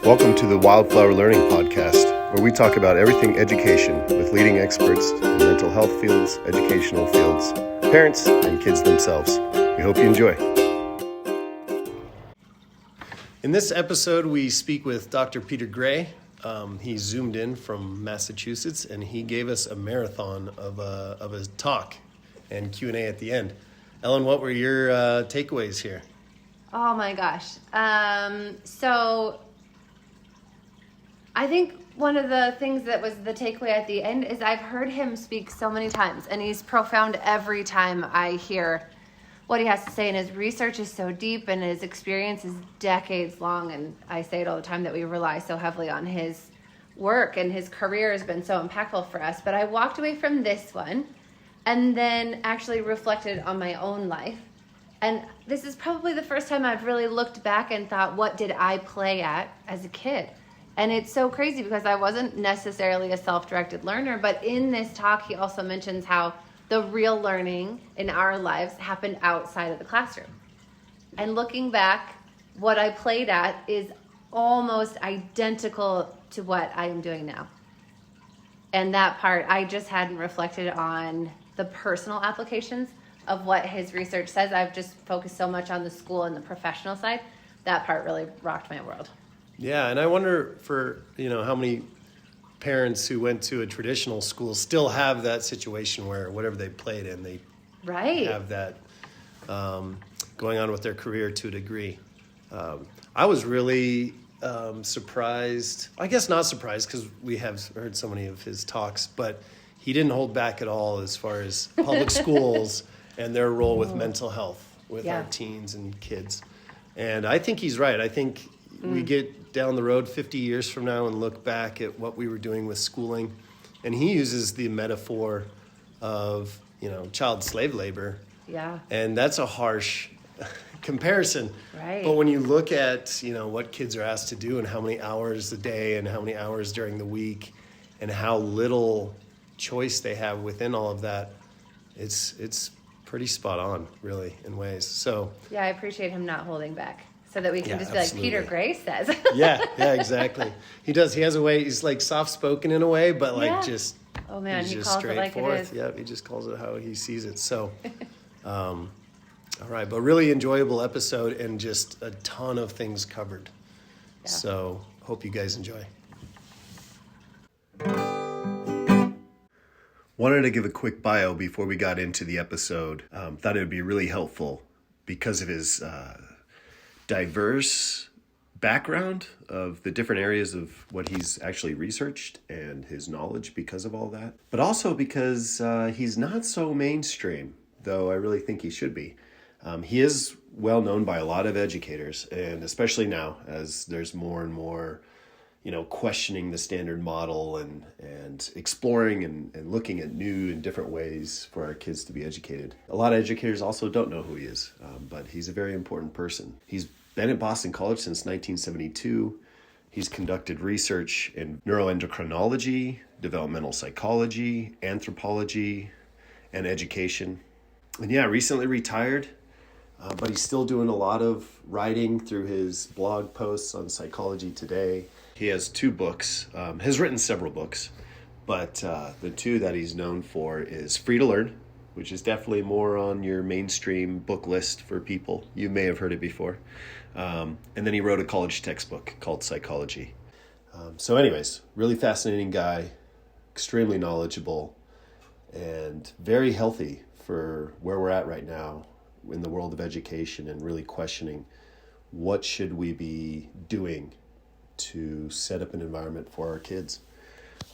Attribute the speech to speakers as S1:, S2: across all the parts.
S1: Welcome to the WyldFlower Learning Podcast, where we talk about everything education with leading experts in mental health fields, educational fields, parents, and kids themselves. We hope you enjoy. In this episode, we speak with Dr. Peter Gray. He zoomed in from Massachusetts, and he gave us a marathon of a talk and Q&A at the end. Ellen, what were your takeaways here?
S2: Oh my gosh. So I think one of the things that was the takeaway at the end is I've heard him speak so many times, and he's profound every time I hear what he has to say, and his research is so deep and his experience is decades long, and I say it all the time that we rely so heavily on his work, and his career has been so impactful for us. But I walked away from this one and then actually reflected on my own life. And this is probably the first time I've really looked back and thought, what did I play at as a kid? And it's so crazy because I wasn't necessarily a self-directed learner, but in this talk, he also mentions how the real learning in our lives happened outside of the classroom. And looking back, what I played at is almost identical to what I am doing now. And that part, I just hadn't reflected on the personal applications of what his research says. I've just focused so much on the school and the professional side. That part really rocked my world.
S1: Yeah, and I wonder for, how many parents who went to a traditional school still have that situation where whatever they played in, they have that going on with their career to a degree. I was really surprised, I guess not surprised because we have heard so many of his talks, but he didn't hold back at all as far as public schools and their role with mental health with our teens and kids. And I think he's right. I think we get down the road 50 years from now and look back at what we were doing with schooling. And he uses the metaphor of, child slave labor.
S2: Yeah.
S1: And that's a harsh comparison.
S2: Right.
S1: But when you look at, what kids are asked to do and how many hours a day and how many hours during the week and how little choice they have within all of that, it's pretty spot on, really, in ways. So
S2: yeah, I appreciate him not holding back so that we can just be
S1: absolutely.
S2: like Peter Gray says.
S1: yeah, exactly. He does. He has a way, he's like soft-spoken in a way, but just
S2: oh man,
S1: he's
S2: he
S1: just
S2: calls it like it is.
S1: Yeah, he just calls it how he sees it. So, all right, but really enjoyable episode and just a ton of things covered. Yeah. So, hope you guys enjoy. Wanted to give a quick bio before we got into the episode. Thought it would be really helpful because of his diverse background of the different areas of what he's actually researched and his knowledge because of all that. But also because he's not so mainstream, though I really think he should be. He is well known by a lot of educators, and especially now as there's more and more questioning the standard model and exploring and looking at new and different ways for our kids to be educated. A lot of educators also don't know who he is, but he's a very important person. He's been at Boston College since 1972. He's conducted research in neuroendocrinology, developmental psychology, anthropology, and education. And recently retired, but he's still doing a lot of writing through his blog posts on Psychology Today. He has 2 books, has written several books, but the 2 that he's known for is Free to Learn, which is definitely more on your mainstream book list for people. You may have heard it before. And then he wrote a college textbook called Psychology. So anyways, really fascinating guy, extremely knowledgeable, and very healthy for where we're at right now in the world of education and really questioning what should we be doing to set up an environment for our kids.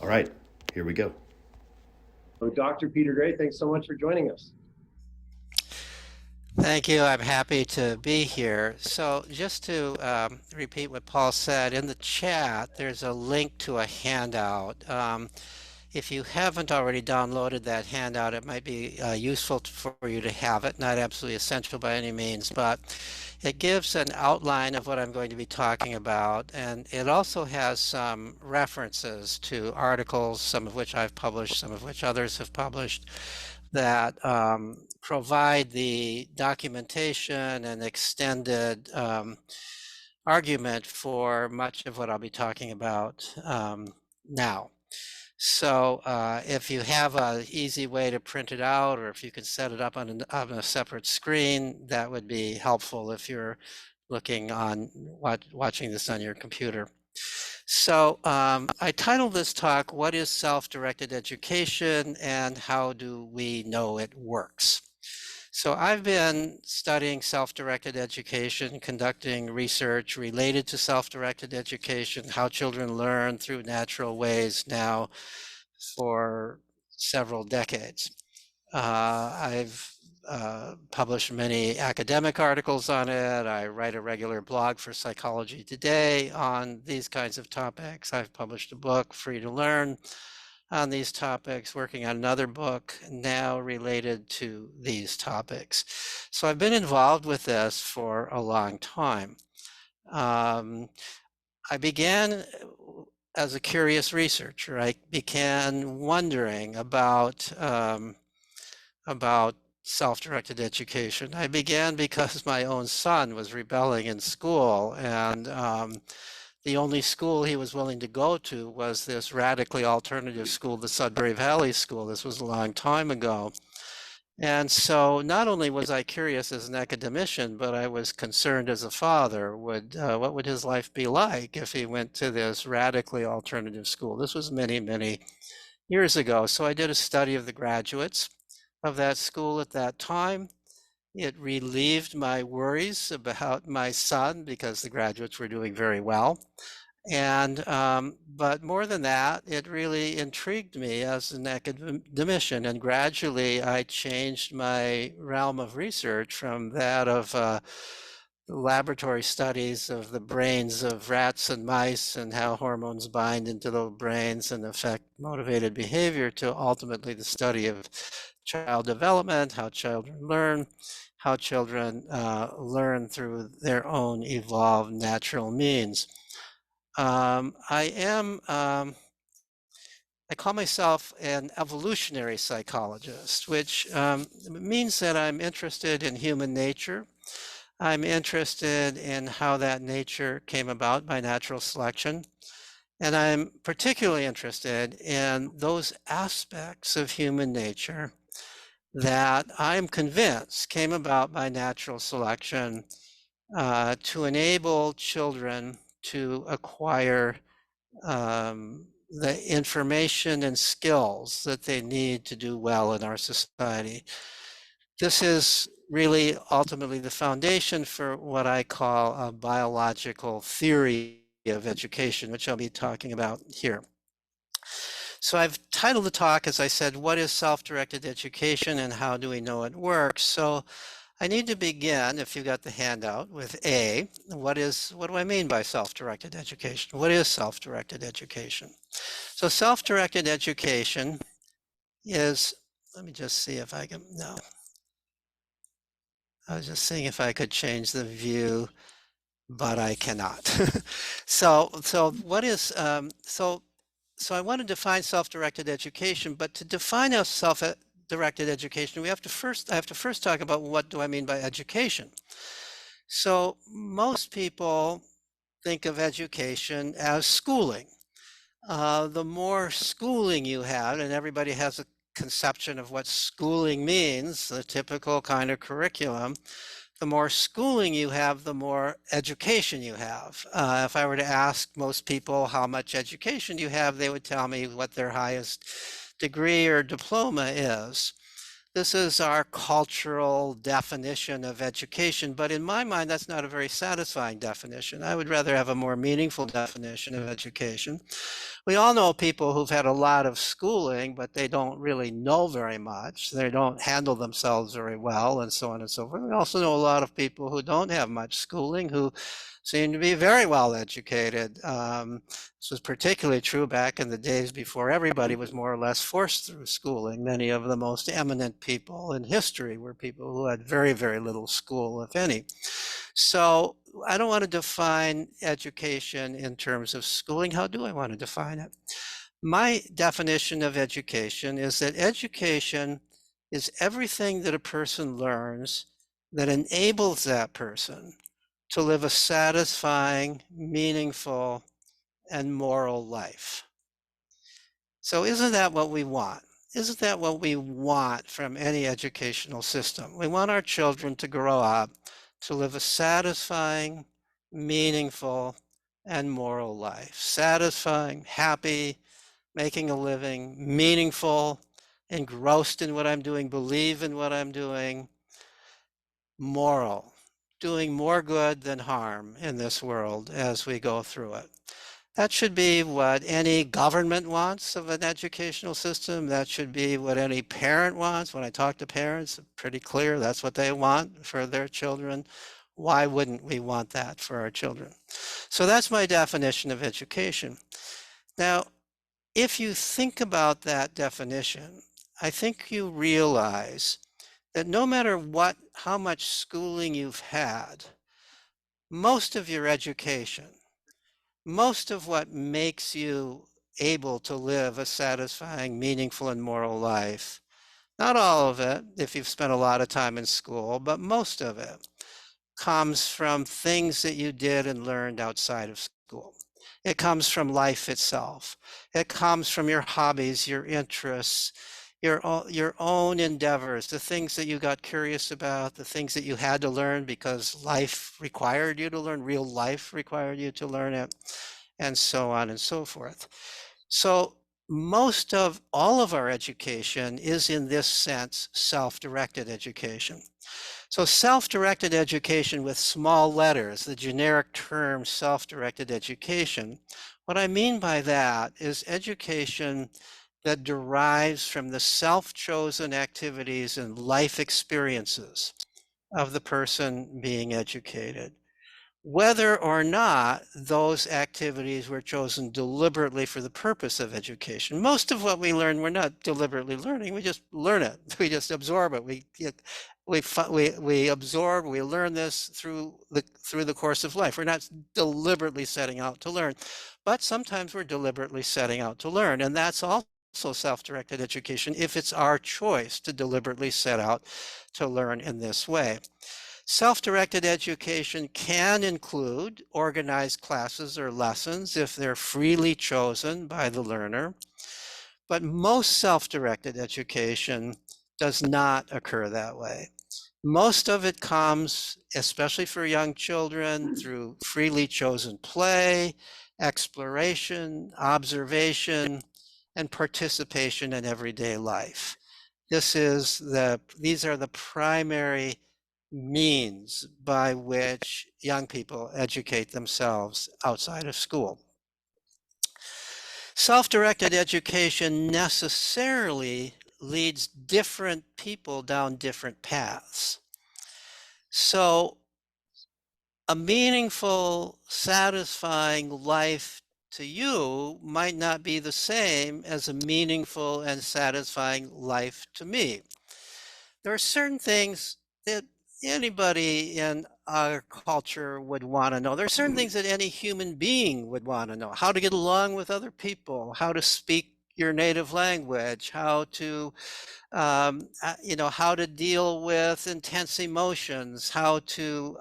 S1: All right, here we go. So Dr. Peter Gray, thanks so much for joining us.
S3: Thank you. I'm happy to be here. So just to repeat what Paul said, in the chat, there's a link to a handout. If you haven't already downloaded that handout, it might be useful for you to have it. Not absolutely essential by any means, but it gives an outline of what I'm going to be talking about. And it also has some references to articles, some of which I've published, some of which others have published, that provide the documentation and extended argument for much of what I'll be talking about now. So if you have an easy way to print it out, or if you can set it up on a separate screen, that would be helpful if you're looking on watching this on your computer. So I titled this talk, "What is Self-Directed Education and How Do We Know It Works?" So I've been studying self-directed education, conducting research related to self-directed education, how children learn through natural ways now for several decades. I've published many academic articles on it. I write a regular blog for Psychology Today on these kinds of topics. I've published a book, Free to Learn, on these topics, working on another book now related to these topics. So I've been involved with this for a long time. I began as a curious researcher. I began wondering about self-directed education. I began because my own son was rebelling in school, and the only school he was willing to go to was this radically alternative school, the Sudbury Valley School. This was a long time ago. And so not only was I curious as an academician, but I was concerned as a father. What would his life be like if he went to this radically alternative school? This was many, many years ago. So I did a study of the graduates of that school at that time. It relieved my worries about my son because the graduates were doing very well. And but more than that, it really intrigued me as an academician. And gradually, I changed my realm of research from that of laboratory studies of the brains of rats and mice and how hormones bind into those brains and affect motivated behavior to ultimately the study of child development, how children learn, how children learn through their own evolved natural means. I call myself an evolutionary psychologist, which means that I'm interested in human nature. I'm interested in how that nature came about by natural selection. And I'm particularly interested in those aspects of human nature that I'm convinced came about by natural selection to enable children to acquire the information and skills that they need to do well in our society. This is really ultimately the foundation for what I call a biological theory of education, which I'll be talking about here. So I've titled the talk, as I said, "What is self-directed education and how do we know it works?" So I need to begin, if you got the handout, with A, what do I mean by self-directed education? What is self-directed education? So self-directed education is, let me just see if I can, no. I was just seeing if I could change the view, but I cannot. So what is, so I want to define self-directed education, but to define a self-directed education, I have to first talk about what do I mean by education. So most people think of education as schooling. The more schooling you have, and everybody has a conception of what schooling means, the typical kind of curriculum, the more schooling you have, the more education you have. If I were to ask most people how much education you have, they would tell me what their highest degree or diploma is. This is our cultural definition of education, but in my mind, that's not a very satisfying definition. I would rather have a more meaningful definition of education. We all know people who've had a lot of schooling, but they don't really know very much. They don't handle themselves very well, and so on and so forth. We also know a lot of people who don't have much schooling who seem to be very well educated. This was particularly true back in the days before everybody was more or less forced through schooling. Many of the most eminent people in history were people who had very, very little school, if any. So I don't want to define education in terms of schooling. How do I want to define it? My definition of education is that education is everything that a person learns that enables that person to live a satisfying, meaningful, and moral life. So isn't that what we want? Isn't that what we want from any educational system? We want our children to grow up to live a satisfying, meaningful, and moral life. Satisfying, happy, making a living, meaningful, engrossed in what I'm doing, believe in what I'm doing, moral, doing more good than harm in this world as we go through it. That should be what any government wants of an educational system. That should be what any parent wants. When I talk to parents, it's pretty clear that's what they want for their children. Why wouldn't we want that for our children? So that's my definition of education. Now, if you think about that definition, I think you realize that no matter how much schooling you've had, most of your education, most of what makes you able to live a satisfying, meaningful, and moral life, not all of it, if you've spent a lot of time in school, but most of it comes from things that you did and learned outside of school. It comes from life itself. It comes from your hobbies, your interests, your own endeavors, the things that you got curious about, the things that you had to learn because life required you to learn, real life required you to learn it, and so on and so forth. So most of all of our education is, in this sense, self-directed education. So self-directed education with small letters, the generic term self-directed education. What I mean by that is education that derives from the self-chosen activities and life experiences of the person being educated, whether or not those activities were chosen deliberately for the purpose of education. Most of what we learn, we're not deliberately learning. We just learn it. We just absorb it. We absorb. We learn this through the course of life. We're not deliberately setting out to learn, but sometimes we're deliberately setting out to learn, and that's also self-directed education if it's our choice to deliberately set out to learn in this way. Self-directed education can include organized classes or lessons if they're freely chosen by the learner, but most self-directed education does not occur that way. Most of it comes, especially for young children, through freely chosen play, exploration, observation, and participation in everyday life. These are the primary means by which young people educate themselves outside of school. Self-directed education necessarily leads different people down different paths. So a meaningful, satisfying life to you might not be the same as a meaningful and satisfying life to me. There are certain things that anybody in our culture would want to know. There are certain things that any human being would want to know. How to get along with other people, how to speak your native language, how to deal with intense emotions, how to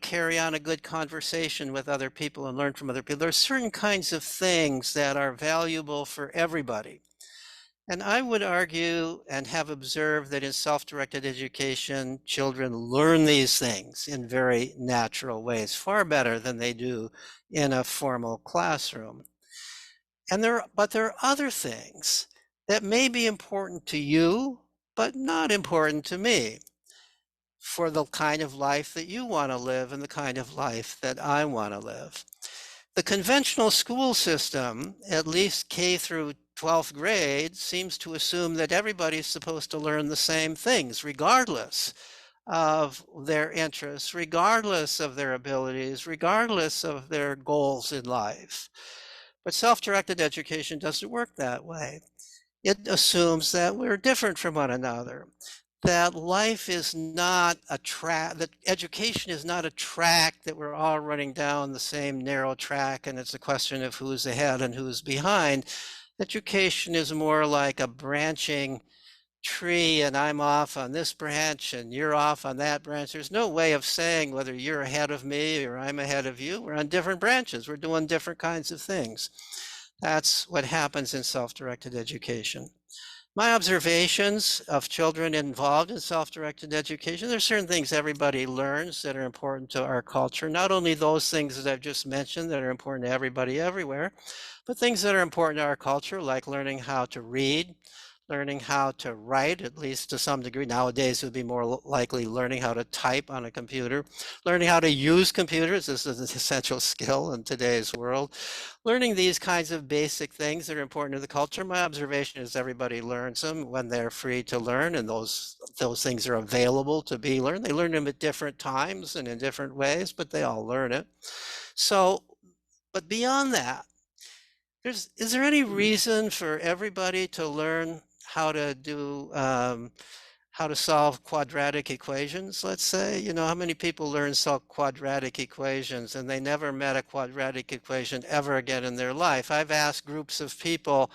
S3: carry on a good conversation with other people and learn from other people. There are certain kinds of things that are valuable for everybody. And I would argue and have observed that in self-directed education, children learn these things in very natural ways, far better than they do in a formal classroom. But there are other things that may be important to you, but not important to me for the kind of life that you want to live and the kind of life that I want to live. The conventional school system, at least K through 12th grade, seems to assume that everybody's supposed to learn the same things, regardless of their interests, regardless of their abilities, regardless of their goals in life. But self-directed education doesn't work that way. It assumes that we're different from one another, that life is not a track, that education is not a track that we're all running down the same narrow track and it's a question of who's ahead and who's behind. Education is more like a branching tree and I'm off on this branch and you're off on that branch. There's no way of saying whether you're ahead of me or I'm ahead of you. We're on different branches. We're doing different kinds of things. That's what happens in self-directed education. My observations of children involved in self-directed education, there's certain things everybody learns that are important to our culture. Not only those things that I've just mentioned that are important to everybody everywhere, but things that are important to our culture, like learning how to read, learning how to write, at least to some degree. Nowadays, it would be more likely learning how to type on a computer, learning how to use computers. This is an essential skill in today's world. Learning these kinds of basic things that are important to the culture. My observation is everybody learns them when they're free to learn, and those things are available to be learned. They learn them at different times and in different ways, but they all learn it. So, but beyond that, is there any reason for everybody to learn how to do how to solve quadratic equations, let's say? You know, how many people learn solve quadratic equations and they never met a quadratic equation ever again in their life? I've asked groups of people,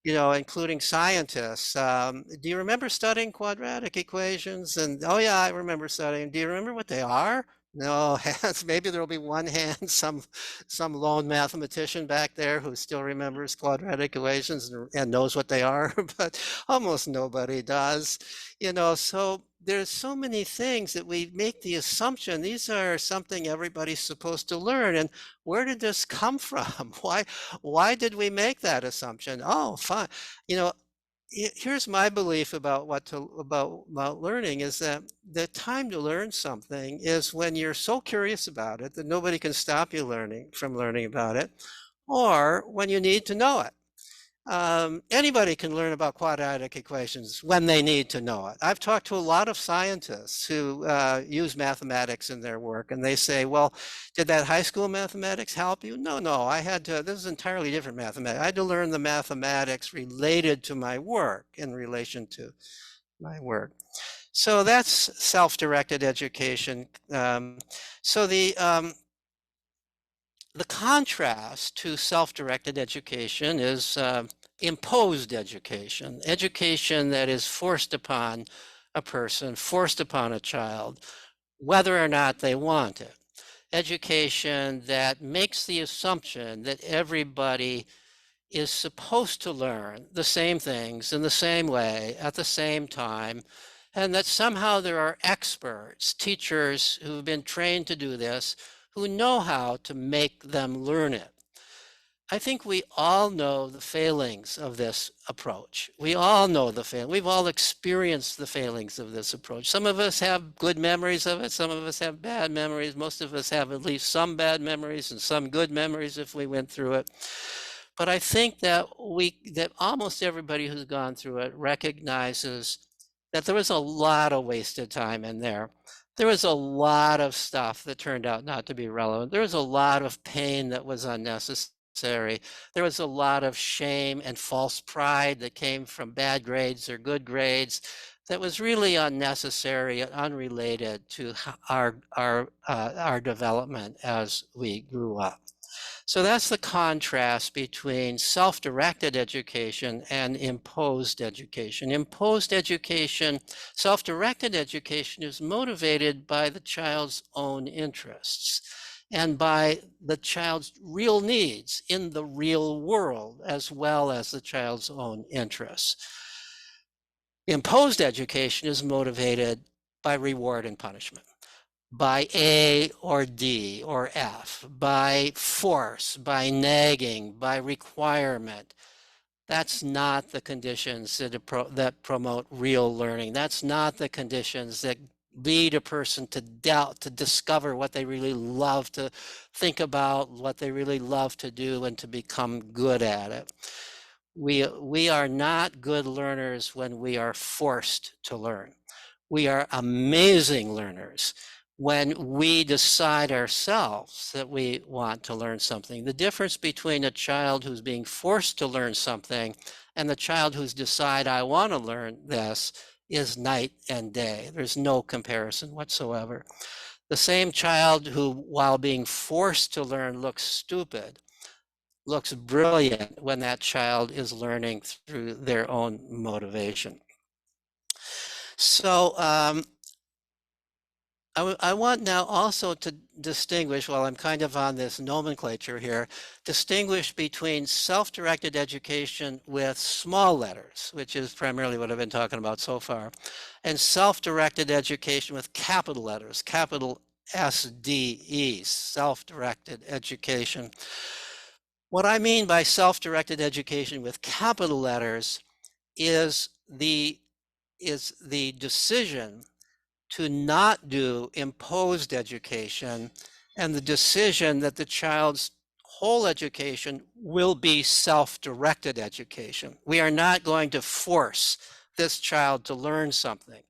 S3: you know, including scientists, do you remember studying quadratic equations? And oh yeah, I remember studying. Do you remember what they are? No hands. Maybe there'll be one hand, some lone mathematician back there who still remembers quadratic equations and knows what they are, but almost nobody does. You know, so there's so many things that we make the assumption these are something everybody's supposed to learn. And where did this come from? Why did we make that assumption? Oh, fine. You know, here's my belief about about learning is that the time to learn something is when you're so curious about it that nobody can stop you from learning about it, or when you need to know it. Anybody can learn about quadratic equations when they need to know it. I've talked to a lot of scientists who use mathematics in their work, and they say, well, did that high school mathematics help you? No, I had to, this is entirely different mathematics. I had to learn the mathematics related to my work in relation to my work. So that's self-directed education. So the contrast to self-directed education is imposed education, education that is forced upon a person, forced upon a child, whether or not they want it. Education that makes the assumption that everybody is supposed to learn the same things in the same way at the same time, and that somehow there are experts, teachers who've been trained to do this, who know how to make them learn it. I think we all know the failings of this approach. We all know the failings. We've all experienced the failings of this approach. Some of us have good memories of it. Some of us have bad memories. Most of us have at least some bad memories and some good memories if we went through it. But I think that almost everybody who's gone through it recognizes that there was a lot of wasted time in there. There was a lot of stuff that turned out not to be relevant. There was a lot of pain that was unnecessary. There was a lot of shame and false pride that came from bad grades or good grades that was really unnecessary and unrelated to our development as we grew up. So that's the contrast between self-directed education and imposed education. Imposed education, self-directed education is motivated by the child's own interests and by the child's real needs in the real world, as well as the child's own interests. Imposed education is motivated by reward and punishment, by A or D or F, by force, by nagging, by requirement. That's not the conditions that promote real learning. That's not the conditions that lead a person to doubt, to discover what they really love to think about, what they really love to do, and to become good at it. We are not good learners when we are forced to learn. We are amazing learners when we decide ourselves that we want to learn something. The difference between a child who's being forced to learn something and the child who's decide, I want to learn this, is night and day. There's no comparison whatsoever. The same child who, while being forced to learn, looks stupid, looks brilliant when that child is learning through their own motivation. So I want now also to distinguish, while I'm kind of on this nomenclature here, distinguish between self-directed education with small letters, which is primarily what I've been talking about so far, and self-directed education with capital letters, capital SDE, self-directed education. What I mean by self-directed education with capital letters is the decision to not do imposed education and the decision that the child's whole education will be self-directed education. We are not going to force this child to learn something.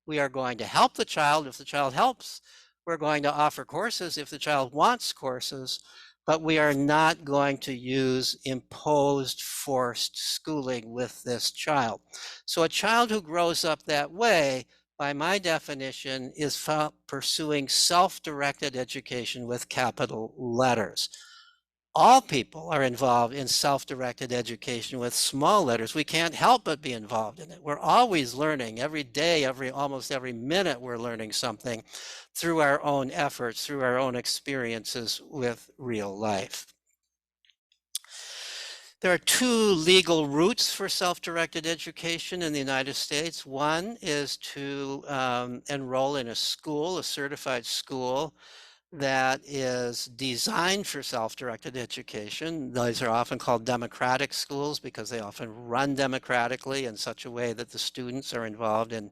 S3: We are going to help the child if the child helps. We're going to offer courses if the child wants courses, but we are not going to use imposed, forced schooling with this child. So a child who grows up that way, by my definition, is pursuing self-directed education with capital letters. All people are involved in self-directed education with small letters. We can't help but be involved in it. We're always learning every day, almost every minute we're learning something through our own efforts, through our own experiences with real life. There are two legal routes for self-directed education in the United States. One is to enroll in a school, a certified school, that is designed for self-directed education. Those are often called democratic schools because they often run democratically in such a way that the students are involved in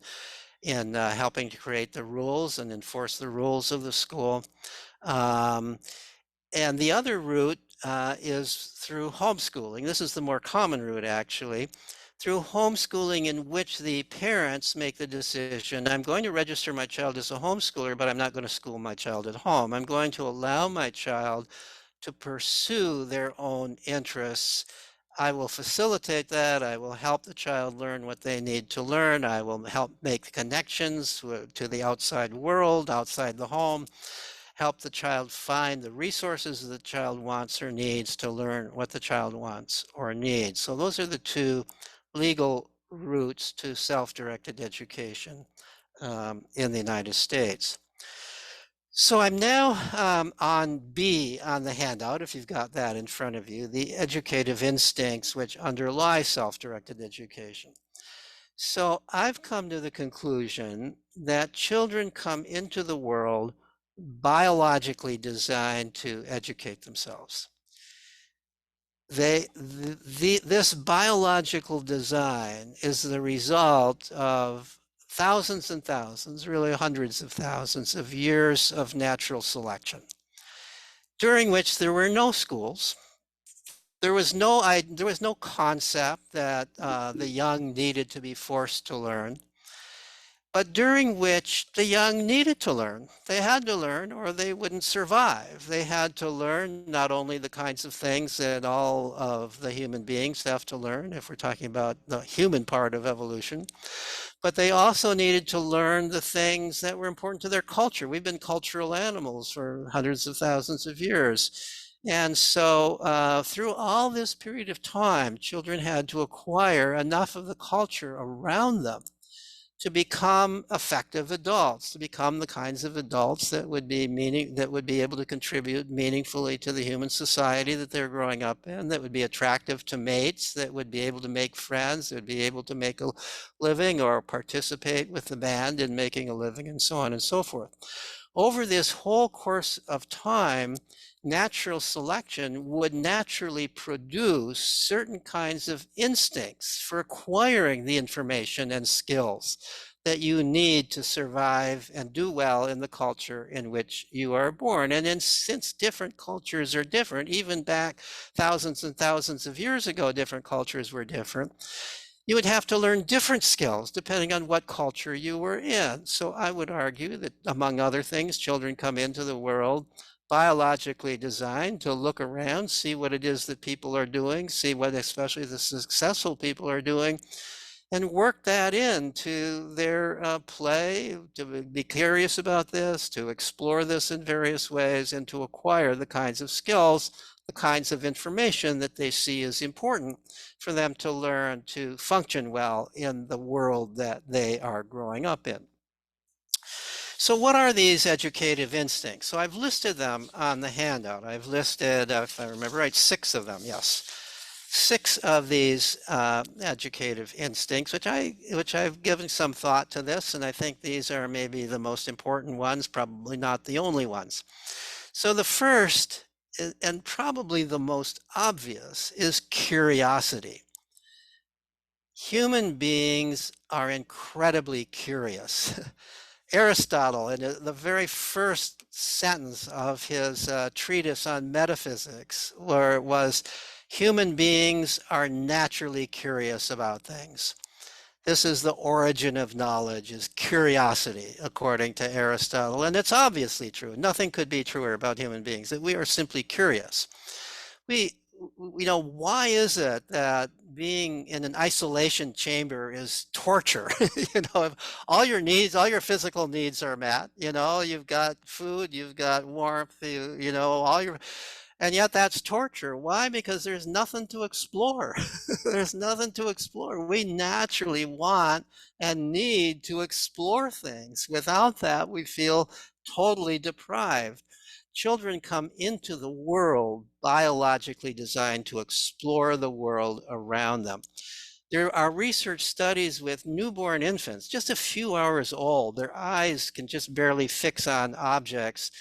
S3: helping to create the rules and enforce the rules of the school. And the other route is through homeschooling. This is the more common route, actually. Through homeschooling, in which the parents make the decision, I'm going to register my child as a homeschooler, but I'm not going to school my child at home. I'm going to allow my child to pursue their own interests. I will facilitate that. I will help the child learn what they need to learn. I will help make connections to the outside world, outside the home, help the child find the resources the child wants or needs to learn what the child wants or needs. So those are the two legal routes to self-directed education in the United States. So I'm now on B on the handout, if you've got that in front of you, the educative instincts which underlie self-directed education. So I've come to the conclusion that children come into the world biologically designed to educate themselves. This biological design is the result of thousands and thousands, really hundreds of thousands of years of natural selection, during which there were no schools. There was no concept that the young needed to be forced to learn, but during which the young needed to learn. They had to learn or they wouldn't survive. They had to learn not only the kinds of things that all of the human beings have to learn, if we're talking about the human part of evolution, but they also needed to learn the things that were important to their culture. We've been cultural animals for hundreds of thousands of years. And so through all this period of time, children had to acquire enough of the culture around them to become effective adults, to become the kinds of adults that would be able to contribute meaningfully to the human society that they're growing up in, that would be attractive to mates, that would be able to make friends, that would be able to make a living or participate with the band in making a living, and so on and so forth. Over this whole course of time, natural selection would naturally produce certain kinds of instincts for acquiring the information and skills that you need to survive and do well in the culture in which you are born. And then, since different cultures are different, even back thousands and thousands of years ago, different cultures were different. You would have to learn different skills depending on what culture you were in. So I would argue that, among other things, children come into the world biologically designed to look around, see what it is that people are doing, see what especially the successful people are doing, and work that into their play, to be curious about this, to explore this in various ways, and to acquire the kinds of skills the kinds of information that they see as important for them to learn to function well in the world that they are growing up in. So what are these educative instincts? So I've listed them on the handout. I've listed, if I remember right, 6 of them, yes. 6 of these educative instincts, which I've given some thought to this, and I think these are maybe the most important ones, probably not the only ones. So the first, and probably the most obvious, is curiosity. Human beings are incredibly curious. Aristotle, in the very first sentence of his treatise on metaphysics, was human beings are naturally curious about things. This is the origin of knowledge, is curiosity, according to Aristotle. And it's obviously true. Nothing could be truer about human beings, that we are simply curious. Why is it that being in an isolation chamber is torture? If all your needs, all your physical needs are met, you've got food, you've got warmth, and yet that's torture. Why? Because there's nothing to explore. There's nothing to explore. We naturally want and need to explore things. Without that, we feel totally deprived. Children come into the world biologically designed to explore the world around them. There are research studies with newborn infants, just a few hours old. Their eyes can just barely fix on objects.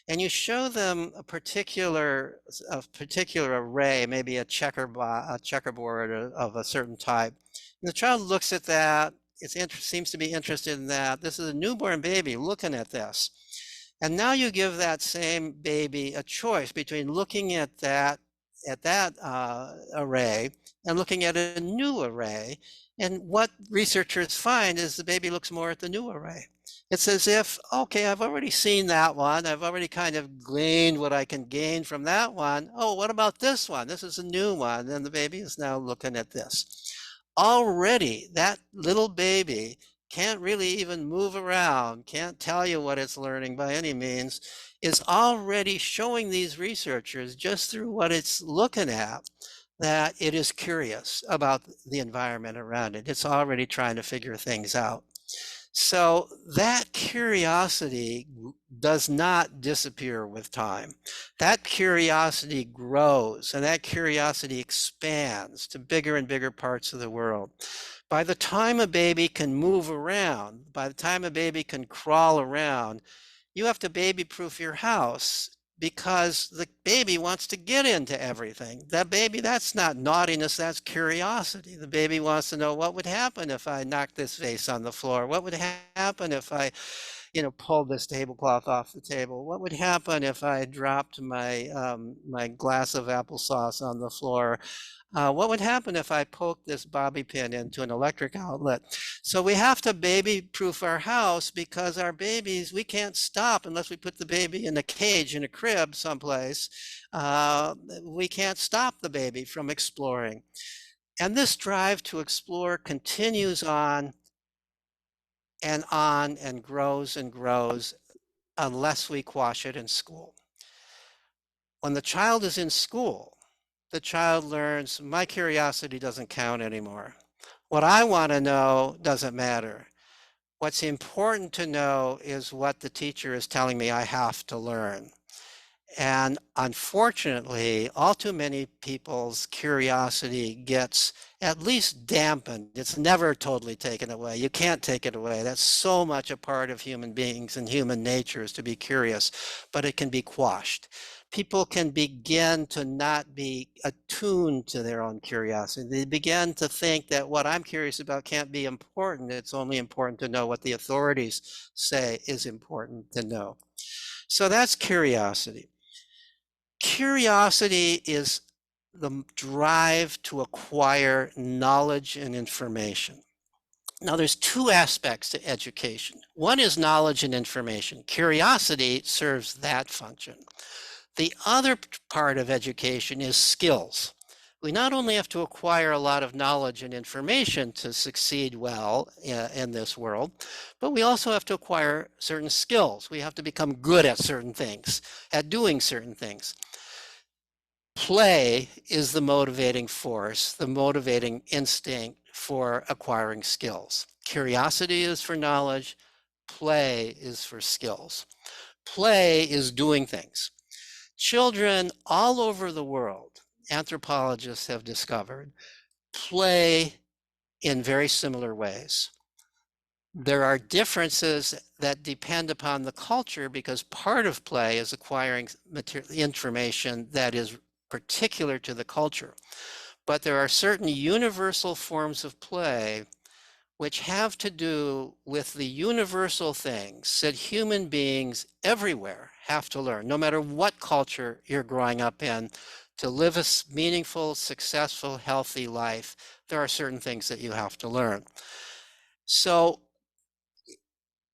S3: And you show them a particular array, maybe a checkerboard of a certain type. And the child looks at that. Seems to be interested in that. This is a newborn baby looking at this. And now you give that same baby a choice between looking at that array and looking at a new array. And what researchers find is the baby looks more at the new array. It's as if, okay, I've already seen that one. I've already kind of gleaned what I can gain from that one. Oh, what about this one? This is a new one. And the baby is now looking at this. Already, that little baby can't really even move around, can't tell you what it's learning by any means, is already showing these researchers just through what it's looking at that it is curious about the environment around it. It's already trying to figure things out. So that curiosity does not disappear with time. That curiosity grows and that curiosity expands to bigger and bigger parts of the world. By the time a baby can move around, by the time a baby can crawl around, you have to baby-proof your house because the baby wants to get into everything. That baby, that's not naughtiness, that's curiosity. The baby wants to know what would happen if I knocked this vase on the floor? What would happen if I, pulled this tablecloth off the table? What would happen if I dropped my glass of applesauce on the floor? What would happen if I poked this bobby pin into an electric outlet? So we have to baby-proof our house because our babies, we can't stop unless we put the baby in a cage, in a crib someplace. We can't stop the baby from exploring. And this drive to explore continues on and grows unless we quash it in school. When the child is in school, the child learns, my curiosity doesn't count anymore. What I want to know doesn't matter. What's important to know is what the teacher is telling me I have to learn. And unfortunately, all too many people's curiosity gets at least dampened. It's never totally taken away. You can't take it away. That's so much a part of human beings and human nature is to be curious, but it can be quashed. People can begin to not be attuned to their own curiosity. They begin to think that what I'm curious about can't be important. It's only important to know what the authorities say is important to know. So that's curiosity. Curiosity is the drive to acquire knowledge and information. Now, there's 2 aspects to education. One is knowledge and information. Curiosity serves that function. The other part of education is skills. We not only have to acquire a lot of knowledge and information to succeed well in this world, but we also have to acquire certain skills. We have to become good at certain things, at doing certain things. Play is the motivating force, the motivating instinct for acquiring skills. Curiosity is for knowledge. Play is for skills. Play is doing things. Children all over the world, anthropologists have discovered, play in very similar ways. There are differences that depend upon the culture because part of play is acquiring information that is particular to the culture. But there are certain universal forms of play which have to do with the universal things that human beings everywhere have to learn, no matter what culture you're growing up in. To live a meaningful, successful, healthy life, there are certain things that you have to learn. So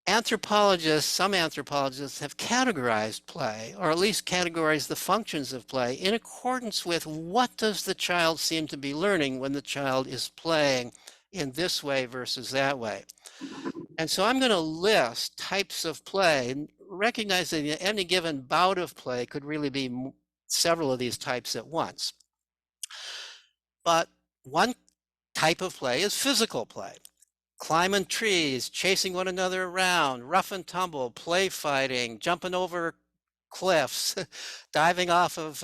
S3: some anthropologists have categorized play, or at least categorized the functions of play in accordance with what does the child seem to be learning when the child is playing in this way versus that way. And so I'm going to list types of play, recognizing that any given bout of play could really be several of these types at once. But one type of play is physical play. Climbing trees, chasing one another around, rough and tumble, play fighting, jumping over cliffs, diving off of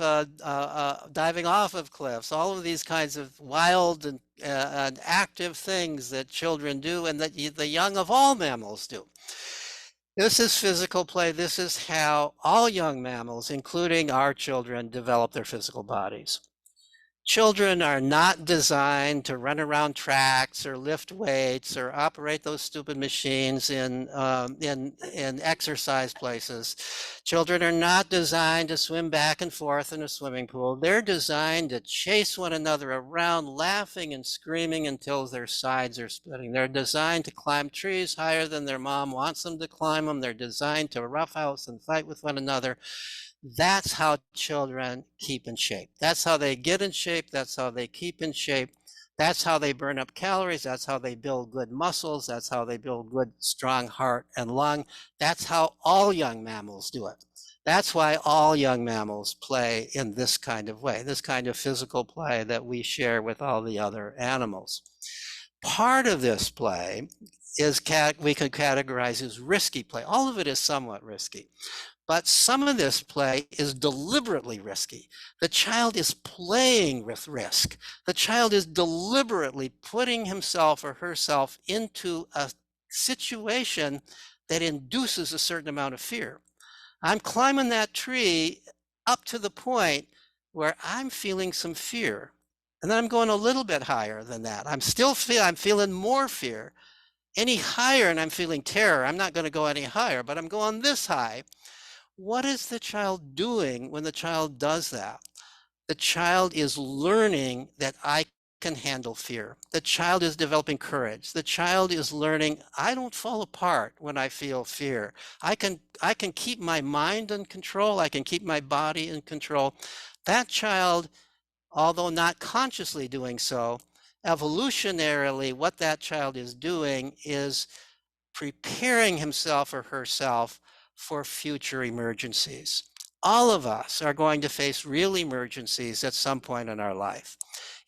S3: cliffs. All of these kinds of wild and active things that children do, and that the young of all mammals do. This is physical play. This is how all young mammals, including our children, develop their physical bodies. Children are not designed to run around tracks or lift weights or operate those stupid machines in exercise places. Children are not designed to swim back and forth in a swimming pool. They're designed to chase one another around, laughing and screaming until their sides are splitting. They're designed to climb trees higher than their mom wants them to climb them. They're designed to roughhouse and fight with one another. That's how children keep in shape. That's how they get in shape. That's how they keep in shape. That's how they burn up calories. That's how they build good muscles. That's how they build good, strong heart and lung. That's how all young mammals do it. That's why all young mammals play in this kind of way, this kind of physical play that we share with all the other animals. Part of this play is we could categorize as risky play. All of it is somewhat risky. But some of this play is deliberately risky. The child is playing with risk. The child is deliberately putting himself or herself into a situation that induces a certain amount of fear. I'm climbing that tree up to the point where I'm feeling some fear. And then I'm going a little bit higher than that. I'm feeling more fear. Any higher and I'm feeling terror. I'm not going to go any higher, but I'm going this high. What is the child doing when the child does that? The child is learning that I can handle fear. The child is developing courage. The child is learning I don't fall apart when I feel fear. I can keep my mind in control. I can keep my body in control. That child, although not consciously doing so, evolutionarily, what that child is doing is preparing himself or herself for future emergencies. All of us are going to face real emergencies at some point in our life.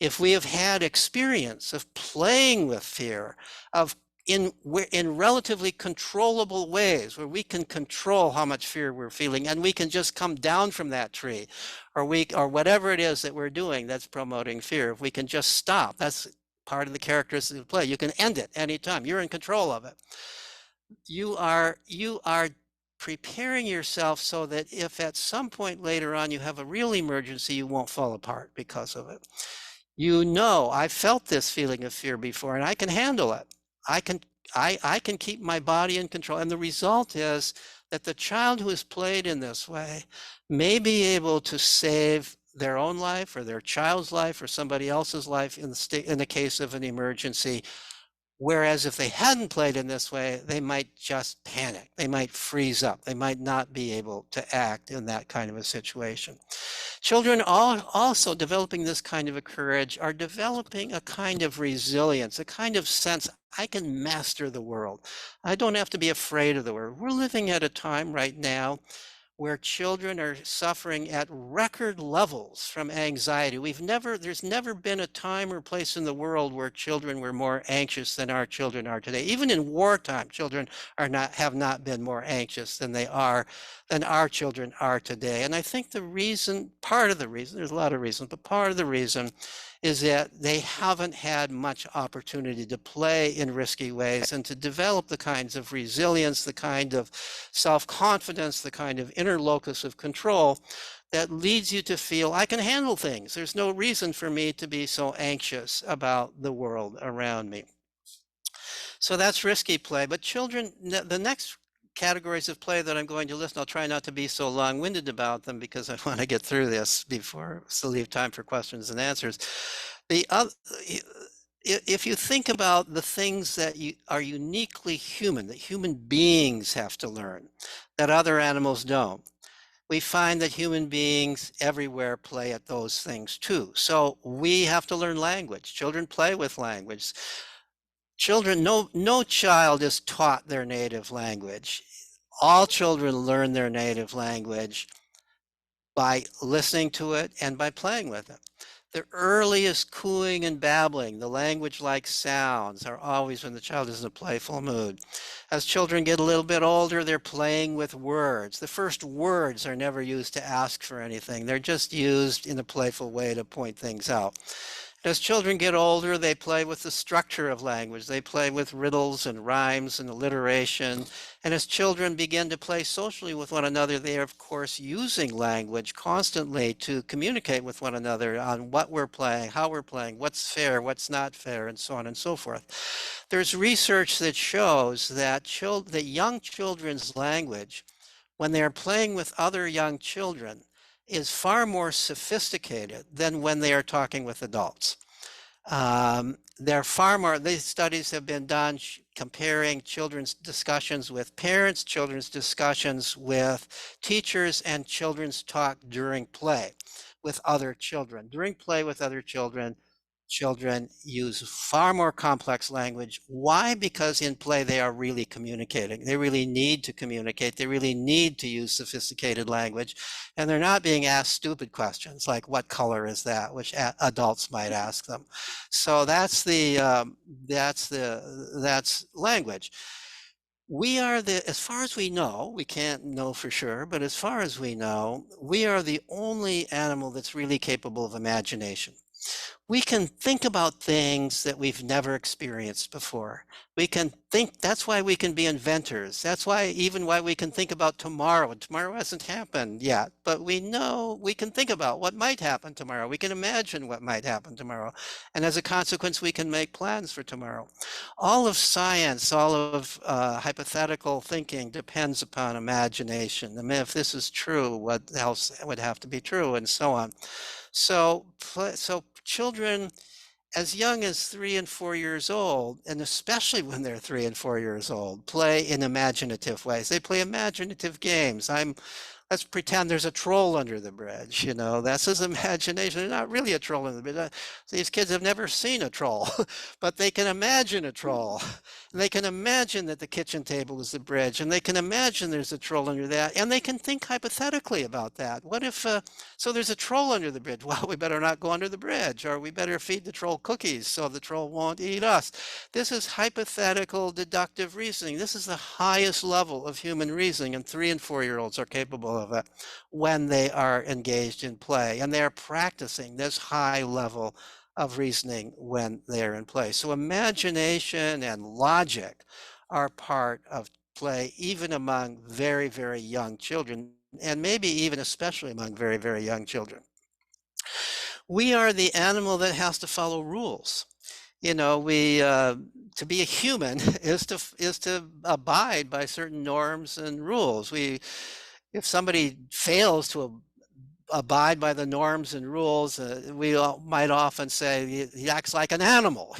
S3: If we have had experience of playing with fear, of in relatively controllable ways where we can control how much fear we're feeling and we can just come down from that tree or whatever it is that we're doing that's promoting fear, if we can just stop, that's part of the characteristics of play. You can end it anytime. You're in control of it. You are preparing yourself so that if at some point later on you have a real emergency, you won't fall apart because of it. You know, I felt this feeling of fear before and I can handle it. I can keep my body in control. And the result is that the child who is played in this way may be able to save their own life or their child's life or somebody else's life in the case of an emergency. Whereas if they hadn't played in this way, they might just panic. They might freeze up. They might not be able to act in that kind of a situation. Children also developing this kind of a courage are developing a kind of resilience, a kind of sense, I can master the world. I don't have to be afraid of the world. We're living at a time right now where children are suffering at record levels from anxiety. There's never been a time or place in the world where children were more anxious than our children are today. Even in wartime, children have not been more anxious than our children are today. And I think part of the reason, there's a lot of reasons, but part of the reason is that they haven't had much opportunity to play in risky ways and to develop the kinds of resilience, the kind of self-confidence, the kind of inner locus of control that leads you to feel I can handle things. There's no reason for me to be so anxious about the world around me. So that's risky play. But children, the next categories of play that I'm going to list, I'll try not to be so long-winded about them because I want to get through this before to leave time for questions and answers. If you think about the things that are uniquely human, that human beings have to learn, that other animals don't, we find that human beings everywhere play at those things too. So we have to learn language. Children play with language. Children, no child is taught their native language. All children learn their native language by listening to it and by playing with it. The earliest cooing and babbling, the language-like sounds, are always when the child is in a playful mood. As children get a little bit older, they're playing with words. The first words are never used to ask for anything. They're just used in a playful way to point things out. As children get older, they play with the structure of language. They play with riddles and rhymes and alliteration. And as children begin to play socially with one another, they are, of course, using language constantly to communicate with one another on what we're playing, how we're playing, what's fair, what's not fair, and so on and so forth. There's research that shows that young children's language, when they're playing with other young children, is far more sophisticated than when they are talking with adults. These studies have been done comparing children's discussions with parents, children's discussions with teachers, and children's talk during play with other children. During play with other children, children use far more complex language. Why? Because in play they are really communicating. They really need to communicate. They really need to use sophisticated language. And they're not being asked stupid questions like what color is that, which adults might ask them. So that's language. As far as we know, we can't know for sure, but as far as we know, we are the only animal that's really capable of imagination. We can think about things that we've never experienced before. That's why we can be inventors. That's why we can think about tomorrow. Tomorrow hasn't happened yet, but we know we can think about what might happen tomorrow. We can imagine what might happen tomorrow. And as a consequence, we can make plans for tomorrow. All of science, all of hypothetical thinking depends upon imagination. I mean, if this is true, what else would have to be true, and so on. So children as young as 3 and 4 years old, and especially when they're 3 and 4 years old, play in imaginative ways. They play imaginative games. Let's pretend there's a troll under the bridge, that's his imagination. There's not really a troll under the bridge. These kids have never seen a troll, but they can imagine a troll. And they can imagine that the kitchen table is the bridge, and they can imagine there's a troll under that, and they can think hypothetically about that. What if, so there's a troll under the bridge? Well, we better not go under the bridge, or we better feed the troll cookies so the troll won't eat us. This is hypothetical deductive reasoning. This is the highest level of human reasoning, and 3 and 4-year-olds are capable of it when they are engaged in play, and they're practicing this high level of reasoning when they're in play. So imagination and logic are part of play, even among very, very young children, and maybe even especially among very, very young children. We are the animal that has to follow rules. To be a human is to abide by certain norms and rules. If somebody fails to abide by the norms and rules. We might often say he acts like an animal.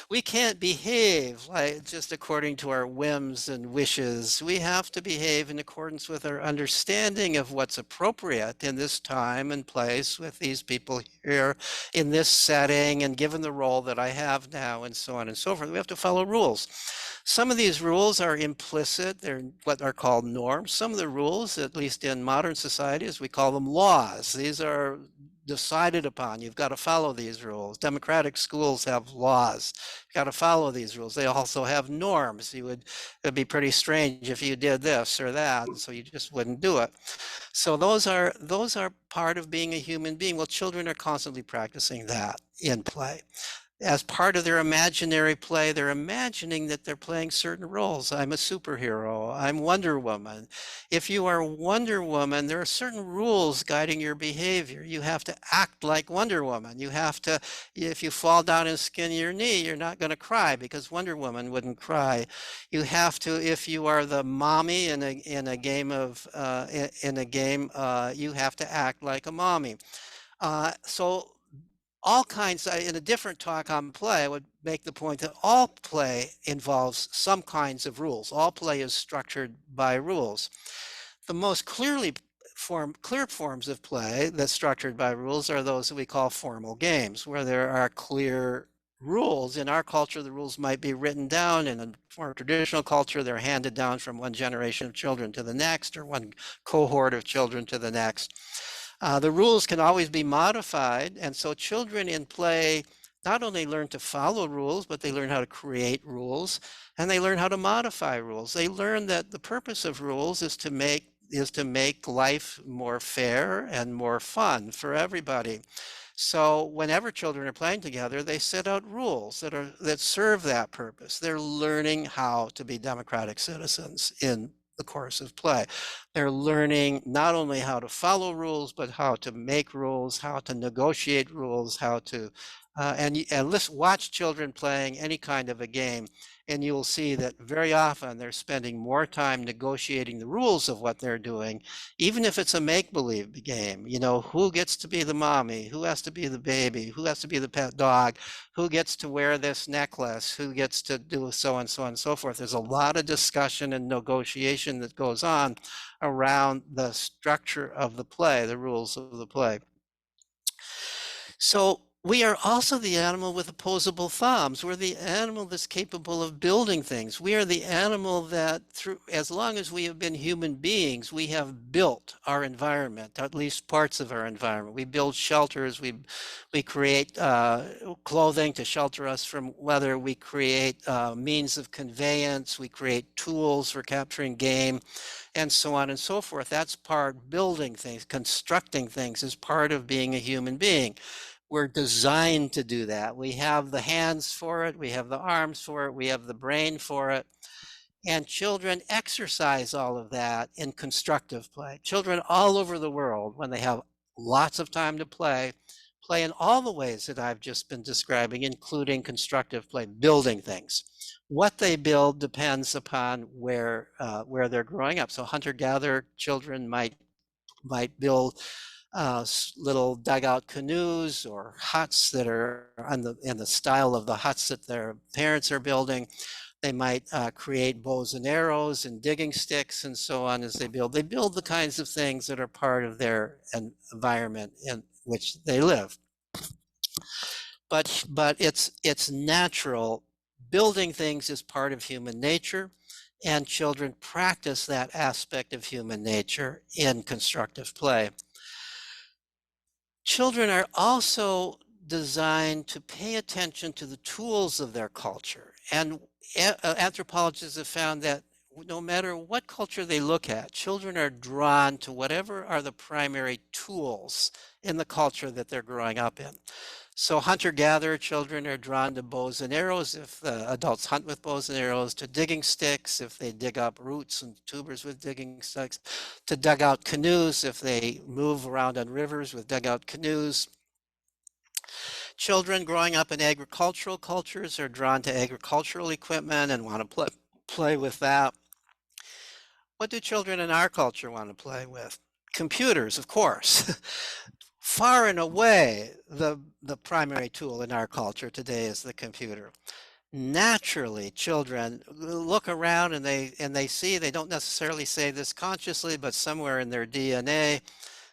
S3: We can't behave like just according to our whims and wishes. We have to behave in accordance with our understanding of what's appropriate in this time and place with these people here in this setting and given the role that I have now and so on and so forth. We have to follow rules. Some of these rules are implicit. They're what are called norms. Some of the rules, at least in modern societies, we call them laws. These are decided upon. You've got to follow these rules. Democratic schools have laws. You've got to follow these rules. They also have norms. It'd be pretty strange if you did this or that, so you just wouldn't do it. So those are part of being a human being. Well, children are constantly practicing that in play. As part of their imaginary play, they're imagining that they're playing certain roles. I'm a superhero. I'm Wonder Woman. If you are Wonder Woman, there are certain rules guiding your behavior. You have to act like Wonder Woman. You have to, if you fall down and skin your knee, you're not going to cry because Wonder Woman wouldn't cry. You have to, if you are the mommy in a game you have to act like a mommy. So all kinds, in a different talk on play, I would make the point that all play involves some kinds of rules. All play is structured by rules. The most clear forms of play that's structured by rules are those that we call formal games, where there are clear rules. In our culture, the rules might be written down. In a more traditional culture, they're handed down from one generation of children to the next, or one cohort of children to the next. The rules can always be modified, and so children in play not only learn to follow rules, but they learn how to create rules, and they learn how to modify rules. They learn that the purpose of rules is to make life more fair and more fun for everybody. So whenever children are playing together, they set out rules that serve that purpose. They're learning how to be democratic citizens in the course of play. They're learning not only how to follow rules, but how to make rules, how to negotiate rules, how to watch children playing any kind of a game, and you'll see that very often they're spending more time negotiating the rules of what they're doing, even if it's a make-believe game. Who gets to be the mommy, who has to be the baby, who has to be the pet dog, who gets to wear this necklace, who gets to do so and so and so forth. There's a lot of discussion and negotiation that goes on around the structure of the play, the rules of the play. So we are also the animal with opposable thumbs. We're the animal that's capable of building things. We are the animal that, as long as we have been human beings, we have built our environment, at least parts of our environment. We build shelters. We create clothing to shelter us from weather. We create means of conveyance. We create tools for capturing game, and so on and so forth. That's building things, constructing things is part of being a human being. We're designed to do that. We have the hands for it. We have the arms for it. We have the brain for it. And children exercise all of that in constructive play. Children all over the world, when they have lots of time to play in all the ways that I've just been describing, including constructive play, building things. What they build depends upon where they're growing up. So hunter-gatherer children might build little dugout canoes or huts that are in the style of the huts that their parents are building. They might create bows and arrows and digging sticks and so on as they build. They build the kinds of things that are part of their environment in which they live. But it's natural. Building things is part of human nature, and children practice that aspect of human nature in constructive play. Children are also designed to pay attention to the tools of their culture. And anthropologists have found that no matter what culture they look at, children are drawn to whatever are the primary tools in the culture that they're growing up in. So hunter-gatherer children are drawn to bows and arrows if the adults hunt with bows and arrows, to digging sticks if they dig up roots and tubers with digging sticks, to dugout canoes if they move around on rivers with dugout canoes. Children growing up in agricultural cultures are drawn to agricultural equipment and want to play with that. What do children in our culture want to play with? Computers, of course. Far and away, the primary tool in our culture today is the computer. Naturally, children look around and they see, they don't necessarily say this consciously, but somewhere in their DNA,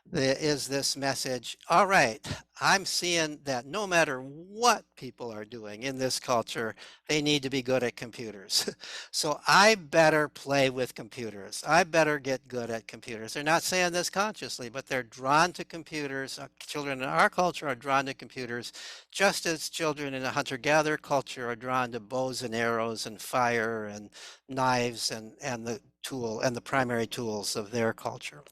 S3: there is this message. All right, I'm seeing that no matter what people are doing in this culture, they need to be good at computers. So I better play with computers. I better get good at computers. They're not saying this consciously, but they're drawn to computers. Children in our culture are drawn to computers, just as children in a hunter-gatherer culture are drawn to bows and arrows and fire and knives and the tool and the primary tools of their culture.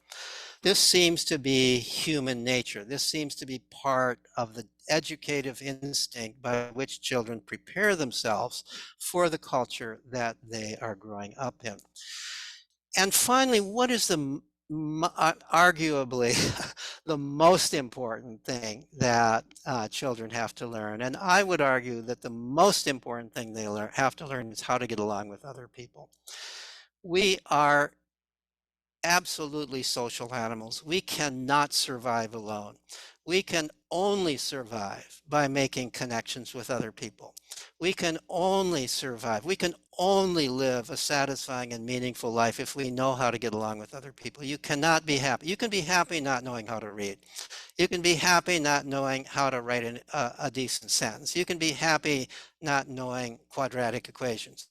S3: This seems to be human nature. This seems to be part of the educative instinct by which children prepare themselves for the culture that they are growing up in. And finally, what is the arguably the most important thing that children have to learn? And I would argue that the most important thing they have to learn is how to get along with other people. We are absolutely social animals. We cannot survive alone. We can only survive by making connections with other people. We can only survive. We can only live a satisfying and meaningful life if we know how to get along with other people. You cannot be happy. You can be happy not knowing how to read. You can be happy not knowing how to write a decent sentence. You can be happy not knowing quadratic equations.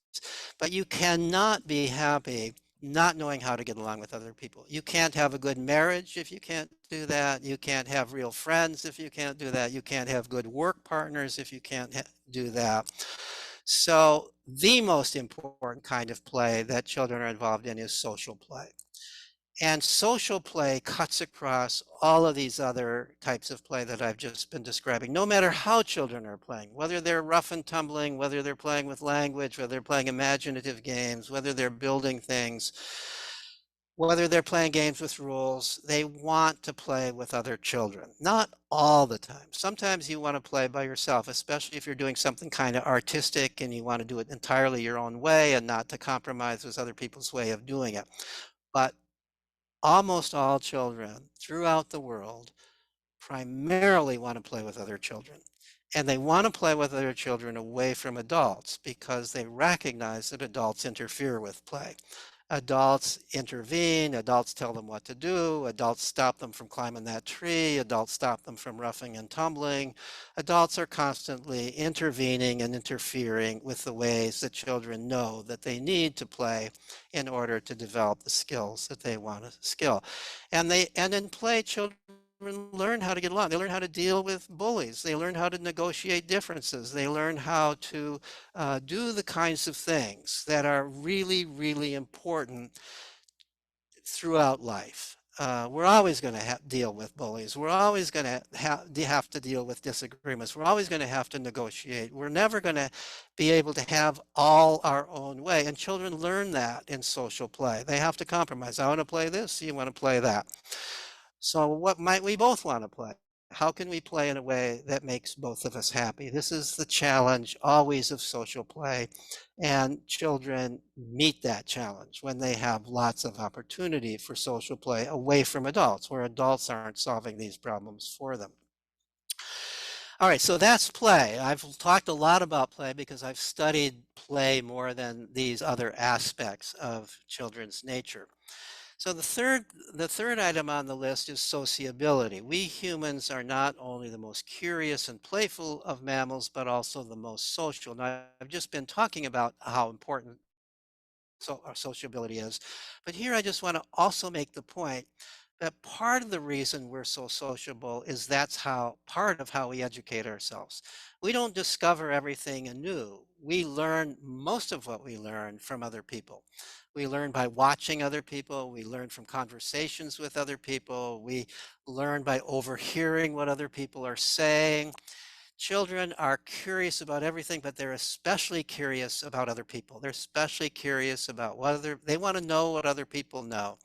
S3: But you cannot be happy not knowing how to get along with other people. You can't have a good marriage if you can't do that. You can't have real friends if you can't do that. You can't have good work partners if you can't do that. So the most important kind of play that children are involved in is social play. And social play cuts across all of these other types of play that I've just been describing, no matter how children are playing, whether they're rough and tumbling, whether they're playing with language, whether they're playing imaginative games, whether they're building things, whether they're playing games with rules. They want to play with other children. Not all the time. Sometimes you want to play by yourself, especially if you're doing something kind of artistic and you want to do it entirely your own way and not to compromise with other people's way of doing it. But almost all children throughout the world primarily want to play with other children. And they want to play with other children away from adults because they recognize that adults interfere with play. Adults intervene, adults tell them what to do, adults stop them from climbing that tree, adults stop them from roughing and tumbling. Adults are constantly intervening and interfering with the ways that children know that they need to play in order to develop the skills that they want to skill. And in play, children learn how to get along. They learn how to deal with bullies. They learn how to negotiate differences. They learn how to do the kinds of things that are really, really important throughout life. We're always going to deal with bullies. We're always going to have to deal with disagreements. We're always going to have to negotiate. We're never going to be able to have all our own way. And children learn that in social play. They have to compromise. I want to play this. You want to play that. So what might we both want to play? How can we play in a way that makes both of us happy? This is the challenge always of social play. And children meet that challenge when they have lots of opportunity for social play away from adults, where adults aren't solving these problems for them. All right, so that's play. I've talked a lot about play because I've studied play more than these other aspects of children's nature. So the third item on the list is sociability. We humans are not only the most curious and playful of mammals, but also the most social. Now, I've just been talking about how important our sociability is, but here I just want to also make the point that part of the reason we're so sociable is that's how part of how we educate ourselves. We don't discover everything anew. We learn most of what we learn from other people. We learn by watching other people. We learn from conversations with other people. We learn by overhearing what other people are saying. Children are curious about everything, but they're especially curious about other people. They're especially curious about what other, they want to know what other people know.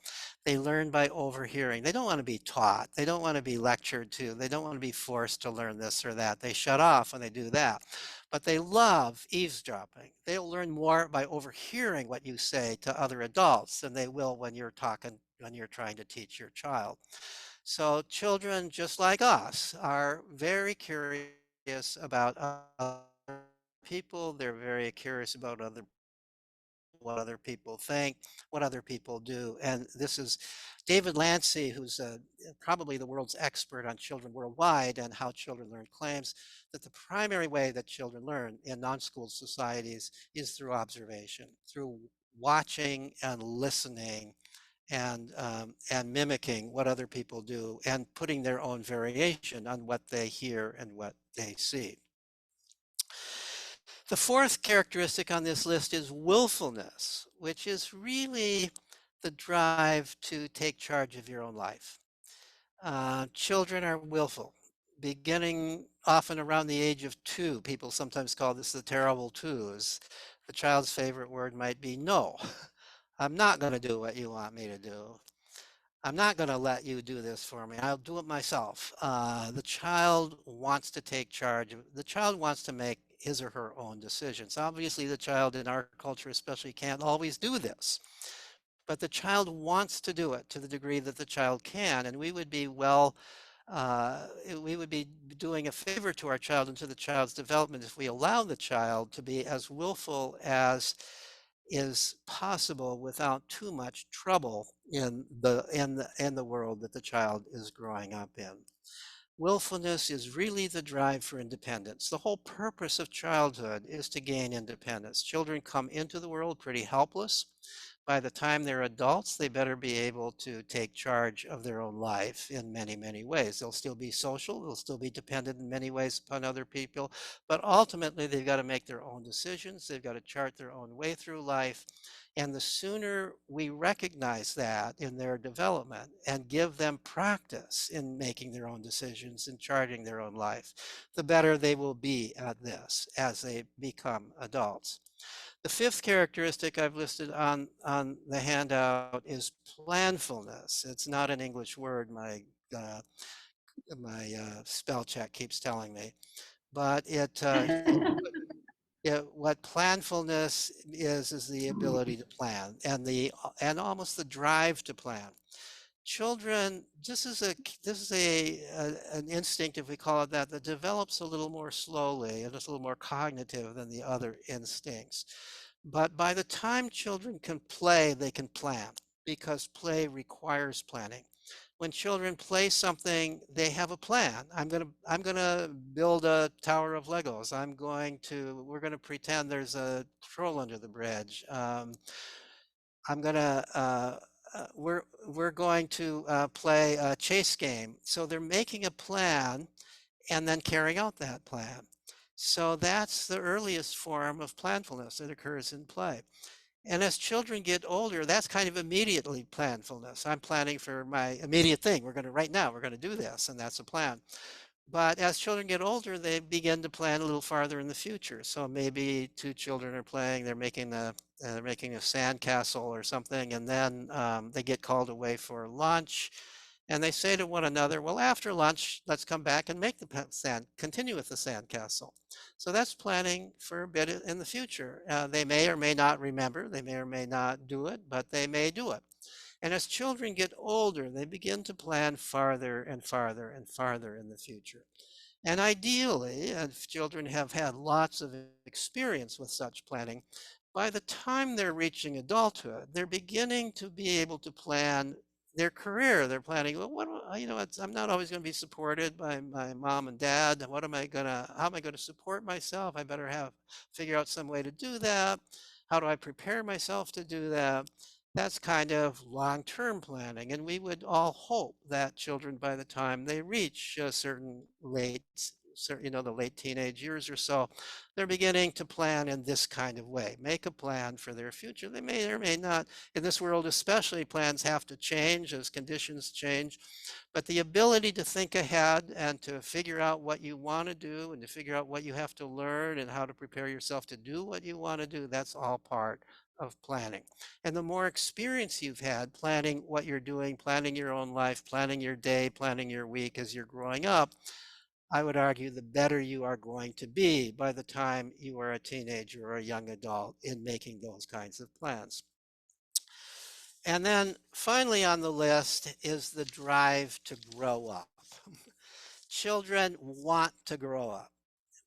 S3: They learn by overhearing. They don't want to be taught. They don't want to be lectured to. They don't want to be forced to learn this or that. They shut off when they do that. But they love eavesdropping. They'll learn more by overhearing what you say to other adults than they will when you're talking, when you're trying to teach your child. So children, just like us, are very curious about other people. They're very curious about other, what other people think, what other people do. And this is David Lancy, who's probably the world's expert on children worldwide and how children learn, claims that the primary way that children learn in non-school societies is through observation, through watching and listening and mimicking what other people do and putting their own variation on what they hear and what they see. The fourth characteristic on this list is willfulness, which is really the drive to take charge of your own life. Children are willful, beginning often around the age of 2. People sometimes call this the terrible twos. The child's favorite word might be no. I'm not going to do what you want me to do. I'm not going to let you do this for me. I'll do it myself. The child wants to take charge. The child wants to make his or her own decisions. Obviously, the child in our culture especially can't always do this, but the child wants to do it to the degree that the child can, and we would be doing a favor to our child and to the child's development if we allow the child to be as willful as is possible without too much trouble in the world that the child is growing up in. Willfulness is really the drive for independence. The whole purpose of childhood is to gain independence. Children come into the world pretty helpless. By the time they're adults, they better be able to take charge of their own life in many, many ways. They'll still be social, they'll still be dependent in many ways upon other people, but ultimately they've got to make their own decisions. They've got to chart their own way through life. And the sooner we recognize that in their development and give them practice in making their own decisions and charting their own life, the better they will be at this as they become adults. The fifth characteristic I've listed on the handout is planfulness. It's not an English word, uh, my spell check keeps telling me, but what planfulness is the ability to plan and almost the drive to plan. Children, an instinct, if we call it that develops a little more slowly and it's a little more cognitive than the other instincts. But by the time children can play, they can plan because play requires planning. When children play something, they have a plan. I'm gonna build a tower of Legos. We're gonna pretend there's a troll under the bridge. I'm gonna we're going to play a chase game. So they're making a plan and then carrying out that plan. So that's the earliest form of planfulness that occurs in play. And as children get older, that's kind of immediately planfulness. I'm planning for my immediate thing. Right now, we're going to do this, and that's a plan. But as children get older, they begin to plan a little farther in the future. So maybe two children are playing, they're making a sand castle or something, and then they get called away for lunch. And they say to one another, well, after lunch, let's come back and continue with the sand castle. So that's planning for a bit in the future. They may or may not remember, they may or may not do it, but they may do it. And as children get older, they begin to plan farther and farther and farther in the future. And ideally, if children have had lots of experience with such planning, by the time they're reaching adulthood, they're beginning to be able to plan their career. They're planning, well, I'm not always going to be supported by my mom and dad. How am I going to support myself? I better figure out some way to do that. How do I prepare myself to do that? That's kind of long-term planning. And we would all hope that children, by the time they reach a certain the late teenage years or so, they're beginning to plan in this kind of way, make a plan for their future. They may or may not. In this world especially, plans have to change as conditions change. But the ability to think ahead and to figure out what you want to do and to figure out what you have to learn and how to prepare yourself to do what you want to do, that's all part of planning. And the more experience you've had planning what you're doing, planning your own life, planning your day, planning your week as you're growing up, I would argue the better you are going to be by the time you are a teenager or a young adult in making those kinds of plans. And then finally on the list is the drive to grow up. Children want to grow up.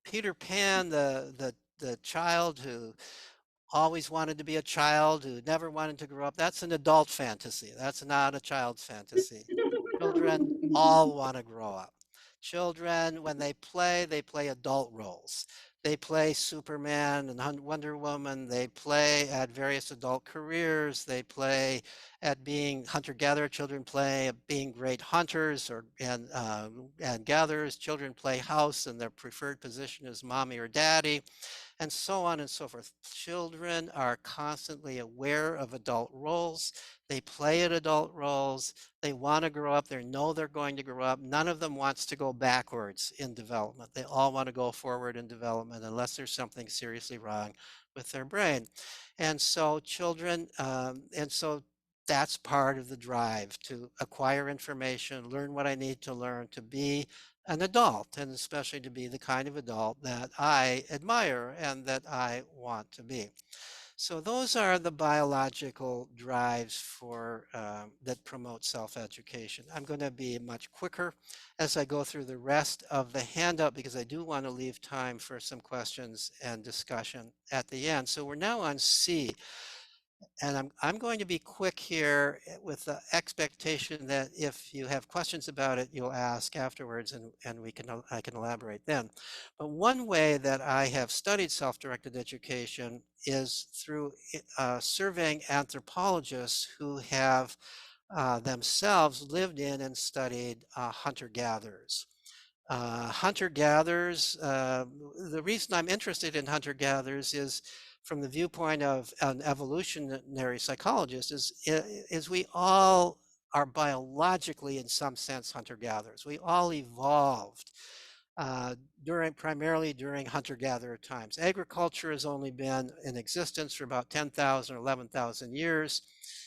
S3: Peter Pan, the child who always wanted to be a child, who never wanted to grow up, that's an adult fantasy. That's not a child's fantasy. Children all want to grow up. Children, when they play adult roles. They play Superman and Wonder Woman. They play at various adult careers. They play at being hunter-gatherer. Children play at being great hunters and gatherers. Children play house, and their preferred position is mommy or daddy, and so on and so forth. Children are constantly aware of adult roles. They play at adult roles. They want to grow up. They know they're going to grow up. None of them wants to go backwards in development. They all want to go forward in development unless there's something seriously wrong with their brain. And so that's part of the drive to acquire information, learn what I need to learn to be an adult, and especially to be the kind of adult that I admire and that I want to be. So those are the biological drives that promote self-education. I'm going to be much quicker as I go through the rest of the handout because I do want to leave time for some questions and discussion at the end. So we're now on C. And I'm going to be quick here with the expectation that if you have questions about it, you'll ask afterwards and I can elaborate then. But one way that I have studied self-directed education is through surveying anthropologists who have themselves lived in and studied hunter-gatherers. Hunter-gatherers, the reason I'm interested in hunter-gatherers is from the viewpoint of an evolutionary psychologist is we all are biologically in some sense hunter-gatherers. We all evolved primarily during hunter-gatherer times. Agriculture has only been in existence for about 10,000 or 11,000 years.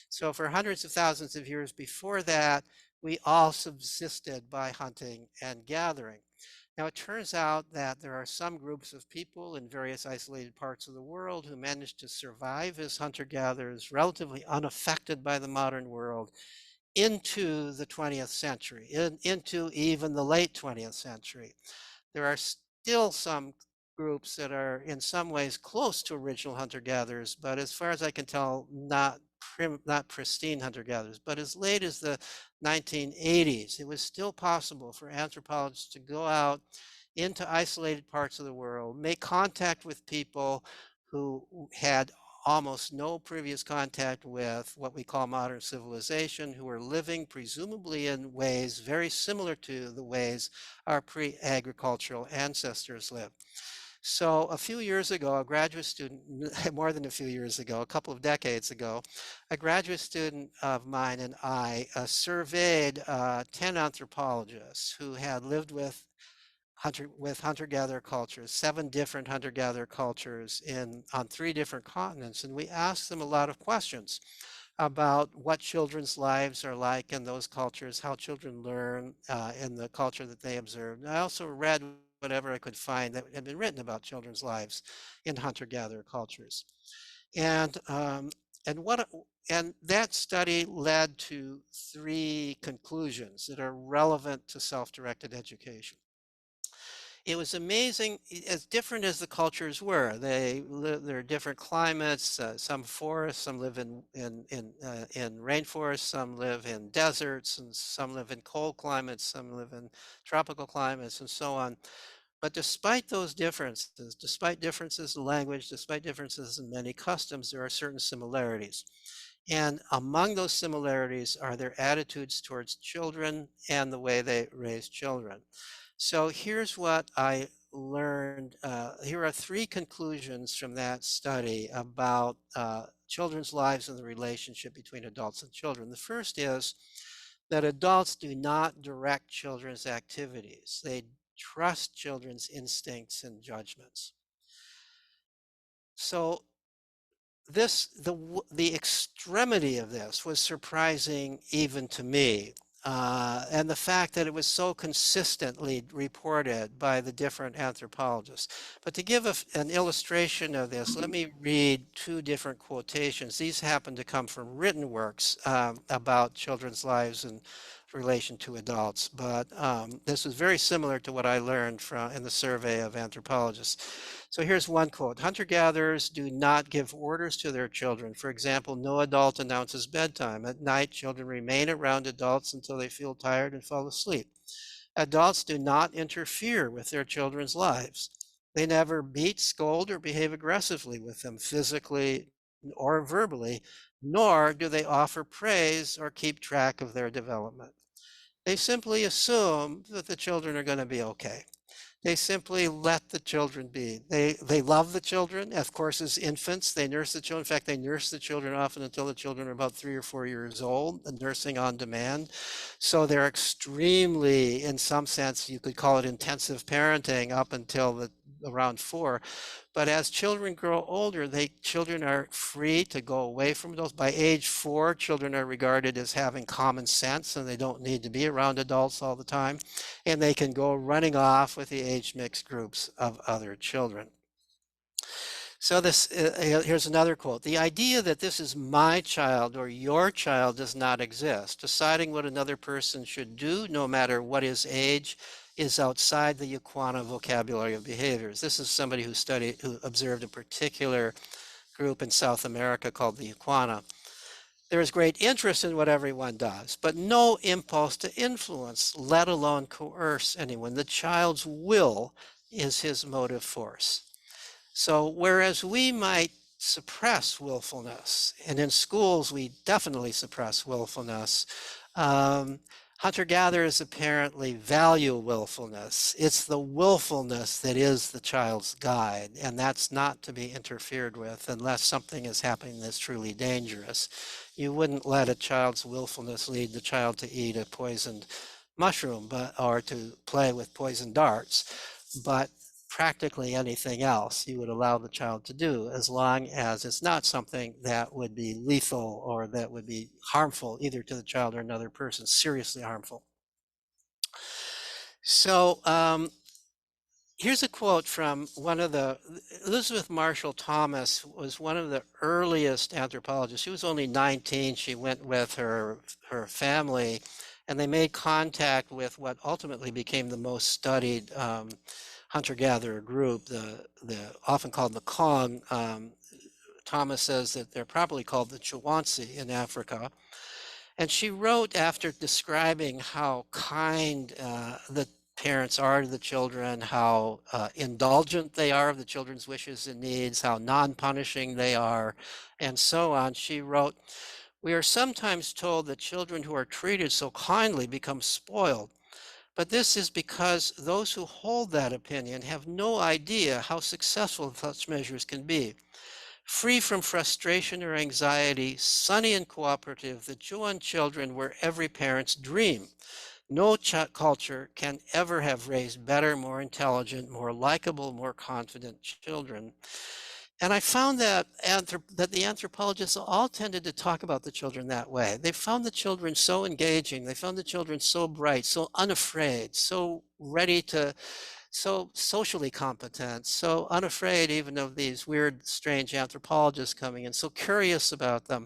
S3: So for hundreds of thousands of years before that, we all subsisted by hunting and gathering. Now, it turns out that there are some groups of people in various isolated parts of the world who managed to survive as hunter-gatherers, relatively unaffected by the modern world, into the 20th century, into even the late 20th century. There are still some groups that are in some ways close to original hunter-gatherers, but as far as I can tell, not pristine hunter-gatherers. But as late as the 1980s, it was still possible for anthropologists to go out into isolated parts of the world, make contact with people who had almost no previous contact with what we call modern civilization, who were living presumably in ways very similar to the ways our pre-agricultural ancestors lived. So a few years ago, a graduate student, more than a few years ago, a couple of decades ago, a graduate student of mine and I surveyed 10 anthropologists who had lived with hunter-gatherer cultures, 7 different hunter-gatherer cultures on 3 different continents. And we asked them a lot of questions about what children's lives are like in those cultures, how children learn in the culture that they observed. I also read whatever I could find that had been written about children's lives in hunter-gatherer cultures. And that study led to 3 conclusions that are relevant to self-directed education. It was amazing, as different as the cultures were. There are different climates. Some forests, some live in rainforests, some live in deserts, and some live in cold climates, some live in tropical climates, and so on. But despite those differences, despite differences in language, despite differences in many customs, there are certain similarities. And among those similarities are their attitudes towards children and the way they raise children. So here's what I learned. Here are three conclusions from that study about children's lives and the relationship between adults and children. The first is that adults do not direct children's activities. They trust children's instincts and judgments. So the extremity of this was surprising even to me. And the fact that it was so consistently reported by the different anthropologists. But to give an illustration of this, let me read two different quotations. These happen to come from written works about children's lives in relation to adults, but this is very similar to what I learned in the survey of anthropologists. So here's one quote. Hunter-gatherers do not give orders to their children. For example, no adult announces bedtime. At night, children remain around adults until they feel tired and fall asleep. Adults do not interfere with their children's lives. They never beat, scold, or behave aggressively with them physically or verbally, nor do they offer praise or keep track of their development. They simply assume that the children are going to be okay. They simply let the children be. They love the children. Of course, as infants, they nurse the children. In fact, they nurse the children often until the children are about 3 or 4 years old, nursing on demand. So they're extremely, in some sense, you could call it intensive parenting up until around 4. But as children grow older, children are free to go away from adults. By age 4, children are regarded as having common sense and they don't need to be around adults all the time. And they can go running off with the age mixed groups of other children. So here's another quote. The idea that this is my child or your child does not exist. Deciding what another person should do, no matter what his age, is outside the Yucwana vocabulary of behaviors. This is somebody who observed a particular group in South America called the Yucwana. There is great interest in what everyone does, but no impulse to influence, let alone coerce anyone. The child's will is his motive force. So whereas we might suppress willfulness, and in schools we definitely suppress willfulness, hunter-gatherers apparently value willfulness. It's the willfulness that is the child's guide, and that's not to be interfered with unless something is happening that's truly dangerous. You wouldn't let a child's willfulness lead the child to eat a poisoned mushroom or to play with poisoned darts, but practically anything else you would allow the child to do, as long as it's not something that would be lethal or that would be harmful either to the child or another person, seriously harmful. So here's a quote from Elizabeth Marshall Thomas was one of the earliest anthropologists. She was only 19. She went with her family, and they made contact with what ultimately became the most studied hunter-gatherer group, the often called the Kong. Thomas says that they're probably called the Chukwansi in Africa. And she wrote, after describing how kind the parents are to the children, how indulgent they are of the children's wishes and needs, how non-punishing they are, and so on, she wrote, "We are sometimes told that children who are treated so kindly become spoiled. But this is because those who hold that opinion have no idea how successful such measures can be. Free from frustration or anxiety, sunny and cooperative, the Chuan children were every parent's dream. No culture can ever have raised better, more intelligent, more likable, more confident children." And I found that the anthropologists all tended to talk about the children that way. They found the children so engaging. They found the children so bright, so unafraid, so ready to, so socially competent, so unafraid even of these weird, strange anthropologists coming in, so curious about them,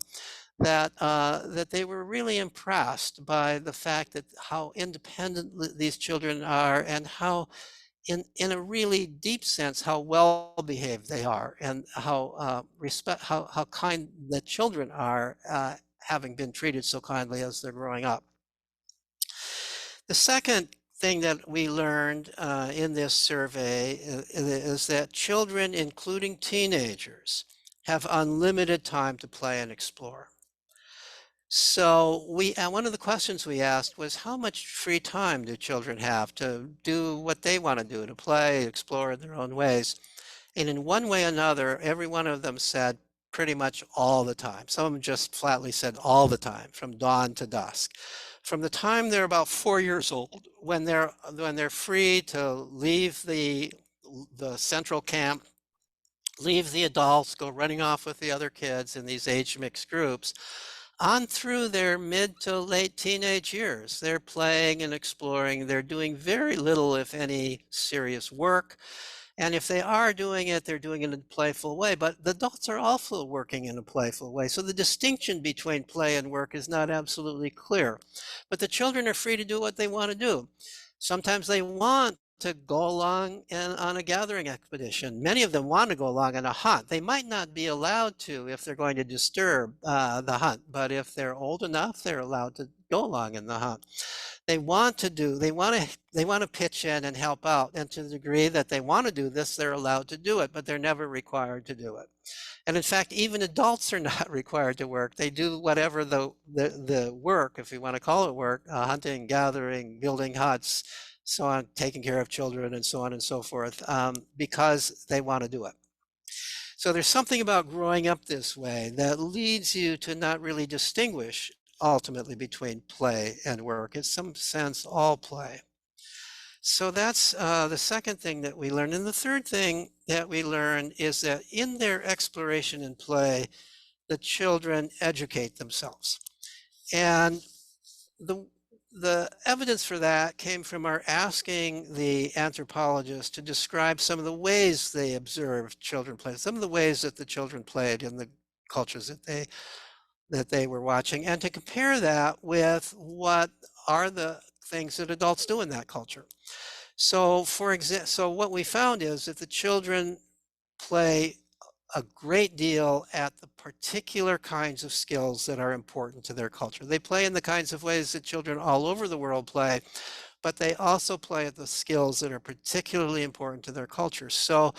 S3: that they were really impressed by the fact that how independent these children are and how in a really deep sense, how well behaved they are and how how kind the children are, having been treated so kindly as they're growing up. The second thing that we learned in this survey is that children, including teenagers, have unlimited time to play and explore. So one of the questions we asked was how much free time do children have to do what they want to do, to play, explore in their own ways? And in one way or another, every one of them said pretty much all the time. Some of them just flatly said all the time, from dawn to dusk. From the time they're about 4 years old, when they're free to leave the central camp, leave the adults, go running off with the other kids in these age mixed groups, on through their mid to late teenage years. They're playing and exploring. They're doing very little, if any, serious work. And if they are doing it, they're doing it in a playful way. But the adults are also working in a playful way. So the distinction between play and work is not absolutely clear. But the children are free to do what they want to do. Sometimes they want to go along on a gathering expedition. Many of them want to go along on a hunt. They might not be allowed to if they're going to disturb the hunt, but if they're old enough, they're allowed to go along in the hunt. They want to pitch in and help out, and to the degree that they want to do this, they're allowed to do it, but they're never required to do it. And in fact, even adults are not required to work. They do whatever the work, if you want to call it work, hunting, gathering, building huts, so on, taking care of children, and so on and so forth, because they want to do it. So there's something about growing up this way that leads you to not really distinguish ultimately between play and work. It's some sense all play. So that's the second thing that we learn. And the third thing that we learn is that in their exploration and play, the children educate themselves. And the evidence for that came from our asking the anthropologists to describe some of the ways they observed children play, some of the ways that the children played in the cultures that they were watching, and to compare that with what are the things that adults do in that culture. So so what we found is that the children play a great deal at the particular kinds of skills that are important to their culture. They play in the kinds of ways that children all over the world play, but they also play at the skills that are particularly important to their culture. So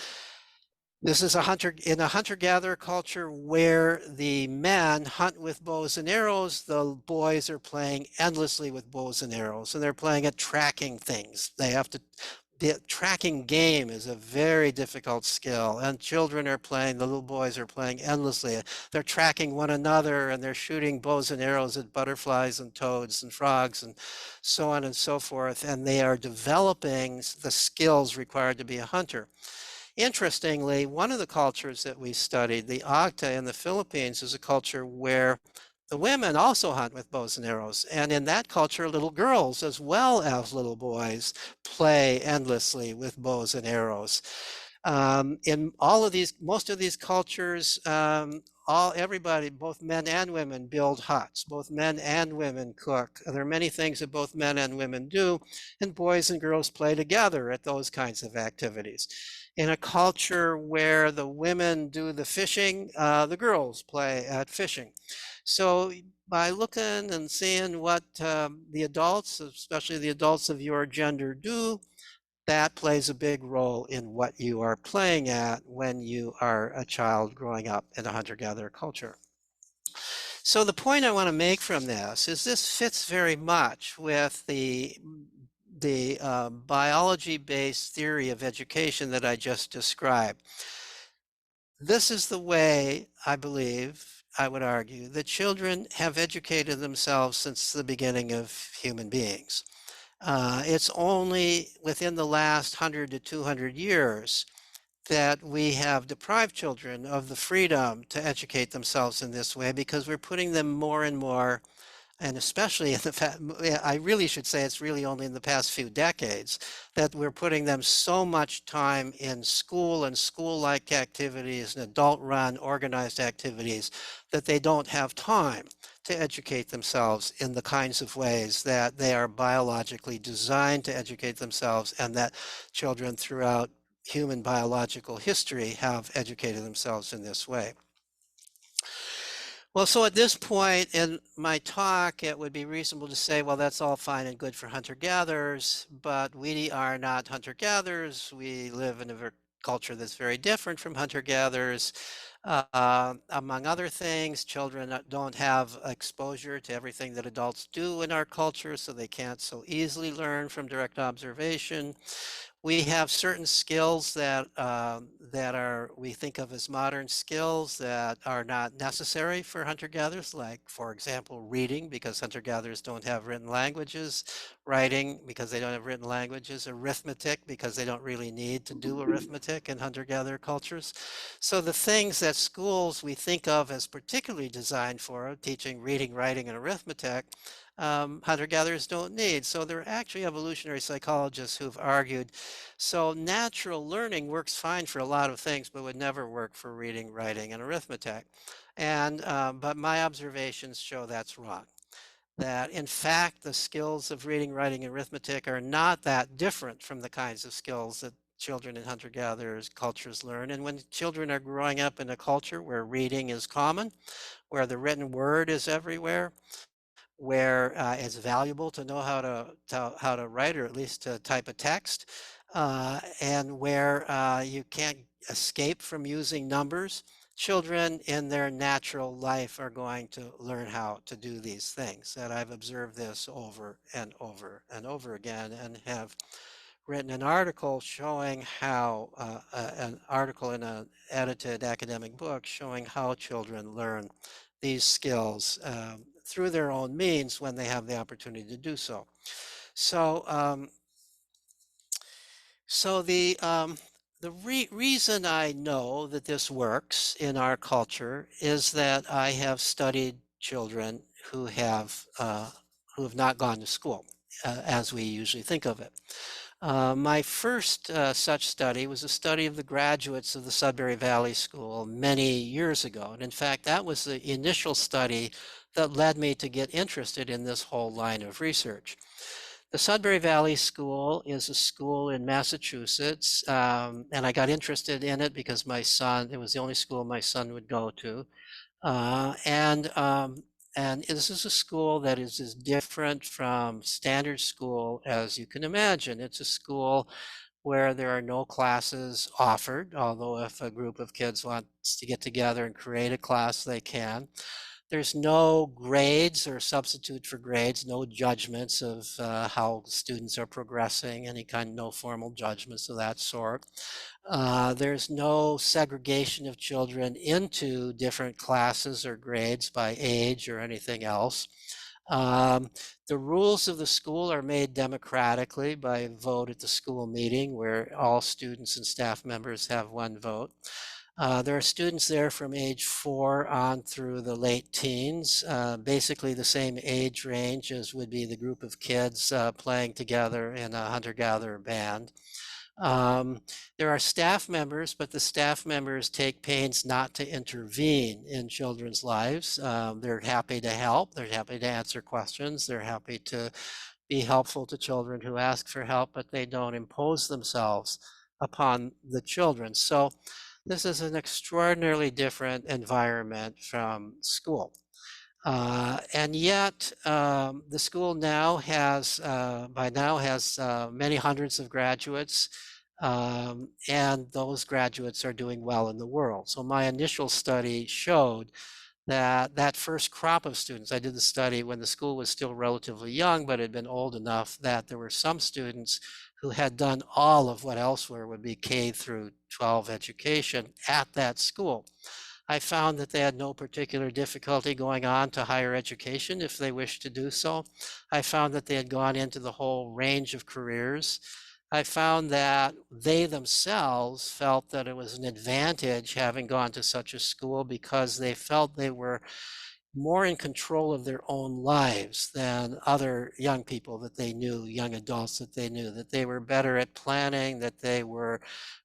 S3: this is in a hunter-gatherer culture where the men hunt with bows and arrows. The boys are playing endlessly with bows and arrows, and they're playing at tracking things. The tracking game is a very difficult skill, and the little boys are playing endlessly. They're tracking one another, and they're shooting bows and arrows at butterflies and toads and frogs and so on and so forth, and they are developing the skills required to be a hunter. Interestingly, one of the cultures that we studied, the Agta in the Philippines, is a culture where the women also hunt with bows and arrows. And in that culture, little girls as well as little boys play endlessly with bows and arrows. In most of these cultures, everybody, both men and women, build huts. Both men and women cook. There are many things that both men and women do, and boys and girls play together at those kinds of activities. In a culture where the women do the fishing, the girls play at fishing. So by looking and seeing what the adults, especially the adults of your gender, do, that plays a big role in what you are playing at when you are a child growing up in a hunter-gatherer culture. So the point I want to make from this is this fits very much with the biology-based theory of education that I just described. This is the way, I believe, I would argue, that children have educated themselves since the beginning of human beings. It's only within the last 100 to 200 years that we have deprived children of the freedom to educate themselves in this way because we're putting them more and more, and especially in I really should say it's really only in the past few decades that we're putting them so much time in school and school-like activities and adult-run organized activities that they don't have time to educate themselves in the kinds of ways that they are biologically designed to educate themselves, and that children throughout human biological history have educated themselves in this way. Well, so at this point in my talk, it would be reasonable to say, well, that's all fine and good for hunter-gatherers, but we are not hunter-gatherers. We live in a culture that's very different from hunter-gatherers. Among other things, children don't have exposure to everything that adults do in our culture, so they can't so easily learn from direct observation. We have certain skills that are we think of as modern skills that are not necessary for hunter-gatherers, like, for example, reading, because hunter-gatherers don't have written languages, writing, because they don't have written languages, arithmetic, because they don't really need to do arithmetic in hunter-gatherer cultures. So the things that schools we think of as particularly designed for teaching reading, writing, and arithmetic, hunter-gatherers don't need. So there are actually evolutionary psychologists who've argued so natural learning works fine for a lot of things, but would never work for reading, writing, and arithmetic. And but my observations show that's wrong. That in fact, the skills of reading, writing, and arithmetic are not that different from the kinds of skills that children in hunter-gatherers cultures learn. And when children are growing up in a culture where reading is common, where the written word is everywhere, where it's valuable to know how to write or at least to type a text, and where you can't escape from using numbers. Children in their natural life are going to learn how to do these things. And I've observed this over and over and over again, and have written an article showing how an article in an edited academic book showing how children learn these skills through their own means when they have the opportunity to do so. So, the reason I know that this works in our culture is that I have studied children who have not gone to school, as we usually think of it. My first such study was a study of the graduates of the Sudbury Valley School many years ago. And in fact, that was the initial study that led me to get interested in this whole line of research. The Sudbury Valley School is a school in Massachusetts, and I got interested in it because it was the only school my son would go to. Uh, and um, and this is a school that is as different from standard school as you can imagine. It's a school where there are no classes offered, although if a group of kids wants to get together and create a class, they can. There's no grades or substitute for grades, no judgments of how students are progressing, no formal judgments of that sort. There's no segregation of children into different classes or grades by age or anything else. Um, the rules of the school are made democratically by a vote at the school meeting where all students and staff members have one vote. There are students there from age 4 on through the late teens, basically the same age range as would be the group of kids playing together in a hunter-gatherer band. Um, there are staff members, but the staff members take pains not to intervene in children's lives. They're happy to help. They're happy to answer questions. They're happy to be helpful to children who ask for help, but they don't impose themselves upon the children. So this is an extraordinarily different environment from school. And yet, the school now has many hundreds of graduates, and those graduates are doing well in the world. So my initial study showed that first crop of students, I did the study when the school was still relatively young, but had been old enough that there were some students who had done all of what elsewhere would be K through 12 education at that school. I found that they had no particular difficulty going on to higher education if they wished to do so. I found that they had gone into the whole range of careers. I found that they themselves felt that it was an advantage having gone to such a school because they felt they were more in control of their own lives than other young people that they knew, young adults that they knew, that they were better at planning, that they were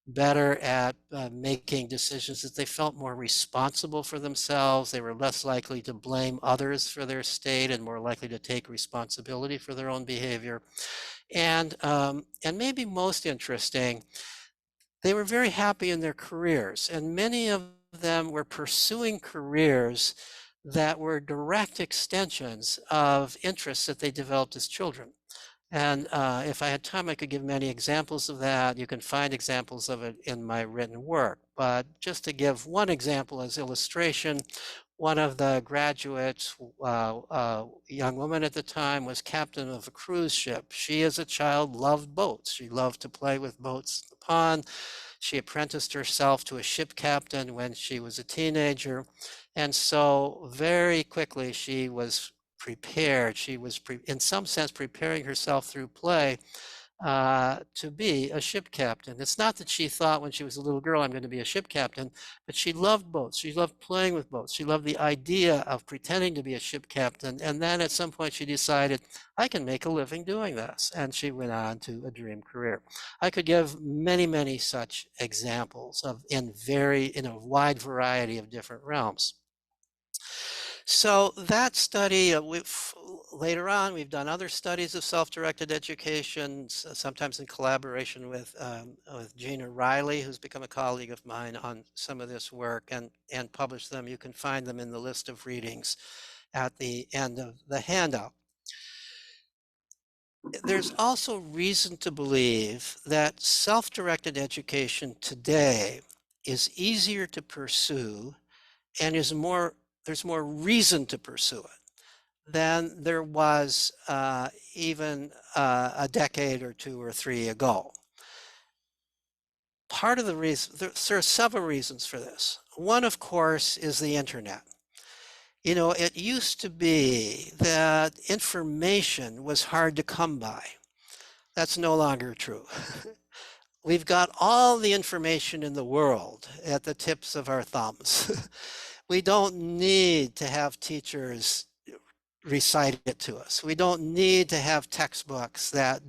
S3: better at making decisions, that they felt more responsible for themselves. They were less likely to blame others for their state and more likely to take responsibility for their own behavior. And maybe most interesting, they were very happy in their careers, and many of them were pursuing careers that were direct extensions of interests that they developed as children. And if I had time, I could give many examples of that. You can find examples of it in my written work. But just to give one example as illustration, one of the graduates, young woman at the time, was captain of a cruise ship. She, as a child, loved boats. She loved to play with boats in the pond. She apprenticed herself to a ship captain when she was a teenager. And so very quickly she was prepared. She was, in some sense, preparing herself through play to be a ship captain. It's not that she thought when she was a little girl, I'm going to be a ship captain, but she loved boats. She loved playing with boats. She loved the idea of pretending to be a ship captain. And then at some point she decided, I can make a living doing this. And she went on to a dream career. I could give many, many such examples in a wide variety of different realms. So that study, later on, we've done other studies of self-directed education, sometimes in collaboration with Gina Riley, who's become a colleague of mine on some of this work, and published them. You can find them in the list of readings at the end of the handout. There's also reason to believe that self-directed education today is easier to pursue and there's more reason to pursue it than there was even a decade or two or three ago. Part of the reason, there are several reasons for this. One, of course, is the internet. You know, it used to be that information was hard to come by. That's no longer true. We've got all the information in the world at the tips of our thumbs. We don't need to have teachers recite it to us. We don't need to have textbooks that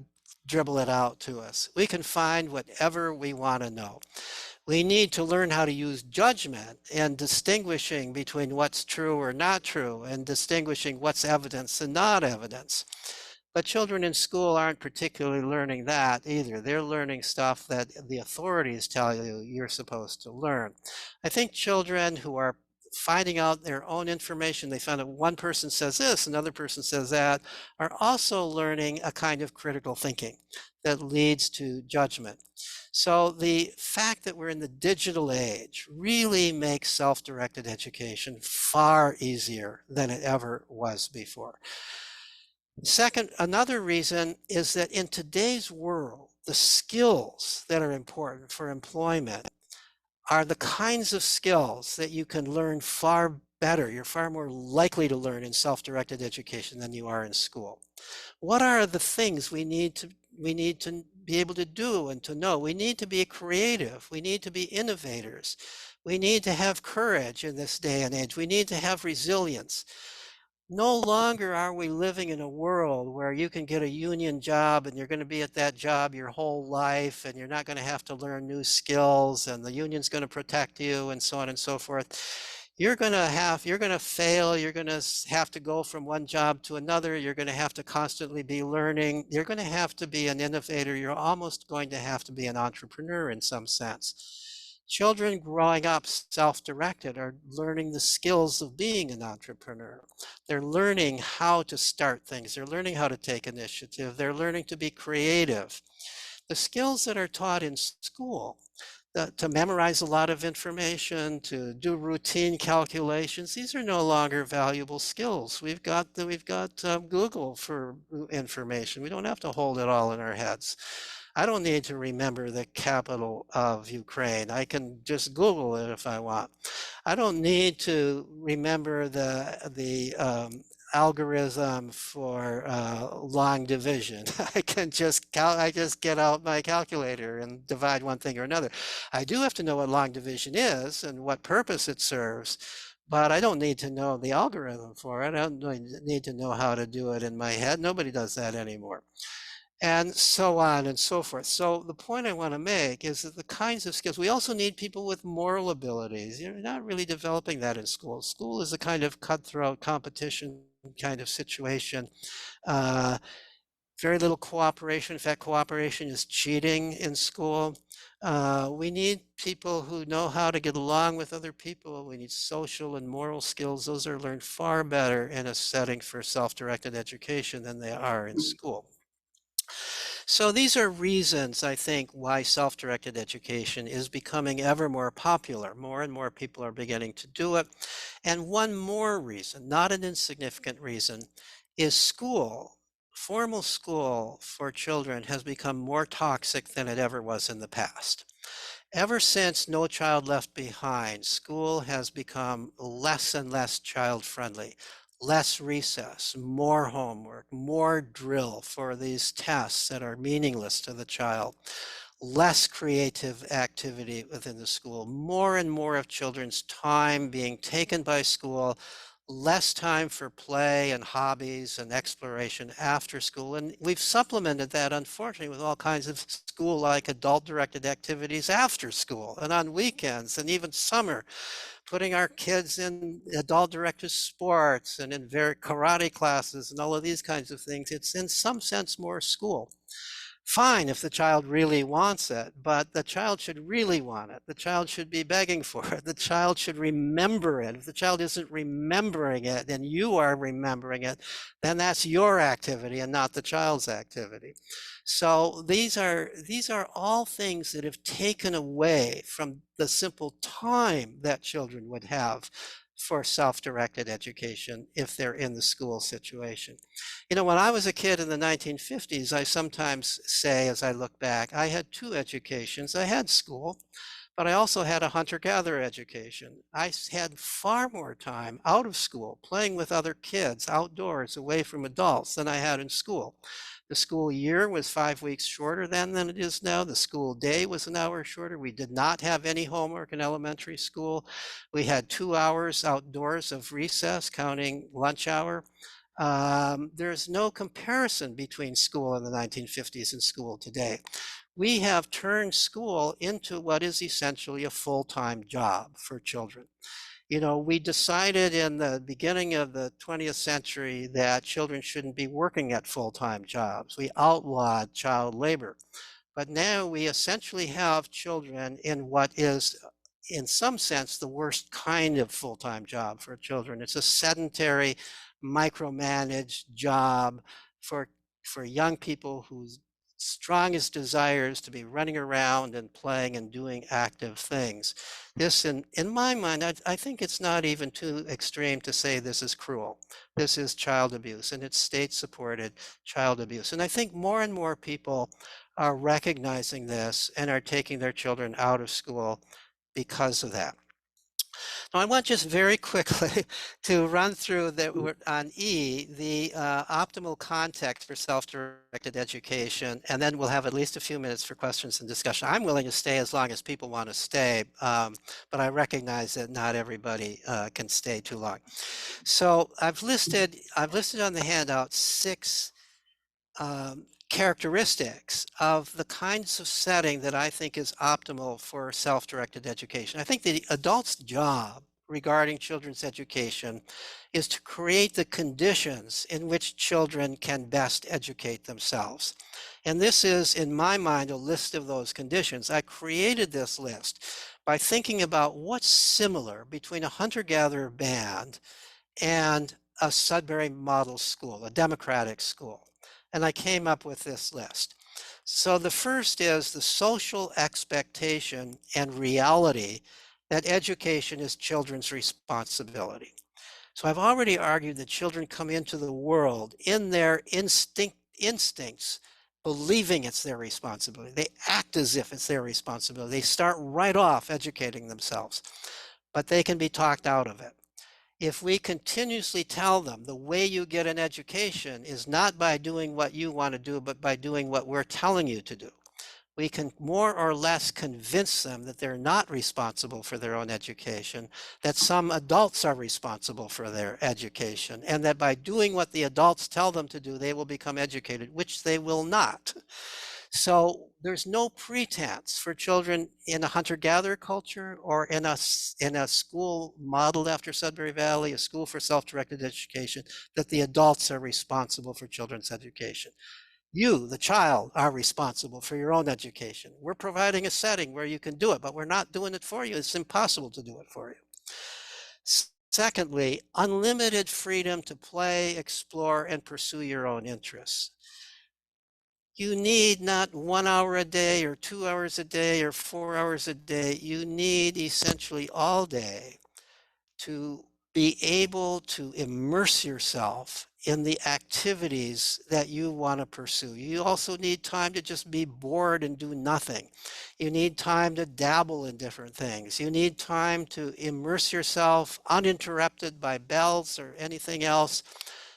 S3: dribble it out to us. We can find whatever we want to know. We need to learn how to use judgment and distinguishing between what's true or not true and distinguishing what's evidence and not evidence. But children in school aren't particularly learning that either. They're learning stuff that the authorities tell you you're supposed to learn. I think children who are finding out their own information, they find out one person says this, another person says that, are also learning a kind of critical thinking that leads to judgment. So the fact that we're in the digital age really makes self-directed education far easier than it ever was before. Second, another reason is that in today's world, the skills that are important for employment are the kinds of skills that you can learn far better. You're far more likely to learn in self-directed education than you are in school. What are the things we need to be able to do and to know? We need to be creative. We need to be innovators. We need to have courage in this day and age. We need to have resilience. No longer are we living in a world where you can get a union job and you're going to be at that job your whole life and you're not going to have to learn new skills and the union's going to protect you and so on and so forth. You're going to fail. You're going to have to go from one job to another. You're going to have to constantly be learning. You're going to have to be an innovator. You're almost going to have to be an entrepreneur in some sense. Children growing up self-directed are learning the skills of being an entrepreneur. They're learning how to start things. They're learning how to take initiative. They're learning to be creative. The skills that are taught in school, to memorize a lot of information, to do routine calculations, these are no longer valuable skills. We've got Google for information. We don't have to hold it all in our heads. I don't need to remember the capital of Ukraine. I can just Google it if I want. I don't need to remember the algorithm for long division. I just get out my calculator and divide one thing or another. I do have to know what long division is and what purpose it serves, but I don't need to know the algorithm for it. I don't need to know how to do it in my head. Nobody does that anymore. And so on and so forth. So the point I want to make is that the kinds of skills, we also need people with moral abilities. You're not really developing that in school. School is a kind of cutthroat competition kind of situation. Very little cooperation. In fact, cooperation is cheating in school. We need people who know how to get along with other people. We need social and moral skills. Those are learned far better in a setting for self-directed education than they are in school. So these are reasons, I think, why self-directed education is becoming ever more popular. More and more people are beginning to do it. And one more reason, not an insignificant reason, is school. Formal school for children has become more toxic than it ever was in the past. Ever since No Child Left Behind, school has become less and less child friendly, less recess, more homework, more drill for these tests that are meaningless to the child, less creative activity within the school, more and more of children's time being taken by school, less time for play and hobbies and exploration after school. And we've supplemented that, unfortunately, with all kinds of school-like adult-directed activities after school and on weekends and even summer, putting our kids in adult-directed sports and in karate classes and all of these kinds of things. It's in some sense more school. Fine if the child really wants it, but the child should really want it. The child should be begging for it. The child should remember it. If the child isn't remembering it and you are remembering it, then that's your activity and not the child's activity. So these are all things that have taken away from the simple time that children would have for self-directed education if they're in the school situation. You know, when I was a kid in the 1950s, I sometimes say, as I look back, I had two educations. I had school, but I also had a hunter-gatherer education. I had far more time out of school, playing with other kids, outdoors, away from adults than I had in school. The school year was 5 weeks shorter then than it is now. The school day was an hour shorter. We did not have any homework in elementary school. We had 2 hours outdoors of recess, counting lunch hour. There's no comparison between school in the 1950s and school today. We have turned school into what is essentially a full-time job for children. You know, we decided in the beginning of the 20th century that children shouldn't be working at full-time jobs. We outlawed child labor. But now we essentially have children in what is, in some sense, the worst kind of full-time job for children. It's a sedentary, micromanaged job for, for young people whose strongest desire is to be running around and playing and doing active things. This, in my mind, I think it's not even too extreme to say this is cruel. This is child abuse, and it's state-supported child abuse. And I think more and more people are recognizing this and are taking their children out of school because of that. Now, I want just very quickly to run through that on E, the optimal context for self-directed education, and then we'll have at least a few minutes for questions and discussion. I'm willing to stay as long as people want to stay, but I recognize that not everybody can stay too long. So I've listed on the handout 6 characteristics of the kinds of setting that I think is optimal for self-directed education. I think the adult's job regarding children's education is to create the conditions in which children can best educate themselves. And this is, in my mind, a list of those conditions. I created this list by thinking about what's similar between a hunter-gatherer band and a Sudbury model school, a democratic school. And I came up with this list. So the first is the social expectation and reality that education is children's responsibility. So I've already argued that children come into the world in their instincts, believing it's their responsibility. They act as if it's their responsibility. They start right off educating themselves, but they can be talked out of it. If we continuously tell them the way you get an education is not by doing what you want to do, but by doing what we're telling you to do, we can more or less convince them that they're not responsible for their own education, that some adults are responsible for their education, and that by doing what the adults tell them to do, they will become educated, which they will not. So there's no pretense for children in a hunter-gatherer culture or in a school modeled after Sudbury Valley, a school for self-directed education, that the adults are responsible for children's education. You, the child, are responsible for your own education. We're providing a setting where you can do it, but we're not doing it for you. It's impossible to do it for you. Secondly, unlimited freedom to play, explore, and pursue your own interests. You need not 1 hour a day or 2 hours a day or 4 hours a day. You need essentially all day to be able to immerse yourself in the activities that you want to pursue. You also need time to just be bored and do nothing. You need time to dabble in different things. You need time to immerse yourself uninterrupted by bells or anything else,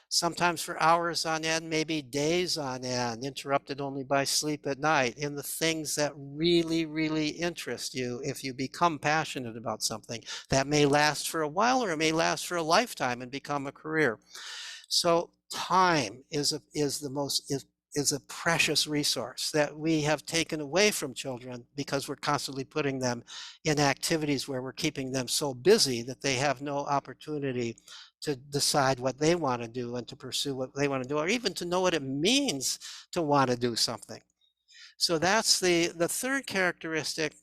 S3: sometimes for hours on end, maybe days on end, interrupted only by sleep at night, in the things that really, really interest you. If you become passionate about something, that may last for a while or it may last for a lifetime and become a career. So time is a precious resource that we have taken away from children because we're constantly putting them in activities where we're keeping them so busy that they have no opportunity to decide what they want to do and to pursue what they want to do, or even to know what it means to want to do something. So that's the third characteristic,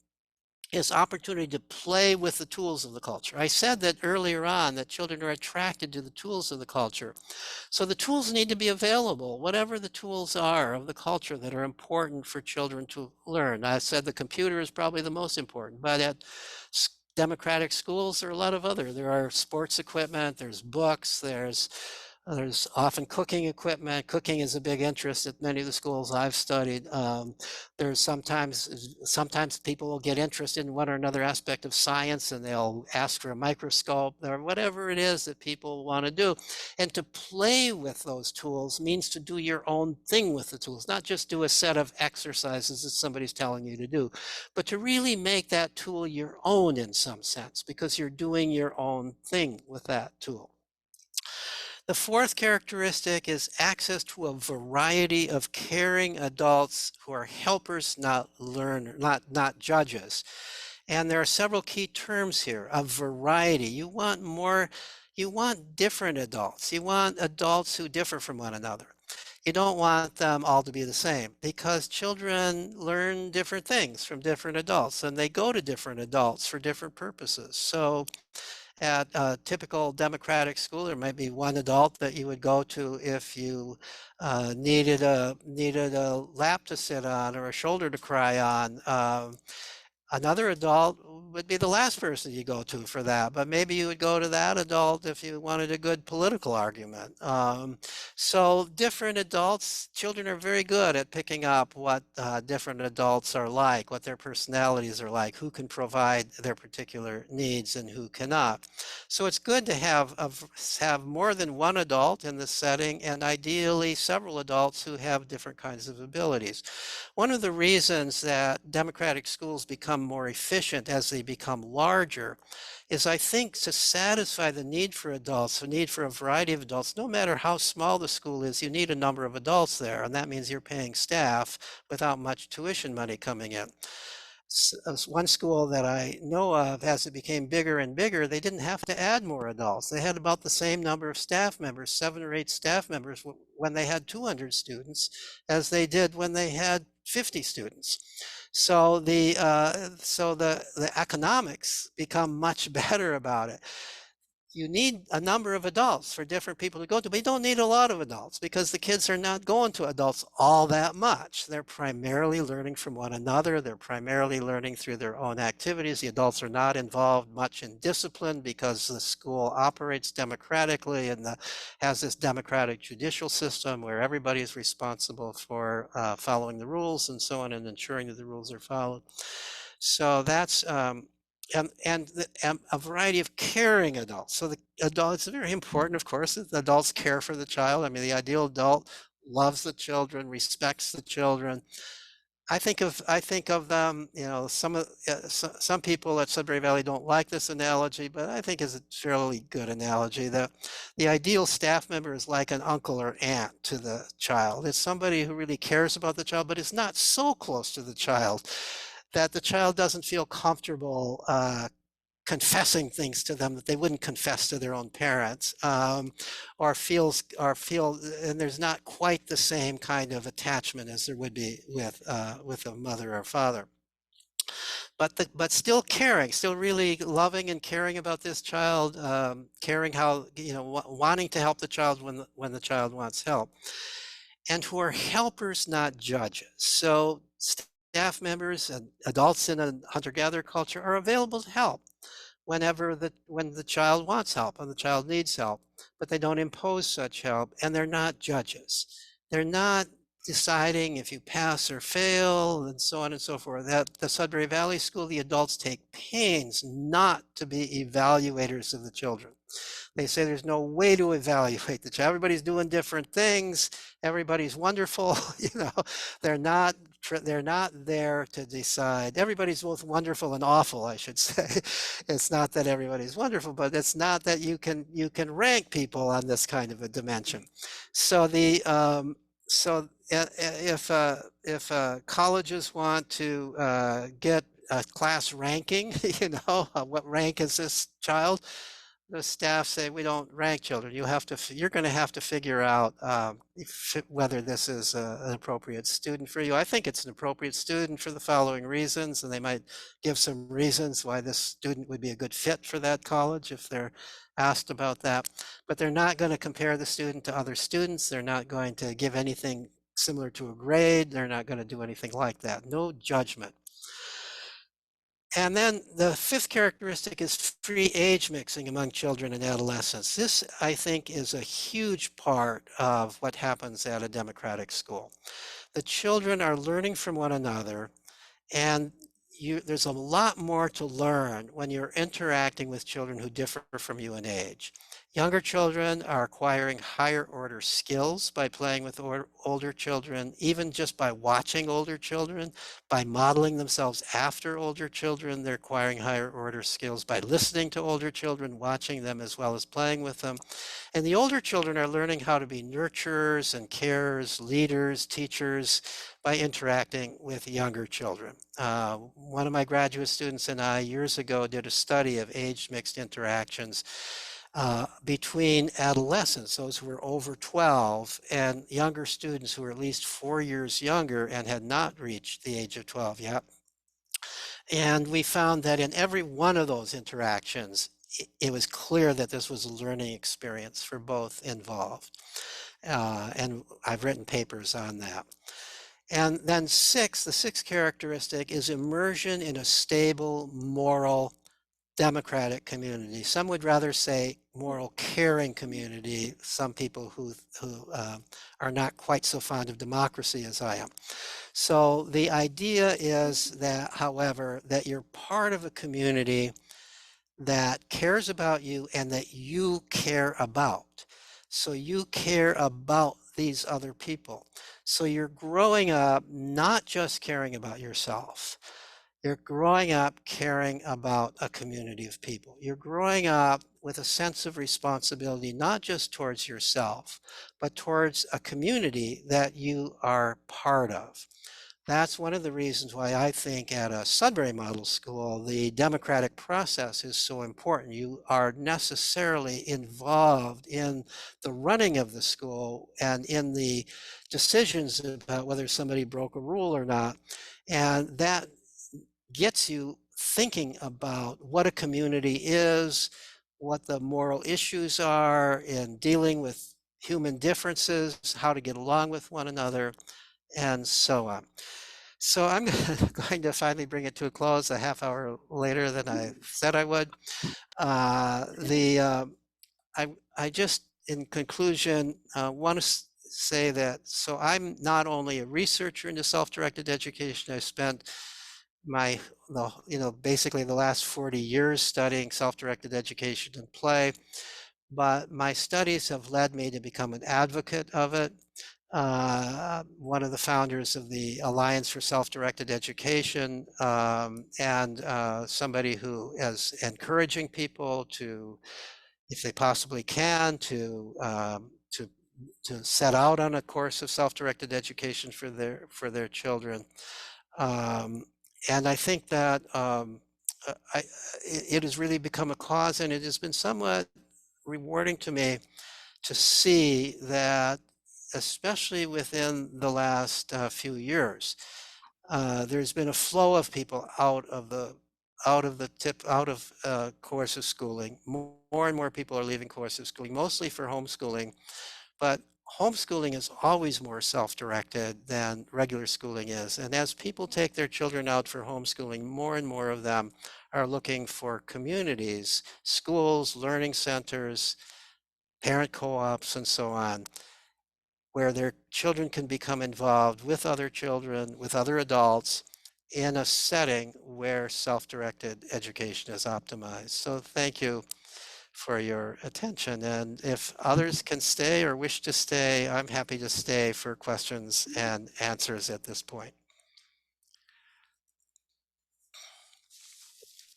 S3: is opportunity to play with the tools of the culture. I said that earlier on, that children are attracted to the tools of the culture. So the tools need to be available, whatever the tools are of the culture that are important for children to learn. I said the computer is probably the most important, but at democratic schools, there are a lot of other. There are sports equipment, there's books, there's often cooking equipment. Cooking is a big interest at many of the schools I've studied. There's sometimes people will get interested in one or another aspect of science and they'll ask for a microscope or whatever it is that people want to do. And to play with those tools means to do your own thing with the tools, not just do a set of exercises that somebody's telling you to do, but to really make that tool your own in some sense, because you're doing your own thing with that tool. The fourth characteristic is access to a variety of caring adults who are helpers, not learners, not judges. And there are several key terms here: a variety. You want different adults. You want adults who differ from one another. You don't want them all to be the same, because children learn different things from different adults and they go to different adults for different purposes. So at a typical democratic school, there might be one adult that you would go to if you needed a lap to sit on or a shoulder to cry on. Another adult would be the last person you go to for that, but maybe you would go to that adult if you wanted a good political argument. So different adults, children are very good at picking up what different adults are like, what their personalities are like, who can provide their particular needs and who cannot. So it's good to have more than one adult in the setting, and ideally several adults who have different kinds of abilities. One of the reasons that democratic schools become more efficient as they become larger is, I think, to satisfy the need for adults, the need for a variety of adults. No matter how small the school is, you need a number of adults there, and that means you're paying staff without much tuition money coming in. One school that I know of, as it became bigger and bigger, they didn't have to add more adults. They had about the same number of staff members, 7 or 8 staff members, when they had 200 students, as they did when they had 50 students. So the economics become much better about it. You need a number of adults for different people to go to, but you don't need a lot of adults, because the kids are not going to adults all that much. They're primarily learning from one another. They're primarily learning through their own activities. The adults are not involved much in discipline because the school operates democratically and has this democratic judicial system where everybody is responsible for following the rules and so on, and ensuring that the rules are followed. So that's and a variety of caring adults. So the adults, it's very important, of course, that the adults care for the child. I mean, the ideal adult loves the children, respects the children. I think of them, some people at Sudbury Valley don't like this analogy, but I think it's a fairly good analogy. That the ideal staff member is like an uncle or aunt to the child. It's somebody who really cares about the child, but is not so close to the child that the child doesn't feel comfortable confessing things to them that they wouldn't confess to their own parents, or feel, and there's not quite the same kind of attachment as there would be with a mother or father. But still caring, still really loving and caring about this child, caring how, wanting to help the child when the child wants help. and who are helpers, not judges. So staff members and adults in a hunter-gatherer culture are available to help when the child wants help and the child needs help, but they don't impose such help, and they're not judges. They're not deciding if you pass or fail and so on and so forth. At the Sudbury Valley School, the adults take pains not to be evaluators of the children. They say there's no way to evaluate the child. Everybody's doing different things. Everybody's wonderful. They're not they're not there to decide. Everybody's both wonderful and awful, I should say. It's not that everybody's wonderful, but it's not that you can rank people on this kind of a dimension. So the so if colleges want to get a class ranking, what rank is this child? The staff say we don't rank children. You're going to have to figure out whether this is an appropriate student for you. I think it's an appropriate student for the following reasons, and they might give some reasons why this student would be a good fit for that college if they're asked about that. But they're not going to compare the student to other students. They're not going to give anything similar to a grade. They're not going to do anything like that. No judgment. And then the fifth characteristic is free age mixing among children and adolescents. This, I think, is a huge part of what happens at a democratic school. The children are learning from one another, and there's a lot more to learn when you're interacting with children who differ from you in age. Younger children are acquiring higher order skills by playing with older children, even just by watching older children, by modeling themselves after older children. They're acquiring higher order skills by listening to older children, watching them as well as playing with them. And the older children are learning how to be nurturers and carers, leaders, teachers, by interacting with younger children. One of my graduate students and I years ago did a study of age-mixed interactions between adolescents, those who were over 12, and younger students who were at least 4 years younger and had not reached the age of 12 yet. And we found that in every one of those interactions, it was clear that this was a learning experience for both involved. And I've written papers on that. And then the sixth characteristic is immersion in a stable, moral, democratic community. Some would rather say moral, caring community. Some people who are not quite so fond of democracy as I am. So the idea is that, however, that you're part of a community that cares about you and that you care about. So you care about these other people. So you're growing up not just caring about yourself. You're growing up caring about a community of people. You're growing up with a sense of responsibility, not just towards yourself, but towards a community that you are part of. That's one of the reasons why I think at a Sudbury Model School, the democratic process is so important. You are necessarily involved in the running of the school and in the decisions about whether somebody broke a rule or not. And that gets you thinking about what a community is, what the moral issues are in dealing with human differences, how to get along with one another, and so on. So I'm going to finally bring it to a close a half hour later than I said I would. I just, in conclusion, want to say that, so I'm not only a researcher into self-directed education. I spent basically the last 40 years studying self-directed education and play, but my studies have led me to become an advocate of it. One of the founders of the Alliance for Self-Directed Education, and somebody who is encouraging people to, if they possibly can, to set out on a course of self-directed education for their children. And I think that it has really become a cause, and it has been somewhat rewarding to me to see that, especially within the last few years, there's been a flow of people out of course of schooling. More and more people are leaving course of schooling, mostly for homeschooling, but homeschooling is always more self-directed than regular schooling is. And as people take their children out for homeschooling, more and more of them are looking for communities, schools, learning centers, parent co-ops, and so on, where their children can become involved with other children, with other adults, in a setting where self-directed education is optimized. So thank you for your attention. And if others can stay or wish to stay, I'm happy to stay for questions and answers at this point.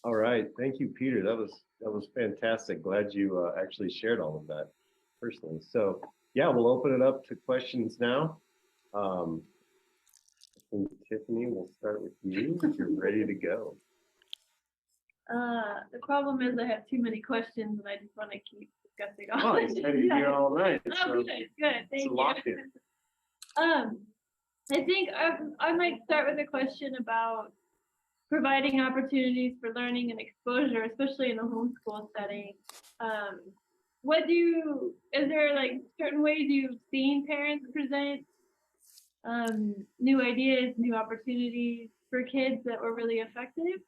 S1: All right, thank you, Peter. That was fantastic. Glad you actually shared all of that personally. So yeah, we'll open it up to questions now. I think Tiffany, we'll start with you if you're ready to go.
S4: The problem is I have too many questions and I just want to keep discussing all
S1: Oh, he's ready to hear all night.
S4: Oh,
S1: So
S4: good, good. Thank you.
S1: locked in.
S4: I think I might start with a question about providing opportunities for learning and exposure, especially in a homeschool setting. Is there like certain ways you've seen parents present new ideas, new opportunities for kids that were really effective?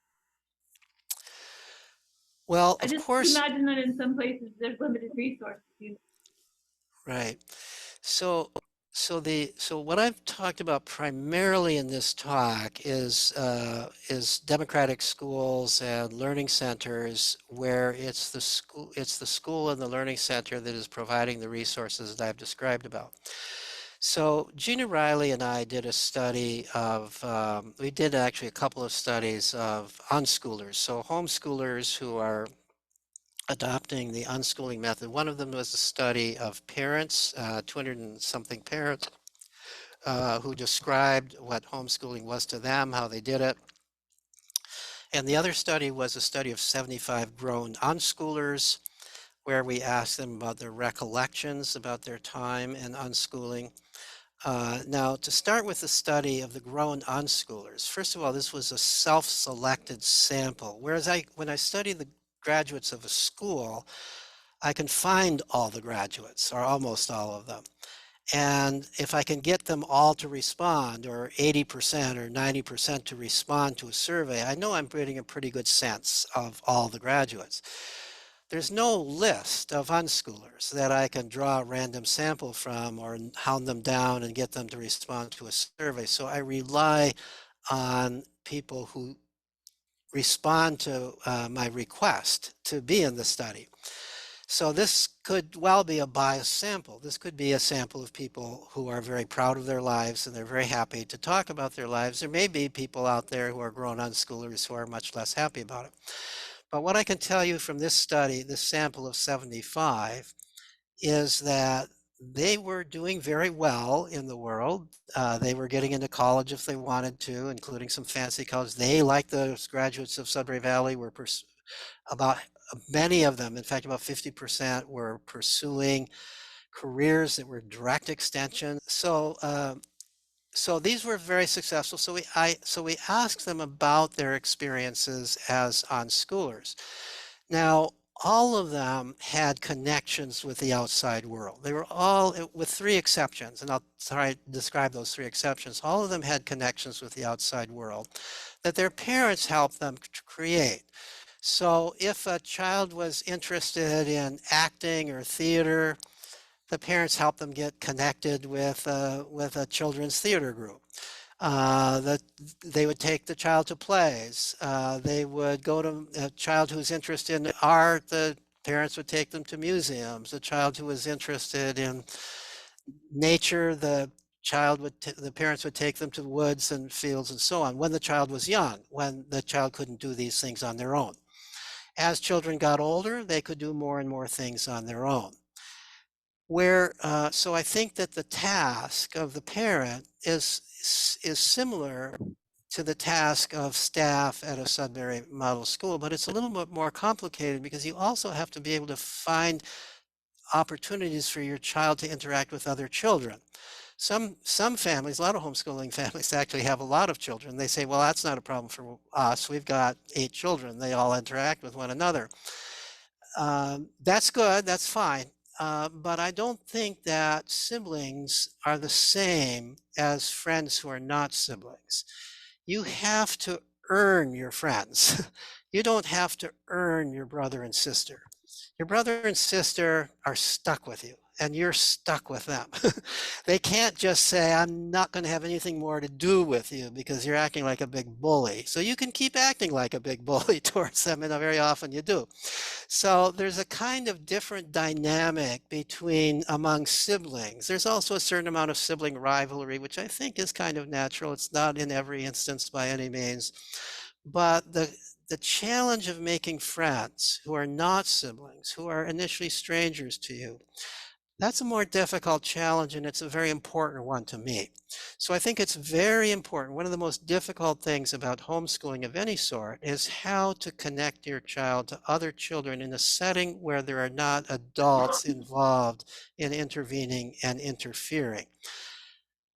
S3: Well,
S4: I
S3: of
S4: just
S3: course,
S4: imagine that in some places there's limited resources.
S3: right. So what I've talked about primarily in this talk is democratic schools and learning centers where it's the school and the learning center that is providing the resources that I've described about. So Gina Riley and I did a study of, we did actually a couple of studies of unschoolers, so homeschoolers who are adopting the unschooling method. One of them was a study of parents, 200 and something parents, who described what homeschooling was to them, how they did it. And the other study was a study of 75 grown unschoolers, where we asked them about their recollections about their time in unschooling. Now, to start with the study of the grown unschoolers, first of all, this was a self-selected sample. Whereas when I study the graduates of a school, I can find all the graduates, or almost all of them. And if I can get them all to respond, or 80% or 90% to respond to a survey, I know I'm getting a pretty good sense of all the graduates. There's no list of unschoolers that I can draw a random sample from or hound them down and get them to respond to a survey. So I rely on people who respond to my request to be in the study. So this could well be a biased sample. This could be a sample of people who are very proud of their lives and they're very happy to talk about their lives. There may be people out there who are grown unschoolers who are much less happy about it. But what I can tell you from this study, this sample of 75, is that they were doing very well in the world. They were getting into college if they wanted to, including some fancy colleges. They, like the graduates of Sudbury Valley, were about many of them, in fact, about 50% were pursuing careers that were direct extensions. So these were very successful. So we asked them about their experiences as unschoolers. Now, all of them had connections with the outside world. They were all, with three exceptions, and I'll try to describe those three exceptions. All of them had connections with the outside world that their parents helped them to create. So if a child was interested in acting or theater, the parents help them get connected with a children's theater group. They would take the child to plays. They would go to a child who's interested in art. The parents would take them to museums. A child who was interested in nature, the parents would take them to woods and fields and so on. When the child was young, when the child couldn't do these things on their own. As children got older, they could do more and more things on their own. So I think that the task of the parent is similar to the task of staff at a Sudbury Model School, but it's a little bit more complicated because you also have to be able to find opportunities for your child to interact with other children. Some families, a lot of homeschooling families actually have a lot of children. They say, well, that's not a problem for us. We've got 8 children. They all interact with one another. That's good. That's fine. but I don't think that siblings are the same as friends who are not siblings. You have to earn your friends. You don't have to earn your brother and sister. Your brother and sister are stuck with you, and you're stuck with them. They can't just say, I'm not going to have anything more to do with you because you're acting like a big bully. So you can keep acting like a big bully towards them, and very often you do. So there's a kind of different dynamic between among siblings. There's also a certain amount of sibling rivalry, which I think is kind of natural. It's not in every instance by any means. But the challenge of making friends who are not siblings, who are initially strangers to you, that's a more difficult challenge, and it's a very important one to me. So I think it's very important. One of the most difficult things about homeschooling of any sort is how to connect your child to other children in a setting where there are not adults involved in intervening and interfering.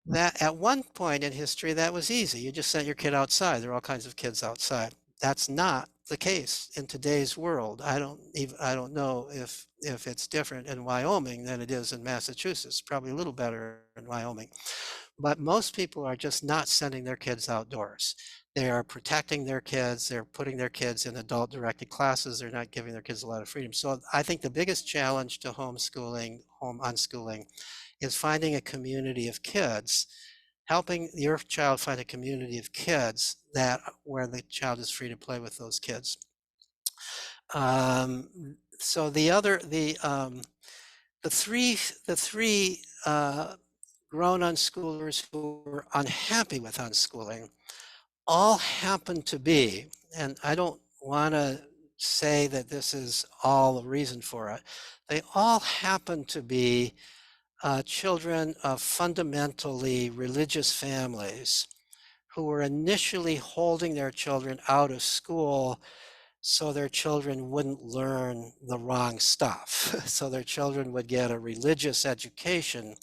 S3: That at one point in history, that was easy. You just sent your kid outside. There are all kinds of kids outside. That's not the case in today's world. I don't know if it's different in Wyoming than it is in Massachusetts. Probably a little better in Wyoming. But most people are just not sending their kids outdoors. They are protecting their kids. They're putting their kids in adult directed classes. They're not giving their kids a lot of freedom. So I think the biggest challenge to homeschooling, home unschooling, is finding a community of kids, helping your child find a community of kids that where the child is free to play with those kids. So the three grown unschoolers who were unhappy with unschooling all happen to be, and I don't want to say that this is all the reason for it, they all happen to be children of fundamentally religious families who were initially holding their children out of school so their children wouldn't learn the wrong stuff. So their children would get a religious education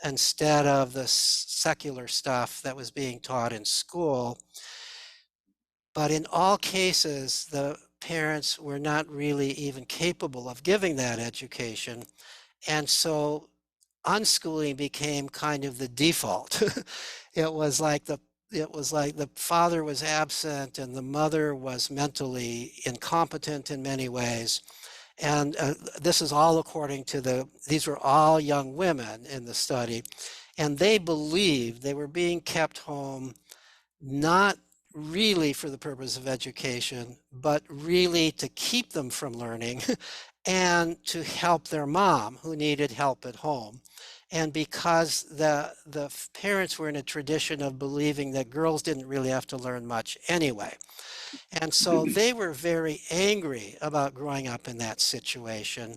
S3: instead of the secular stuff that was being taught in school. But in all cases, the parents were not really even capable of giving that education. And so unschooling became kind of the default. It was like the father was absent and the mother was mentally incompetent in many ways. And this is all according to these were all young women in the study, and they believed they were being kept home not really for the purpose of education, but really to keep them from learning and to help their mom who needed help at home. And because the parents were in a tradition of believing that girls didn't really have to learn much anyway. And so they were very angry about growing up in that situation.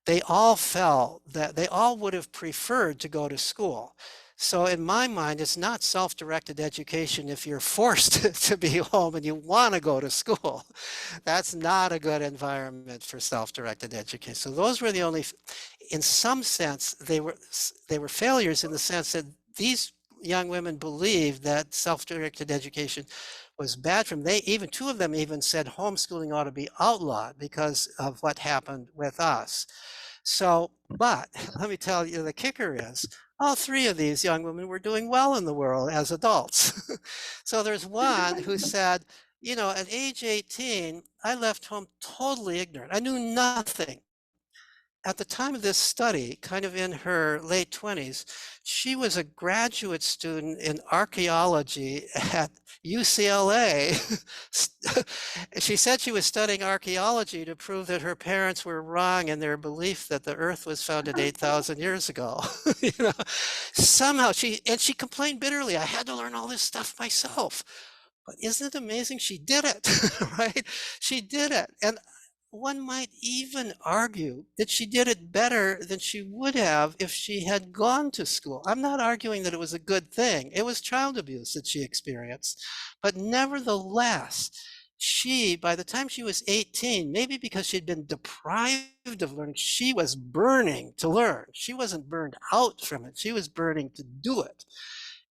S3: They all felt that they all would have preferred to go to school. So in my mind, it's not self-directed education if you're forced to be home and you want to go to school. That's not a good environment for self-directed education. So those were the only, in some sense, they were failures in the sense that these young women believed that self-directed education was bad for them. Two of them even said homeschooling ought to be outlawed because of what happened with us. So, but let me tell you, the kicker is all three of these young women were doing well in the world as adults. So there's one who said, at age 18, I left home totally ignorant. I knew nothing. At the time of this study, kind of in her late 20s, she was a graduate student in archaeology at UCLA. She said she was studying archaeology to prove that her parents were wrong in their belief that the earth was founded 8,000 years ago. Somehow she complained bitterly, I had to learn all this stuff myself. But isn't it amazing? She did it, right? She did it. And one might even argue that she did it better than she would have if she had gone to school. I'm not arguing that it was a good thing. It was child abuse that she experienced. But nevertheless, by the time she was 18, maybe because she'd been deprived of learning, she was burning to learn. She wasn't burned out from it. She was burning to do it.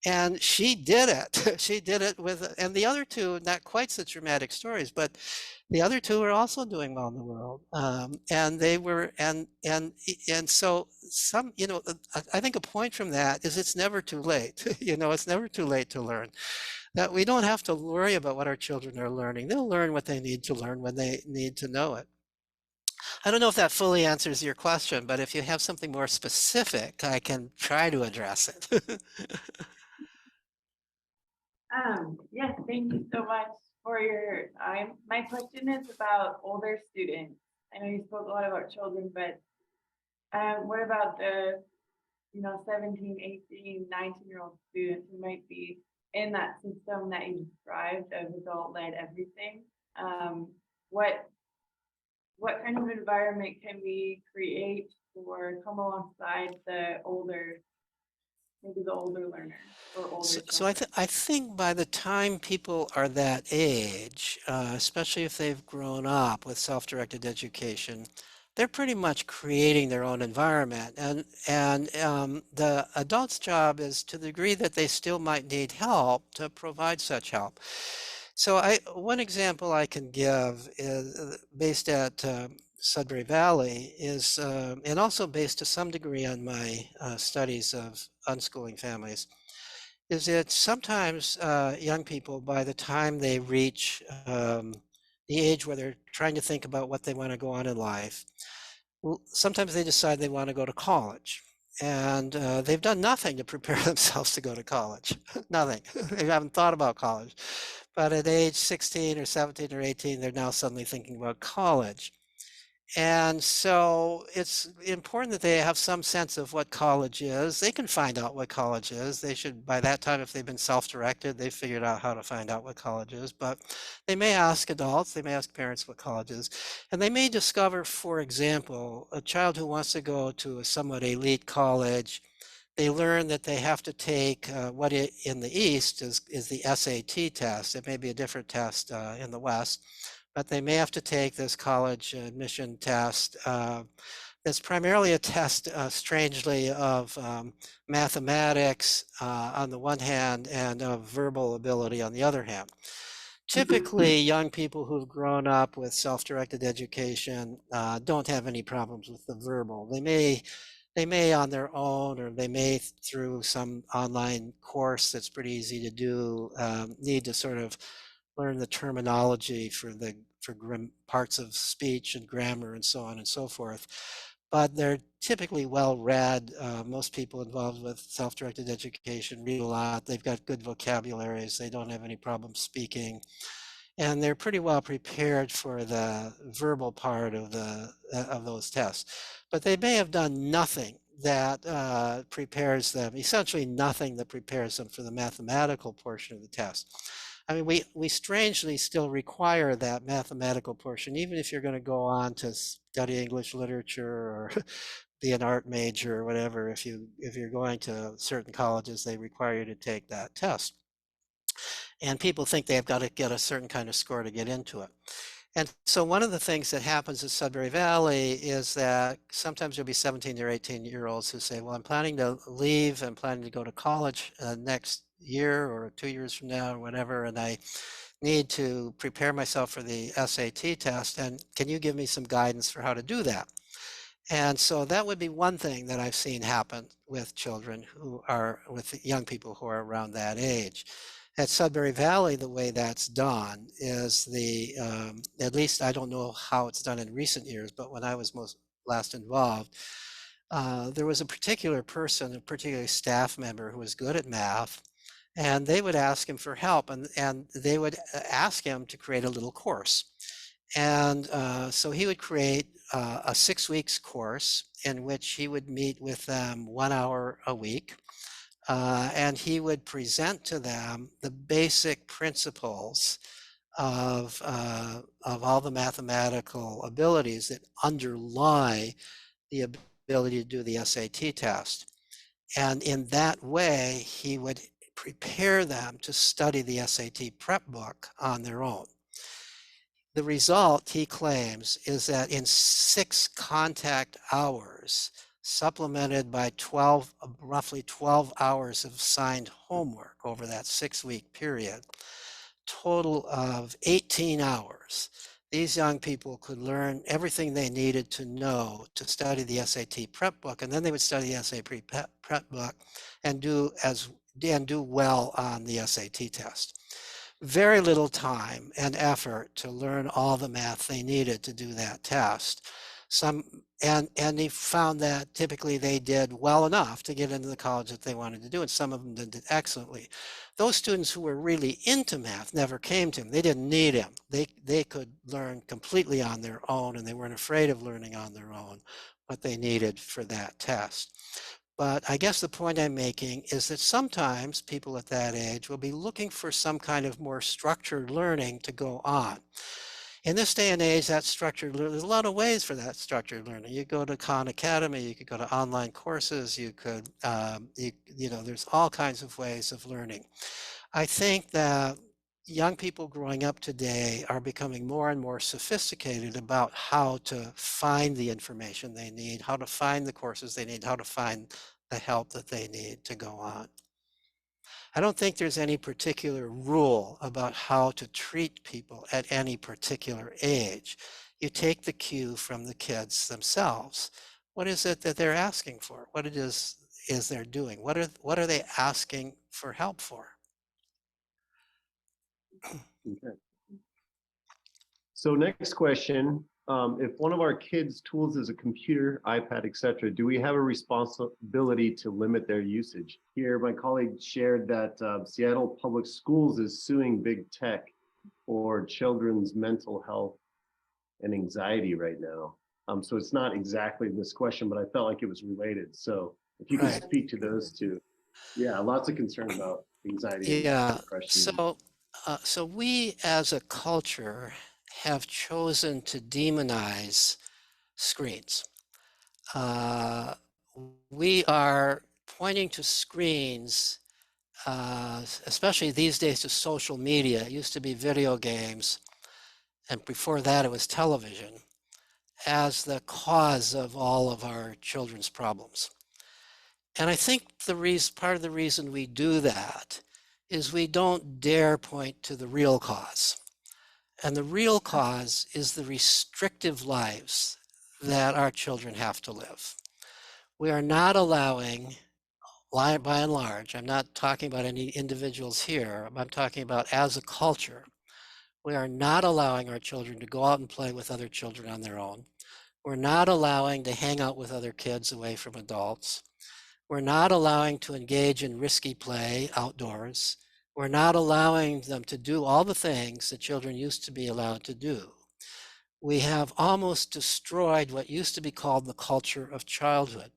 S3: And she did it. She did it with, and the other two, not quite such dramatic stories, but the other two were also doing well in the world. And they were, and so some, I think a point from that is it's never too late. It's never too late to learn. That we don't have to worry about what our children are learning. They'll learn what they need to learn when they need to know it. I don't know if that fully answers your question, but if you have something more specific, I can try to address it.
S4: Yes, thank you so much for your time. My question is about older students. I know you spoke a lot about children, but what about the 17, 18, 19-year-old students who might be in that system that you described of adult-led everything? What kind of environment can we create or come alongside maybe the older learners or older
S3: So I,
S4: children?
S3: I think by the time people are that age, especially if they've grown up with self-directed education, they're pretty much creating their own environment. And the adult's job is, to the degree that they still might need help, to provide such help. So one example I can give is based at Sudbury Valley is, and also based to some degree on my studies of unschooling families, is that sometimes young people, by the time they reach the age where they're trying to think about what they want to go on in life, sometimes they decide they want to go to college. And they've done nothing to prepare themselves to go to college. Nothing. They haven't thought about college. But at age 16 or 17 or 18, they're now suddenly thinking about college. And so it's important that they have some sense of what college is. They can find out what college is. They should, by that time, if they've been self-directed, they've figured out how to find out what college is. But they may ask adults, they may ask parents what college is. And they may discover, for example, a child who wants to go to a somewhat elite college, they learn that they have to take what in the East is the SAT test. It may be a different test in the West, but they may have to take this college admission test. That's primarily a test, strangely, of mathematics on the one hand and of verbal ability on the other hand. Typically, young people who've grown up with self-directed education don't have any problems with the verbal. They may on their own, or they may through some online course that's pretty easy to do, need to sort of learn the terminology for parts of speech and grammar and so on and so forth. But they're typically well read. Most people involved with self-directed education read a lot. They've got good vocabularies. They don't have any problem speaking. And they're pretty well prepared for the verbal part of those tests. But they may have done nothing that prepares them, essentially nothing that prepares them for the mathematical portion of the test. I mean, we strangely still require that mathematical portion, even if you're going to go on to study English literature or be an art major or whatever. If you're going to certain colleges, they require you to take that test. And people think they've got to get a certain kind of score to get into it. And so one of the things that happens at Sudbury Valley is that sometimes there'll be 17 or 18-year-olds who say, well, I'm planning to leave, I'm planning to go to college next year or 2 years from now or whatever, and I need to prepare myself for the SAT test, and can you give me some guidance for how to do that? And so that would be one thing that I've seen happen with children with young people who are around that age. At Sudbury Valley, the way that's done is at least I don't know how it's done in recent years, but when I was last involved, there was a particular person, a particular staff member who was good at math, and they would ask him for help, and they would ask him to create a little course. And so he would create a 6 weeks course in which he would meet with them 1 hour a week. And he would present to them the basic principles of all the mathematical abilities that underlie the ability to do the SAT test. And in that way, he would prepare them to study the SAT prep book on their own. The result, he claims, is that in 6 contact hours, supplemented by roughly 12 hours of assigned homework over that 6-week period, total of 18 hours. These young people could learn everything they needed to know to study the SAT prep book, and then they would study the SAT prep book and do well on the SAT test. Very little time and effort to learn all the math they needed to do that test. And he found that typically they did well enough to get into the college that they wanted to do, and some of them did excellently. Those students who were really into math never came to him. They didn't need him. They could learn completely on their own, and they weren't afraid of learning on their own what they needed for that test. But I guess the point I'm making is that sometimes people at that age will be looking for some kind of more structured learning to go on. In this day and age, that structured learning, there's a lot of ways for that structured learning. You go to Khan Academy, you could go to online courses, you could, there's all kinds of ways of learning. I think that young people growing up today are becoming more and more sophisticated about how to find the information they need, how to find the courses they need, how to find the help that they need to go on. I don't think there's any particular rule about how to treat people at any particular age. You take the cue from the kids themselves. What is it that they're asking for? What it is they're doing? What are they asking for help for?
S1: Okay. So next question, if one of our kids' tools is a computer, iPad, etc., do we have a responsibility to limit their usage? Here, my colleague shared that Seattle Public Schools is suing big tech for children's mental health and anxiety right now. So it's not exactly this question, but I felt like it was related. So if you could
S3: Right.
S1: speak to those two. Yeah, lots of concern about anxiety
S3: Yeah.
S1: and depression.
S3: So we as a culture have chosen to demonize screens. We are pointing to screens, especially these days to social media. It used to be video games, and before that it was television, as the cause of all of our children's problems. And I think part of the reason we do that is we don't dare point to the real cause. And the real cause is the restrictive lives that our children have to live. We are not allowing, by and large, I'm not talking about any individuals here, I'm talking about as a culture, we are not allowing our children to go out and play with other children on their own. We're not allowing to hang out with other kids away from adults. We're not allowing to engage in risky play outdoors. We're not allowing them to do all the things that children used to be allowed to do. We have almost destroyed what used to be called the culture of childhood,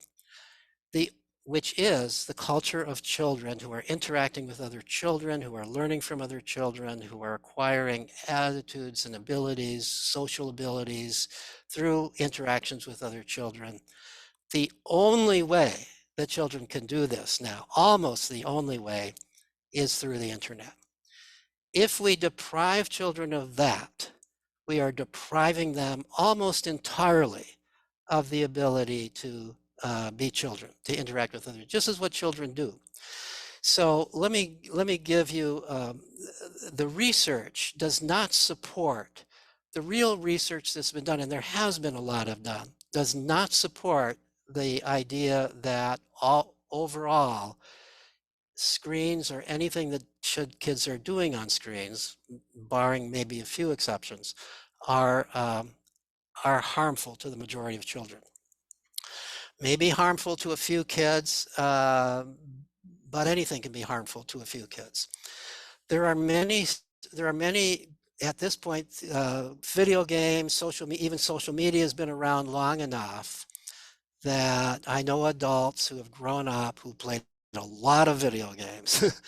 S3: which is the culture of children who are interacting with other children, who are learning from other children, who are acquiring attitudes and abilities, social abilities through interactions with other children. The only way that children can do this now, almost the only way, is through the internet. If we deprive children of that, we are depriving them almost entirely of the ability to be children, to interact with others, just as what children do. So let me give you, the research does not support, the real research that's been done, and there has been a lot of done, does not support the idea that overall screens or anything that kids are doing on screens, barring maybe a few exceptions, are harmful to the majority of children. Maybe harmful to a few kids, but anything can be harmful to a few kids. There are many at this point, video games, even social media has been around long enough that I know adults who have grown up who played a lot of video games,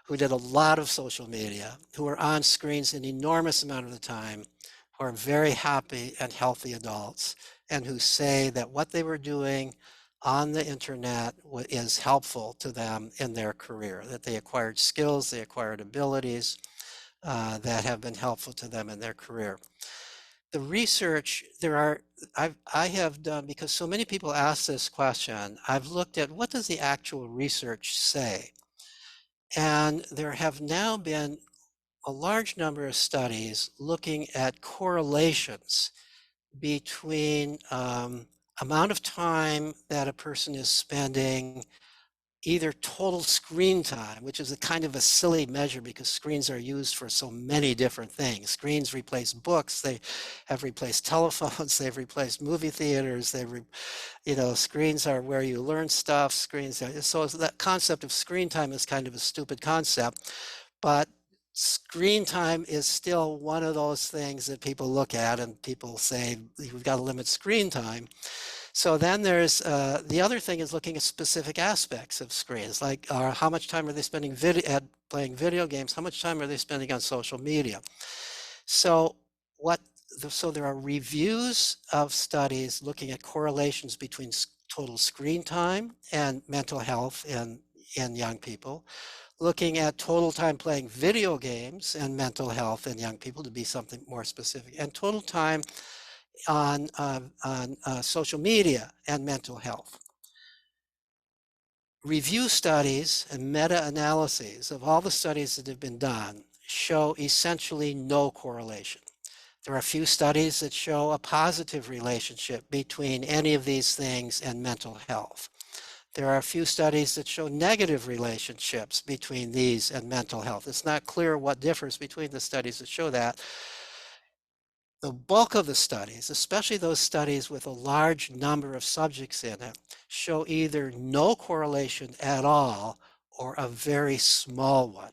S3: who did a lot of social media, who are on screens an enormous amount of the time, who are very happy and healthy adults, and who say that what they were doing on the internet is helpful to them in their career, that they acquired skills, they acquired abilities that have been helpful to them in their career. the research, I have done, because so many people ask this question, I've looked at what does the actual research say? And there have now been a large number of studies looking at correlations between amount of time that a person is spending, either total screen time, which is a kind of a silly measure because screens are used for so many different things. Screens replace books, they have replaced telephones, they've replaced movie theaters, screens are where you learn stuff, so that concept of screen time is kind of a stupid concept, but screen time is still one of those things that people look at and people say, we've got to limit screen time. So then there's the other thing is looking at specific aspects of screens, like how much time are they spending playing video games? How much time are they spending on social media? So there are reviews of studies looking at correlations between total screen time and mental health in young people, looking at total time playing video games and mental health in young people, to be something more specific, and total time on social media and mental health. Review studies and meta-analyses of all the studies that have been done show essentially no correlation. There are a few studies that show a positive relationship between any of these things and mental health. There are a few studies that show negative relationships between these and mental health. It's not clear what differs between the studies that show that. The bulk of the studies, especially those studies with a large number of subjects in it, show either no correlation at all or a very small one.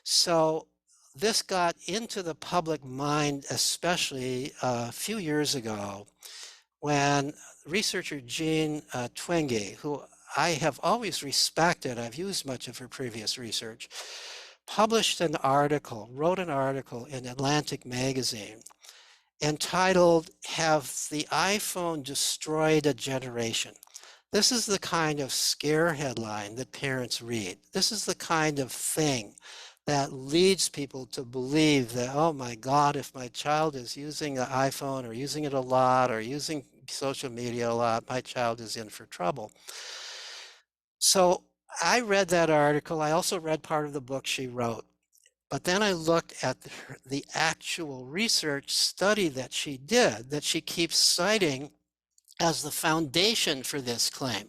S3: So this got into the public mind, especially a few years ago, when researcher Jean Twenge, who I have always respected, I've used much of her previous research, wrote an article in Atlantic magazine entitled, "Have the iPhone Destroyed a Generation?" This is the kind of scare headline that parents read. This is the kind of thing that leads people to believe that, oh my God, if my child is using the iPhone or using it a lot or using social media a lot, my child is in for trouble. So I read that article. I also read part of the book she wrote. But then I looked at the actual research study that she did, that she keeps citing as the foundation for this claim.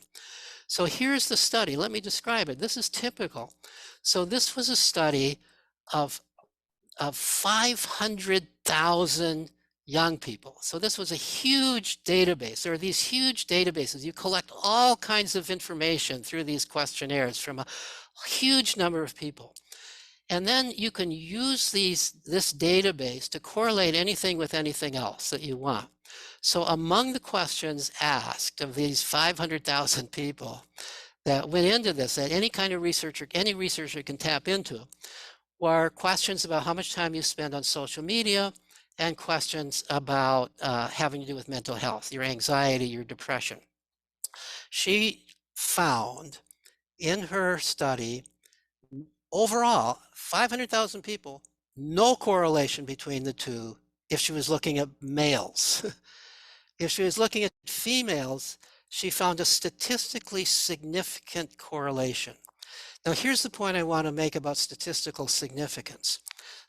S3: So here's the study. Let me describe it. This is typical. So this was a study of 500,000 young people. So this was a huge database. There are these huge databases. You collect all kinds of information through these questionnaires from a huge number of people. And then you can use this database to correlate anything with anything else that you want. So among the questions asked of these 500,000 people that went into this, that any researcher can tap into, were questions about how much time you spend on social media and questions about having to do with mental health, your anxiety, your depression. She found in her study, overall, 500,000 people, no correlation between the two if she was looking at males. If she was looking at females, she found a statistically significant correlation. Now, here's the point I want to make about statistical significance.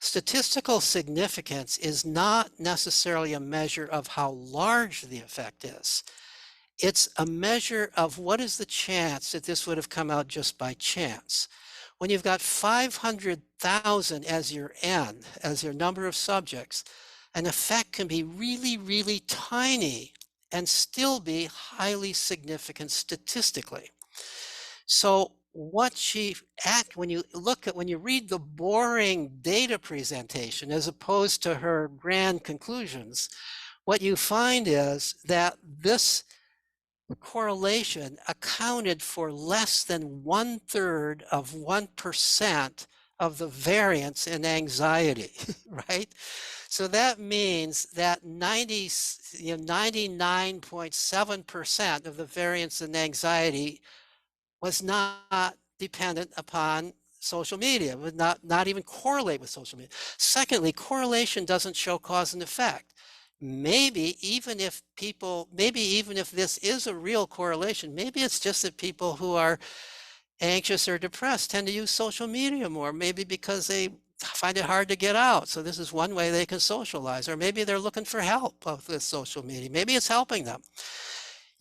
S3: Statistical significance is not necessarily a measure of how large the effect is. It's a measure of what is the chance that this would have come out just by chance. When you've got 500,000 as your N, as your number of subjects, an effect can be really, really tiny and still be highly significant statistically. So when you read the boring data presentation as opposed to her grand conclusions, what you find is that this correlation accounted for less than 1/3 of 1% of the variance in anxiety, right? So that means that 99.7% of the variance in anxiety was not dependent upon social media, would not even correlate with social media. Secondly, correlation doesn't show cause and effect. maybe even if this is a real correlation, maybe it's just that people who are anxious or depressed tend to use social media more, maybe because they find it hard to get out. So this is one way they can socialize, or maybe they're looking for help with social media. Maybe it's helping them.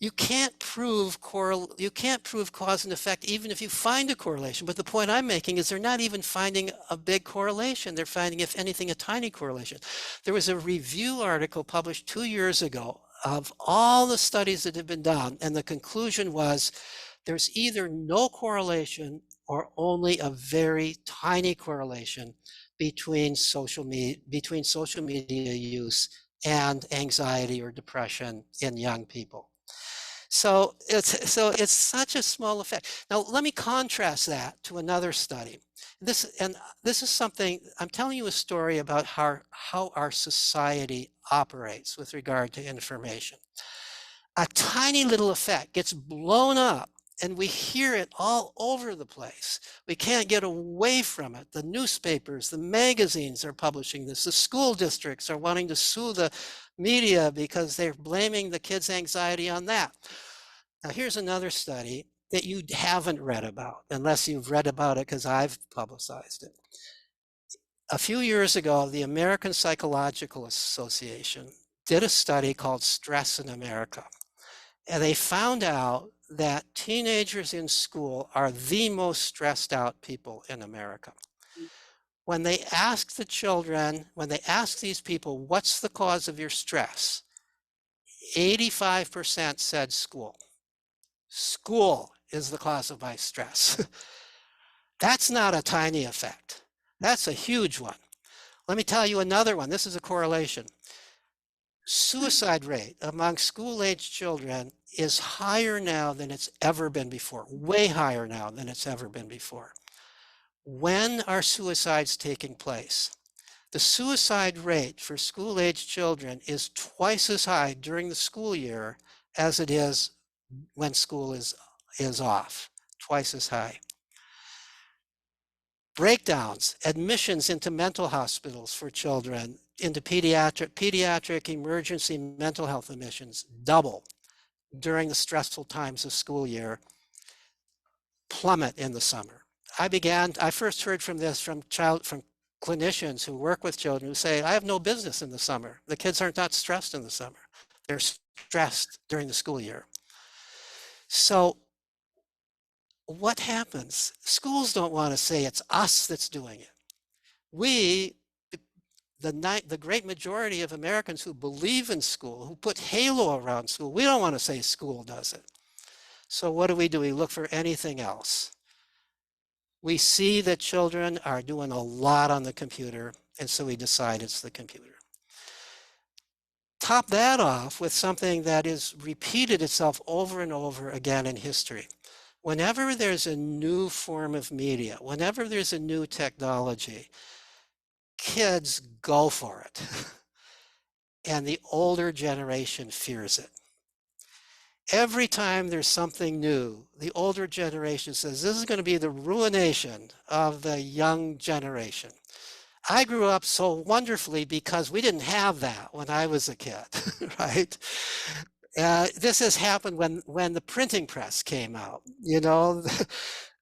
S3: You can't prove cause and effect even if you find a correlation. But the point I'm making is they're not even finding a big correlation. They're finding, if anything, a tiny correlation. There was a review article published 2 years ago of all the studies that have been done, and the conclusion was there's either no correlation or only a very tiny correlation between social media use and anxiety or depression in young people. So it's such a small effect. Now let me contrast that to another study. This is something, I'm telling you a story about how our society operates with regard to information. A tiny little effect gets blown up and we hear it all over the place. We can't get away from it. The newspapers, the magazines are publishing this. The school districts are wanting to sue the media because they're blaming the kids' anxiety on that. Now here's another study that you haven't read about, unless you've read about it because I've publicized it. A few years ago, the American Psychological Association did a study called Stress in America. And they found out that teenagers in school are the most stressed out people in America. When they asked these people, what's the cause of your stress? 85% said school. School is the cause of my stress. That's not a tiny effect. That's a huge one. Let me tell you another one. This is a correlation. Suicide rate among school-aged children is higher now than it's ever been before, way higher now than it's ever been before. When are suicides taking place? The suicide rate for school-aged children is twice as high during the school year as it is when school is off, twice as high. Breakdowns, admissions into mental hospitals for children, into pediatric emergency mental health admissions double during the stressful times of school year, plummet in the summer. I first heard from this from clinicians who work with children who say, I have no business in the summer. The kids are not stressed in the summer. They're stressed during the school year. So what happens? Schools don't want to say it's us that's doing it. We, the great majority of Americans who believe in school, who put halo around school, we don't want to say school does it. So what do? We look for anything else. We see that children are doing a lot on the computer, and so we decide it's the computer. Top that off with something that is repeated itself over and over again in history. Whenever there's a new form of media, whenever there's a new technology, kids go for it. And the older generation fears it. Every time there's something new, the older generation says, this is going to be the ruination of the young generation. I grew up so wonderfully because we didn't have that when I was a kid, right? This has happened when the printing press came out. You know,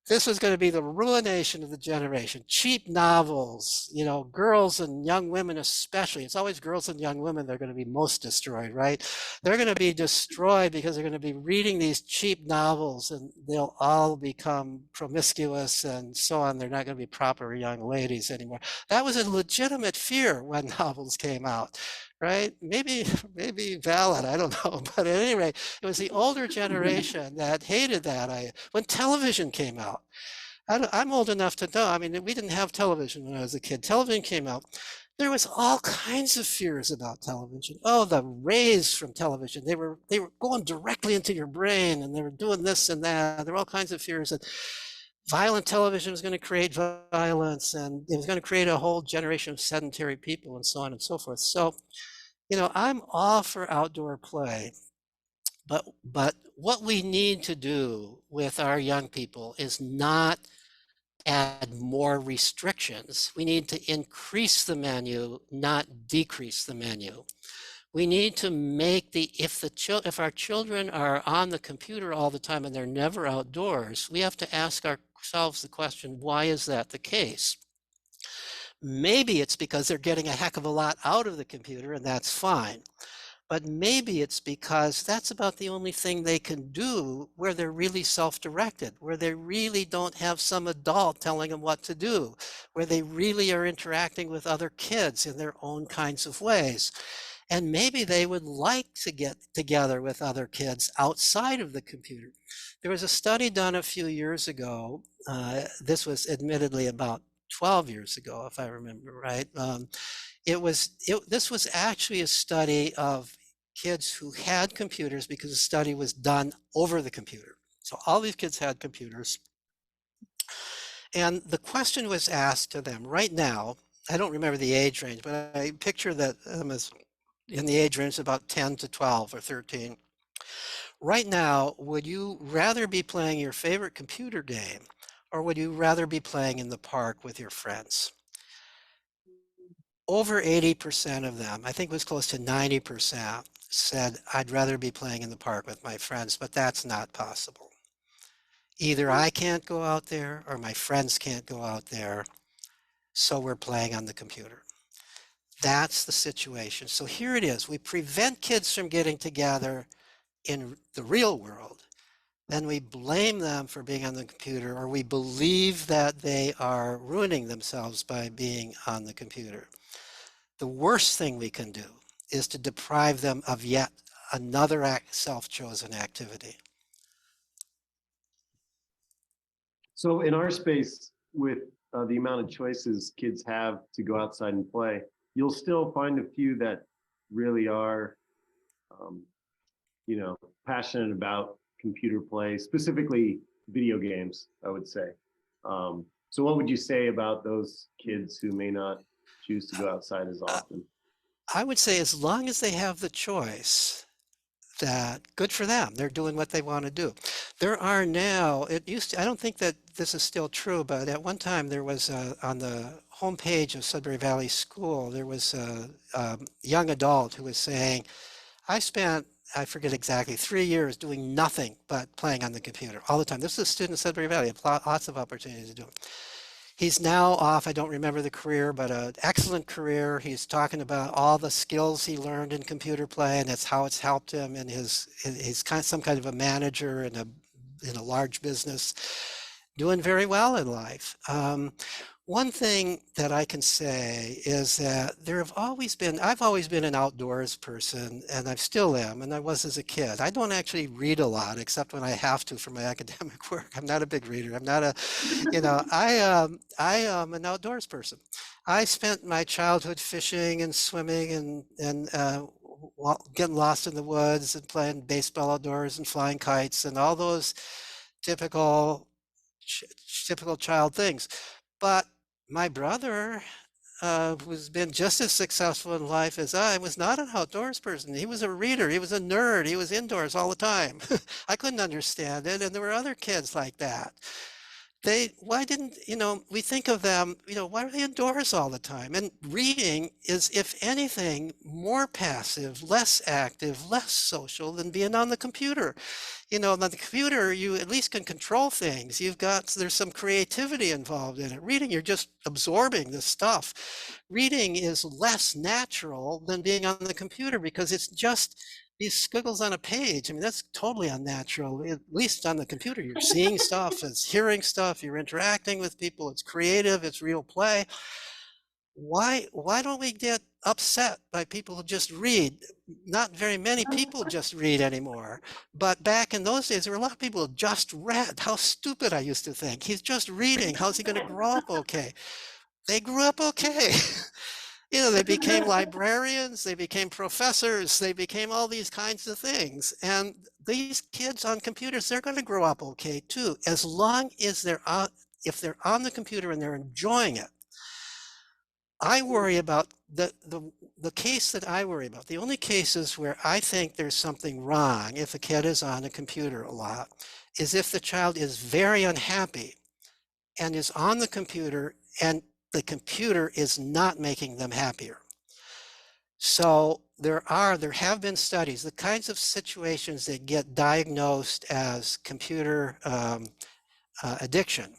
S3: this was going to be the ruination of the generation. Cheap novels, you know, girls and young women especially. It's always girls and young women that are going to be most destroyed, right? They're going to be destroyed because they're going to be reading these cheap novels and they'll all become promiscuous and so on. They're not going to be proper young ladies anymore. That was a legitimate fear when novels came out. Right? Maybe valid, I don't know. But at any rate, it was the older generation that hated that. When television came out, I'm old enough to know, I mean, we didn't have television when I was a kid. Television came out. There was all kinds of fears about television. Oh, the rays from television. They were going directly into your brain and they were doing this and that. There were all kinds of fears that violent television was going to create violence and it was going to create a whole generation of sedentary people and so on and so forth. So, you know, I'm all for outdoor play, but what we need to do with our young people is not add more restrictions. We need to increase the menu, not decrease the menu. We need to make if our children are on the computer all the time and they're never outdoors, we have to ask ourselves the question, why is that the case? Maybe it's because they're getting a heck of a lot out of the computer, and that's fine. But maybe it's because that's about the only thing they can do where they're really self-directed, where they really don't have some adult telling them what to do, where they really are interacting with other kids in their own kinds of ways. And maybe they would like to get together with other kids outside of the computer. There was a study done a few years ago. This was admittedly about 12 years ago, if I remember right. This was actually a study of kids who had computers because the study was done over the computer. So all these kids had computers. And the question was asked to them right now. I don't remember the age range, but I picture that as in the age range about 10 to 12 or 13. Right now, would you rather be playing your favorite computer game, or would you rather be playing in the park with your friends? Over 80% of them, I think it was close to 90%, said, I'd rather be playing in the park with my friends, but that's not possible. Either I can't go out there or my friends can't go out there, so we're playing on the computer. That's the situation. So here it is. We prevent kids from getting together in the real world. Then we blame them for being on the computer, or we believe that they are ruining themselves by being on the computer. The worst thing we can do is to deprive them of yet another self-chosen activity.
S1: So in our space, with the amount of choices kids have to go outside and play, you'll still find a few that really are, passionate about computer play, specifically video games, I would say. So what would you say about those kids who may not choose to go outside as often?
S3: I would say as long as they have the choice, that good for them. They're doing what they want to do. There are now, I don't think that this is still true, but at one time there was on the homepage of Sudbury Valley School, there was a young adult who was saying, I forget exactly, 3 years doing nothing but playing on the computer all the time. This is a student at Sudbury Valley, lots of opportunities to do it. He's now off, I don't remember the career, but an excellent career. He's talking about all the skills he learned in computer play, and that's how it's helped him in he's some kind of a manager in a large business, doing very well in life. One thing that I can say is that I've always been an outdoors person, and I still am, and I was as a kid. I don't actually read a lot, except when I have to for my academic work. I'm not a big reader. I'm not I am an outdoors person. I spent my childhood fishing and swimming and getting lost in the woods and playing baseball outdoors and flying kites and all those typical child things. But my brother, who's been just as successful in life as I, was not an outdoors person. He was a reader. He was a nerd. He was indoors all the time. I couldn't understand it. And there were other kids like that. Why didn't, we think of them, why are they indoors all the time? And reading is, if anything, more passive, less active, less social than being on the computer. On the computer, you at least can control things. There's some creativity involved in it. Reading, you're just absorbing the stuff. Reading is less natural than being on the computer because it's just these squiggles on a page. I mean, that's totally unnatural. At least on the computer, you're seeing stuff, it's hearing stuff, you're interacting with people, it's creative, it's real play. Why don't we get upset by people who just read? Not very many people just read anymore. But back in those days, there were a lot of people who just read. How stupid I used to think. He's just reading. How's he going to grow up okay? They grew up okay. They became librarians, they became professors, they became all these kinds of things. And these kids on computers, they're going to grow up okay too, as long as if they're on the computer and they're enjoying it. I worry about the case that I worry about. The only cases where I think there's something wrong if a kid is on a computer a lot is if the child is very unhappy and is on the computer and the computer is not making them happier. So there have been studies, the kinds of situations that get diagnosed as computer addiction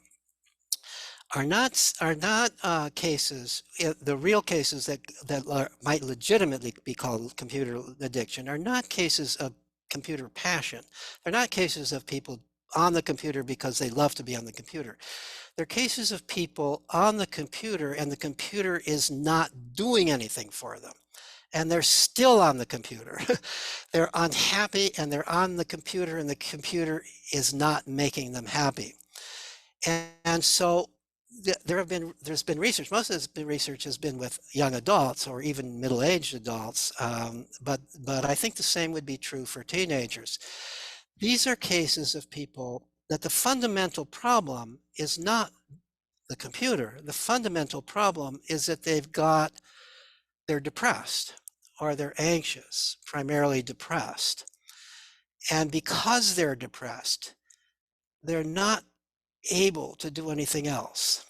S3: are not cases. The real cases that might legitimately be called computer addiction are not cases of computer passion. They're not cases of people on the computer because they love to be on the computer. They're cases of people on the computer and the computer is not doing anything for them. And they're still on the computer. They're unhappy and they're on the computer and the computer is not making them happy. And so there's been research, most of this research has been with young adults or even middle-aged adults, but I think the same would be true for teenagers. These are cases of people that the fundamental problem is not the computer. The fundamental problem is that they're depressed or they're anxious, primarily depressed. And because they're depressed, they're not able to do anything else.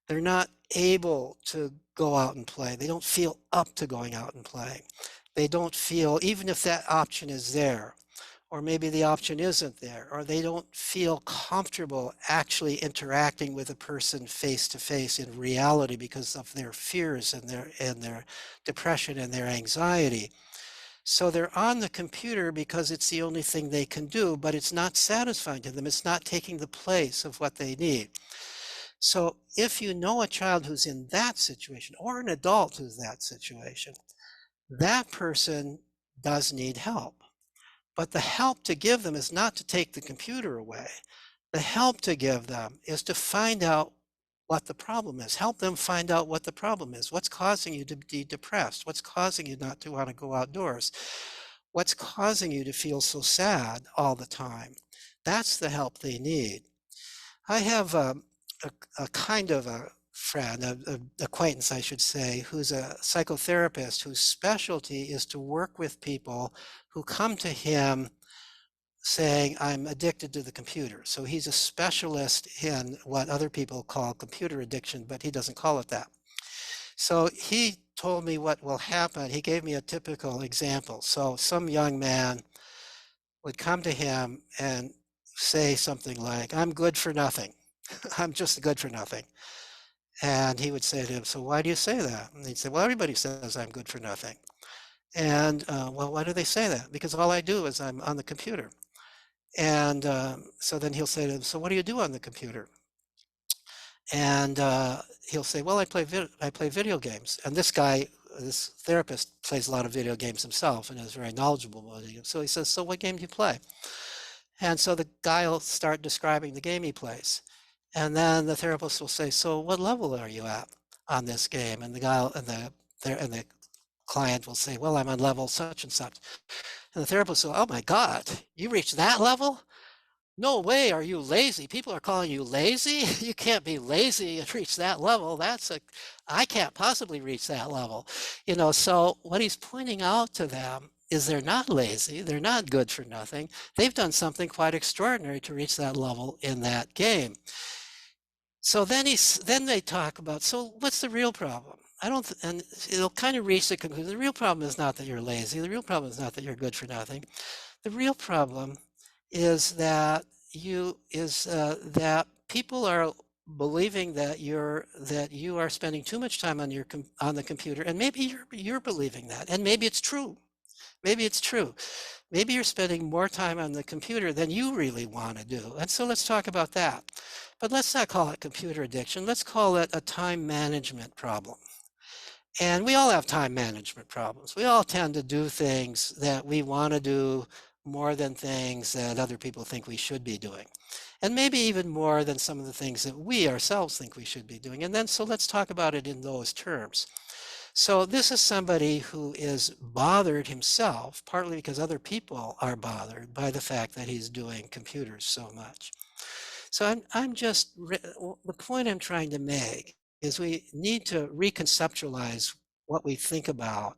S3: They're not able to go out and play. They don't feel up to going out and playing. They don't feel, even if that option is there, or maybe the option isn't there, or they don't feel comfortable actually interacting with a person face to face in reality because of their fears and their depression and their anxiety. So they're on the computer because it's the only thing they can do, but it's not satisfying to them. It's not taking the place of what they need. So if you know a child who's in that situation or an adult who's in that situation, that person does need help. But the help to give them is not to take the computer away. The help to give them is to find out what the problem is. Help them find out what the problem is. What's causing you to be depressed? What's causing you not to want to go outdoors? What's causing you to feel so sad all the time? That's the help they need. I have a kind of a friend, an acquaintance, I should say, who's a psychotherapist whose specialty is to work with people who come to him saying, I'm addicted to the computer. So he's a specialist in what other people call computer addiction, but he doesn't call it that. So he told me what will happen. He gave me a typical example. So some young man would come to him and say something like, I'm good for nothing. I'm just good for nothing. And he would say to him, so why do you say that? And he'd say, well, everybody says I'm good for nothing. And well, why do they say that? Because all I do is I'm on the computer. And so then he'll say to him, so what do you do on the computer? And he'll say, well, I play video games. And this therapist plays a lot of video games himself and is very knowledgeable about it. So he says, so what game do you play? And so the guy will start describing the game he plays. And then the therapist will say, so what level are you at on this game? And the guy and the client will say, well, I'm on level such and such. And the therapist will, oh my God, you reached that level? No way, are you lazy? People are calling you lazy? You can't be lazy and reach that level. I can't possibly reach that level. So what he's pointing out to them is they're not lazy, they're not good for nothing. They've done something quite extraordinary to reach that level in that game. So then they talk about, so what's the real problem? And it'll kind of reach the conclusion. The real problem is not that you're lazy. The real problem is not that you're good for nothing. The real problem is that that people are believing that you are spending too much time on the computer, and maybe you're believing that, and maybe it's true. Maybe it's true. Maybe you're spending more time on the computer than you really want to do. And so let's talk about that. But let's not call it computer addiction. Let's call it a time management problem. And we all have time management problems. We all tend to do things that we want to do more than things that other people think we should be doing. And maybe even more than some of the things that we ourselves think we should be doing. And then, so let's talk about it in those terms. So this is somebody who is bothered himself, partly because other people are bothered by the fact that he's doing computers so much. So the point I'm trying to make is we need to reconceptualize what we think about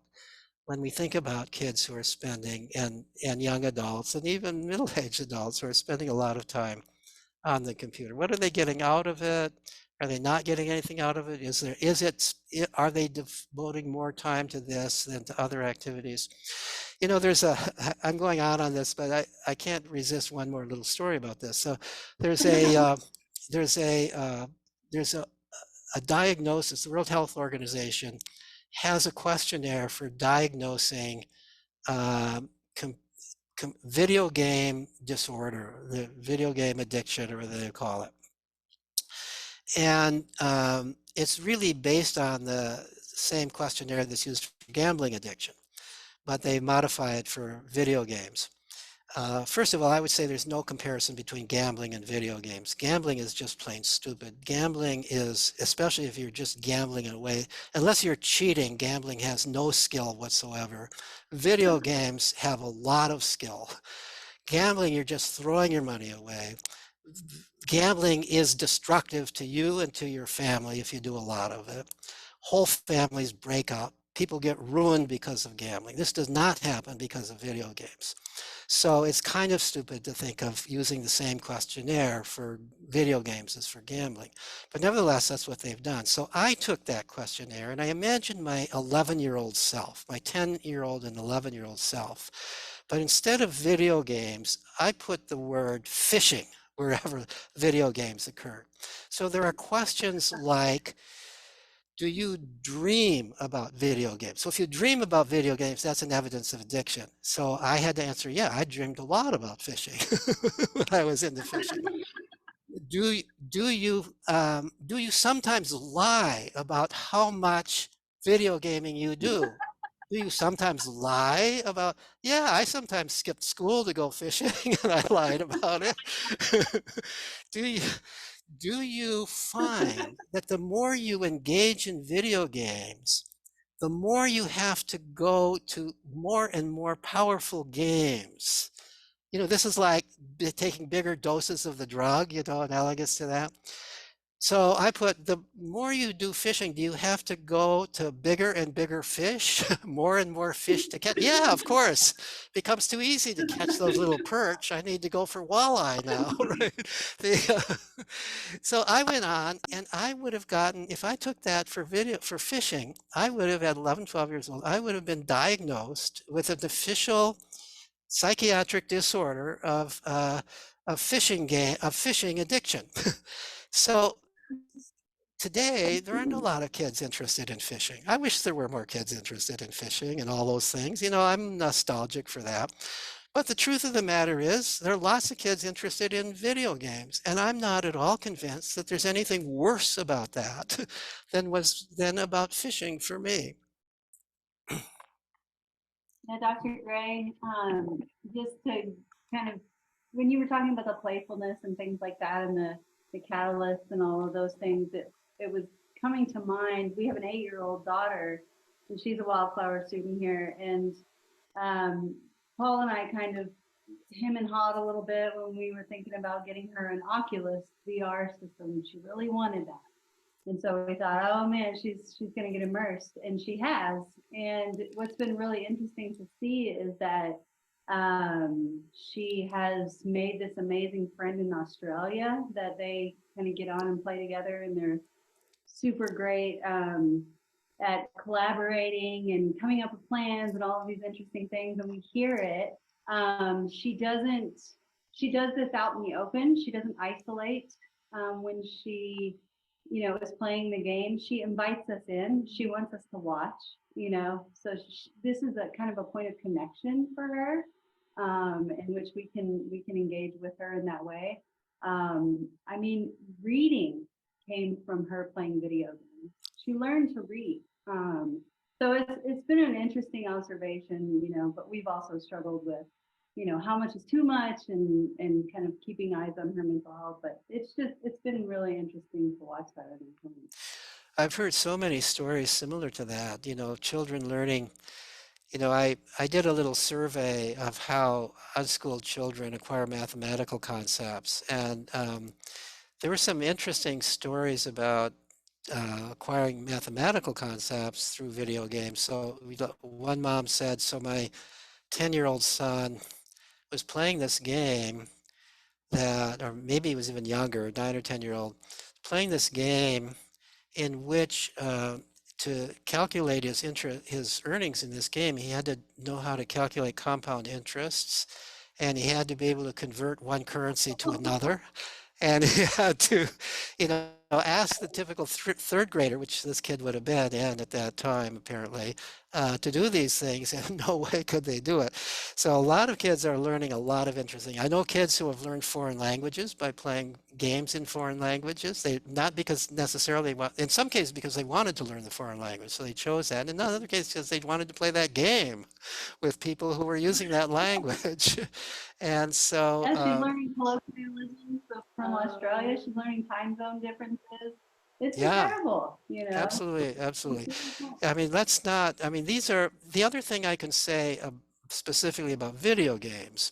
S3: when we think about kids who are spending, and young adults, and even middle-aged adults who are spending a lot of time on the computer. What are they getting out of it? Are they not getting anything out of it? Are they devoting more time to this than to other activities? You know, I'm going on this, but I can't resist one more little story about this. So there's a, there's a, there's a diagnosis. The World Health Organization has a questionnaire for diagnosing um, video game disorder, the video game addiction, or whatever they call it. And it's really based on the same questionnaire that's used for gambling addiction, but they modify it for video games. First of all, I would say there's no comparison between gambling and video games. Gambling is just plain stupid. Gambling is, especially if you're just gambling in a way, unless you're cheating, gambling has no skill whatsoever. Video games have a lot of skill. Gambling, you're just throwing your money away. Gambling is destructive to you and to your family if you do a lot of it. Whole families break up. People get ruined because of gambling. This does not happen because of video games. So it's kind of stupid to think of using the same questionnaire for video games as for gambling. But nevertheless, that's what they've done. So I took that questionnaire and I imagined my 11-year-old self, my 10-year-old and 11-year-old self. But instead of video games, I put the word fishing wherever video games occur. So there are questions like, do you dream about video games? So if you dream about video games, that's an evidence of addiction. So I had to answer, yeah, I dreamed a lot about fishing when I was into fishing. Do you sometimes lie about how much video gaming you do? Do you sometimes lie about, yeah, I sometimes skipped school to go fishing and I lied about it. Do you find that the more you engage in video games, the more you have to go to more and more powerful games? You know, this is like taking bigger doses of the drug, you know, analogous to that. So I put, the more you do fishing, do you have to go to bigger and bigger fish, more and more fish to catch? Yeah, of course. Becomes too easy to catch those little perch. I need to go for walleye now, right? So I went on and I would have gotten, if I took that for fishing, I would have at 11, 12 years old, I would have been diagnosed with an official psychiatric disorder of fishing addiction. So today, there aren't a lot of kids interested in fishing. I wish there were more kids interested in fishing and all those things. You know, I'm nostalgic for that. But the truth of the matter is, there are lots of kids interested in video games, and I'm not at all convinced that there's anything worse about that than about fishing for me.
S5: Yeah, Dr. Gray, just to kind of, when you were talking about the playfulness and things like that and the catalyst and all of those things, it was coming to mind. We have an 8-year-old daughter and she's a WyldFlower student here. And Paul and I kind of him and hawed a little bit when we were thinking about getting her an Oculus VR system. She really wanted that. And so we thought, oh man, she's going to get immersed, and she has. And what's been really interesting to see is that she has made this amazing friend in Australia that they kind of get on and play together, and they're super great at collaborating and coming up with plans and all of these interesting things. And we hear it. She does this out in the open. She doesn't isolate when she is playing the game. She invites us in. She wants us to watch, so this is a kind of a point of connection for her, in which we can engage with her in that way. I mean, reading came from her playing video games. She learned to read. So it's been an interesting observation, but we've also struggled with, how much is too much, and kind of keeping eyes on her mental health. But it's been really interesting to watch that.
S3: I've heard so many stories similar to that, children learning. I did a little survey of how unschooled children acquire mathematical concepts, and there were some interesting stories about acquiring mathematical concepts through video games. So one mom said, so my 10-year-old son was playing this game that, or maybe he was even younger, 9 or 10-year-old, playing this game in which to calculate his earnings in this game, he had to know how to calculate compound interests, and he had to be able to convert one currency to another, and he had to, you know, ask the typical third grader, which this kid would have been, and at that time apparently, to do these things, and no way could they do it. So a lot of kids are learning a lot of interesting. I know kids who have learned foreign languages by playing games in foreign languages. They not because necessarily in some cases because they wanted to learn the foreign language, so they chose that. And in other cases because they wanted to play that game with people who were using that language. And so
S5: Yeah, she's learning colloquialisms from Australia. She's learning time zone differences. It's
S3: yeah,
S5: incredible, you know.
S3: absolutely, absolutely.
S5: It's really cool.
S3: I mean, let's not. I mean, these are the other thing I can say specifically about video games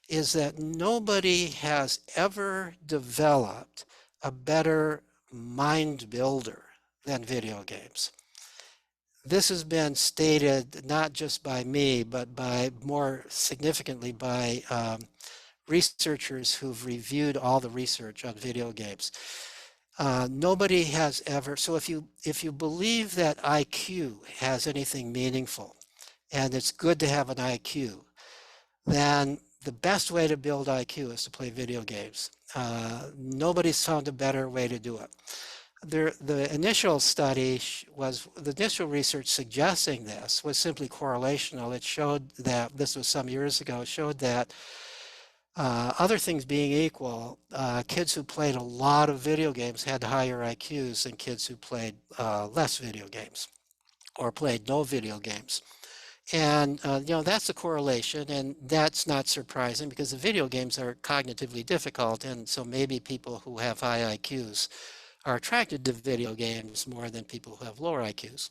S3: is that nobody has ever developed a better mind builder than video games. This has been stated not just by me, but by more significantly by researchers who've reviewed all the research on video games. Nobody has ever. So if you believe that IQ has anything meaningful, and it's good to have an IQ, then the best way to build IQ is to play video games. Nobody's found a better way to do it. The initial study the initial research suggesting this was simply correlational. It showed that, this was some years ago, showed that other things being equal, kids who played a lot of video games had higher IQs than kids who played less video games or played no video games. And you know, that's a correlation, and that's not surprising because the video games are cognitively difficult, and so maybe people who have high IQs are attracted to video games more than people who have lower IQs.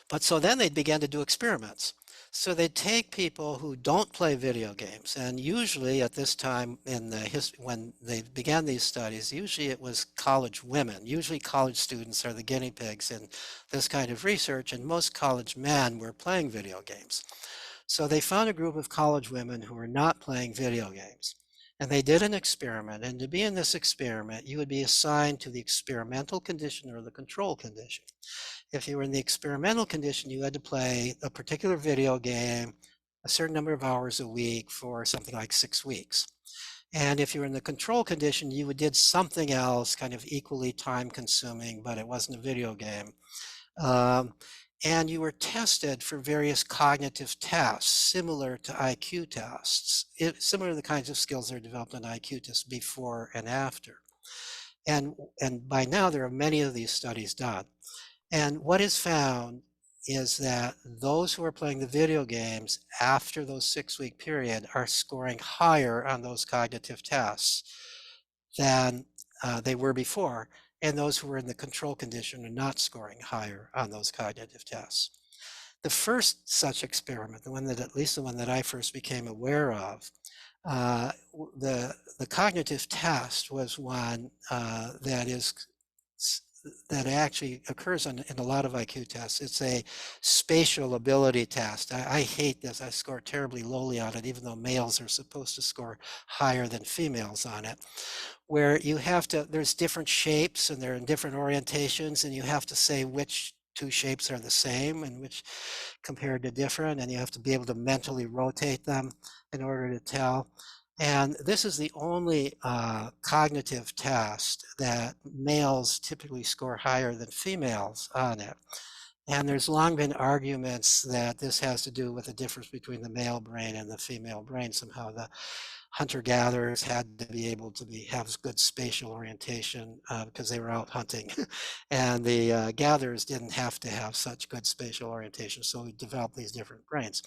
S3: But so then they began to do experiments. So they take people who don't play video games, and usually at this time in the history, when they began these studies, usually it was college women. Usually college students are the guinea pigs in this kind of research, and most college men were playing video games. So they found a group of college women who were not playing video games. And they did an experiment, and to be in this experiment, you would be assigned to the experimental condition or the control condition. If you were in the experimental condition, you had to play a particular video game a certain number of hours a week for something like 6 weeks. And if you were in the control condition, you did something else, kind of equally time consuming, but it wasn't a video game. And you were tested for various cognitive tests, similar to IQ tests, similar to the kinds of skills that are developed on IQ tests before and after. And by now, there are many of these studies done. And what is found is that those who are playing the video games after those 6-week period are scoring higher on those cognitive tests than they were before. And those who were in the control condition are not scoring higher on those cognitive tests. The first such experiment, the one that, at least the one that I first became aware of, the cognitive test was one that actually occurs in a lot of IQ tests. It's a spatial ability test. I hate this. I score terribly lowly on it, even though males are supposed to score higher than females on it, where you have to, there's different shapes and they're in different orientations, and you have to say which two shapes are the same and which compared to different, and you have to be able to mentally rotate them in order to tell. And this is the only cognitive test that males typically score higher than females on it. And there's long been arguments that this has to do with the difference between the male brain and the female brain. Somehow the hunter-gatherers had to be able to have good spatial orientation because they were out hunting. And the gatherers didn't have to have such good spatial orientation. So we developed these different brains.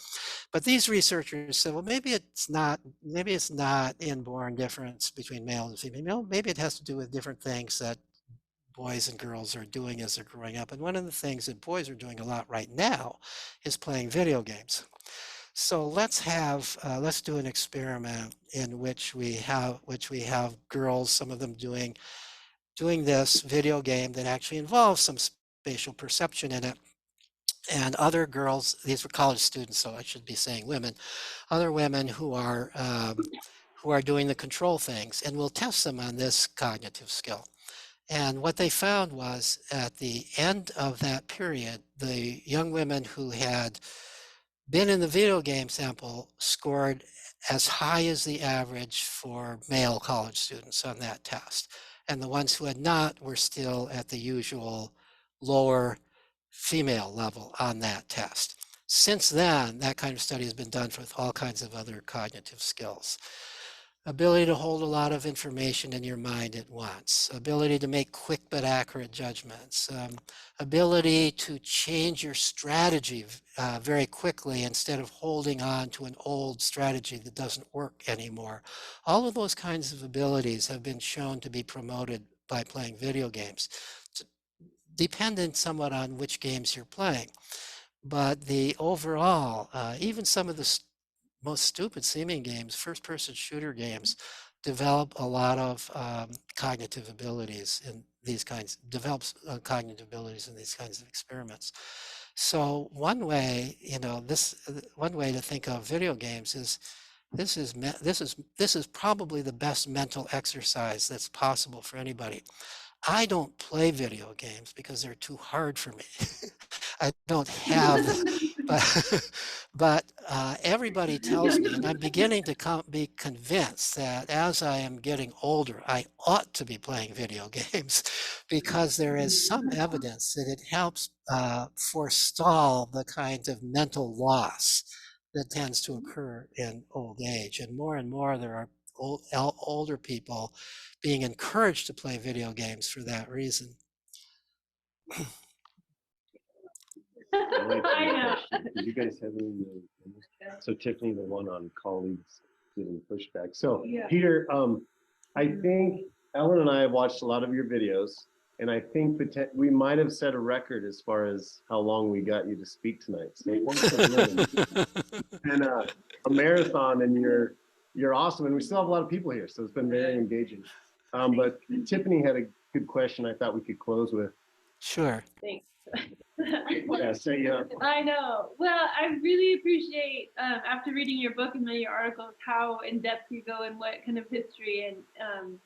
S3: But these researchers said, well, maybe it's not inborn difference between male and female. Maybe it has to do with different things that boys and girls are doing as they're growing up. And one of the things that boys are doing a lot right now is playing video games. So let's do an experiment in which we have girls, some of them doing this video game that actually involves some spatial perception in it, and other girls. These were college students, so I should be saying women. Other women who are doing the control things, and we'll test them on this cognitive skill. And what they found was at the end of that period, the young women who had been in the video game sample scored as high as the average for male college students on that test. And the ones who had not were still at the usual lower female level on that test. Since then, that kind of study has been done with all kinds of other cognitive skills. Ability to hold a lot of information in your mind at once, ability to make quick but accurate judgments, ability to change your strategy very quickly instead of holding on to an old strategy that doesn't work anymore. All of those kinds of abilities have been shown to be promoted by playing video games. It's dependent somewhat on which games you're playing. But the overall, even some of the most stupid seeming games, first-person shooter games, develop a lot of cognitive abilities in these kinds, develops cognitive abilities in these kinds of experiments. So one way, one way to think of video games is this is probably the best mental exercise that's possible for anybody. I don't play video games because they're too hard for me. I don't have, but everybody tells me, and I'm beginning to be convinced that as I am getting older, I ought to be playing video games because there is some evidence that it helps forestall the kind of mental loss that tends to occur in old age. And more there are older people being encouraged to play video games for that reason.
S4: I know.
S1: Did you guys have any? So Tiffany, the one on colleagues getting pushback. So
S4: Yeah.
S1: Peter, I think Ellen and I have watched a lot of your videos, and I think we might have set a record as far as how long we got you to speak tonight. So thanks for doing and a marathon, and you're awesome, and we still have a lot of people here, so it's been very engaging. But Tiffany had a good question I thought we could close with.
S3: Sure.
S4: Thanks.
S1: Yeah, say yeah.
S4: I know. Well, I really appreciate after reading your book and many of your articles how in depth you go and what kind of history and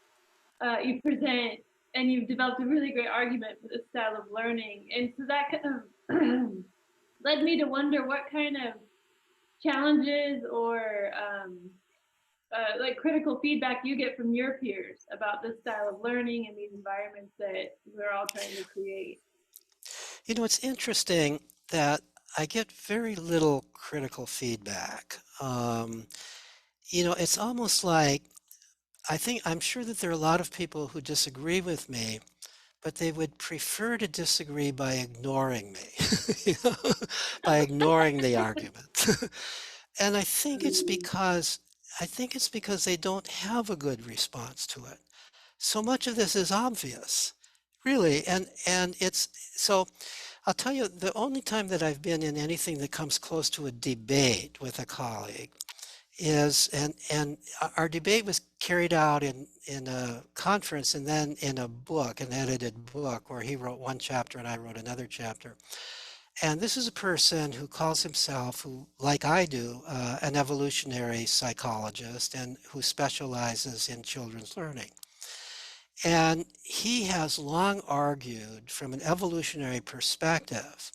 S4: you present, and you've developed a really great argument for this style of learning. And so that kind of led me to wonder what kind of challenges or like critical feedback you get from your peers about this style of learning and these environments that we're all trying to create.
S3: It's interesting that I get very little critical feedback. It's almost like I'm sure that there are a lot of people who disagree with me, but they would prefer to disagree by ignoring me, by ignoring the argument. And I think it's because they don't have a good response to it. So much of this is obvious, really, and it's so. I'll tell you, the only time that I've been in anything that comes close to a debate with a colleague is, and our debate was carried out in a conference and then in a book, an edited book, where he wrote one chapter and I wrote another chapter. And this is a person who calls himself, who, like I do, an evolutionary psychologist and who specializes in children's learning. And he has long argued from an evolutionary perspective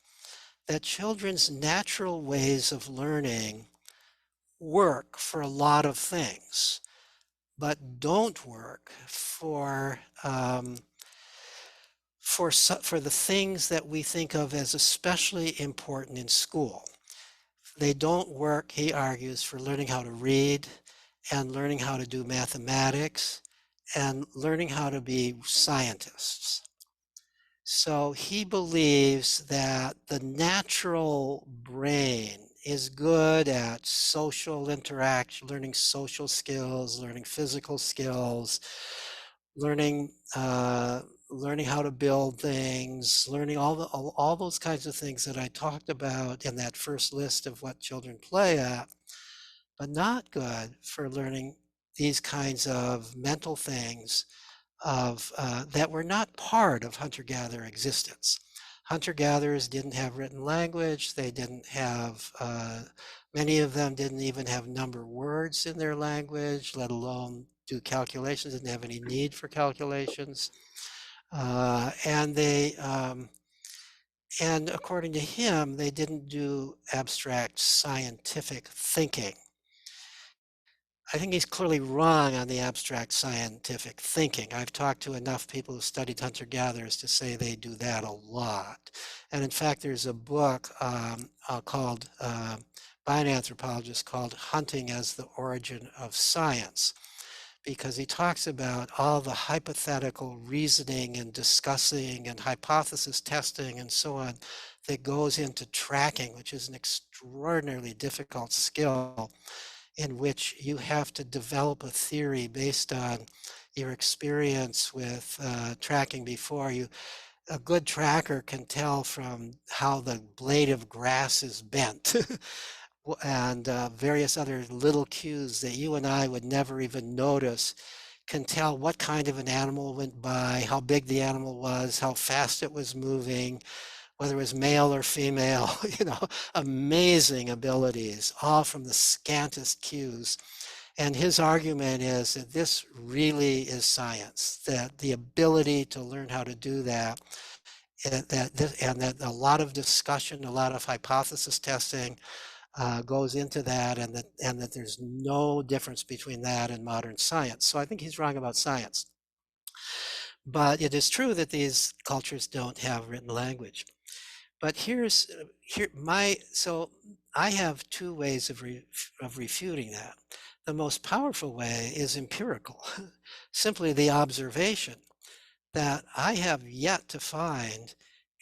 S3: that children's natural ways of learning work for a lot of things, but don't work for the things that we think of as especially important in school. They don't work, he argues, for learning how to read and learning how to do mathematics and learning how to be scientists. So he believes that the natural brain is good at social interaction, learning social skills, learning physical skills, learning how to build things, learning all those kinds of things that I talked about in that first list of what children play at, but not good for learning these kinds of mental things that were not part of hunter-gatherer existence. Hunter-gatherers didn't have written language. They didn't have, many of them didn't even have number words in their language, let alone do calculations, didn't have any need for calculations. And and according to him, they didn't do abstract scientific thinking. I think he's clearly wrong on the abstract scientific thinking. I've talked to enough people who studied hunter-gatherers to say they do that a lot. And in fact, there's a book called, by an anthropologist, called Hunting as the Origin of Science, because he talks about all the hypothetical reasoning and discussing and hypothesis testing and so on that goes into tracking, which is an extraordinarily difficult skill in which you have to develop a theory based on your experience with tracking before you. A good tracker can tell from how the blade of grass is bent and various other little cues that you and I would never even notice, can tell what kind of an animal went by, how big the animal was, how fast it was moving, whether it was male or female, amazing abilities, all from the scantest cues. And his argument is that this really is science, that the ability to learn how to do that, and that a lot of discussion, a lot of hypothesis testing goes into that, and that there's no difference between that and modern science. So I think he's wrong about science. But it is true that these cultures don't have written language. But so I have two ways of refuting that. The most powerful way is empirical, simply the observation that I have yet to find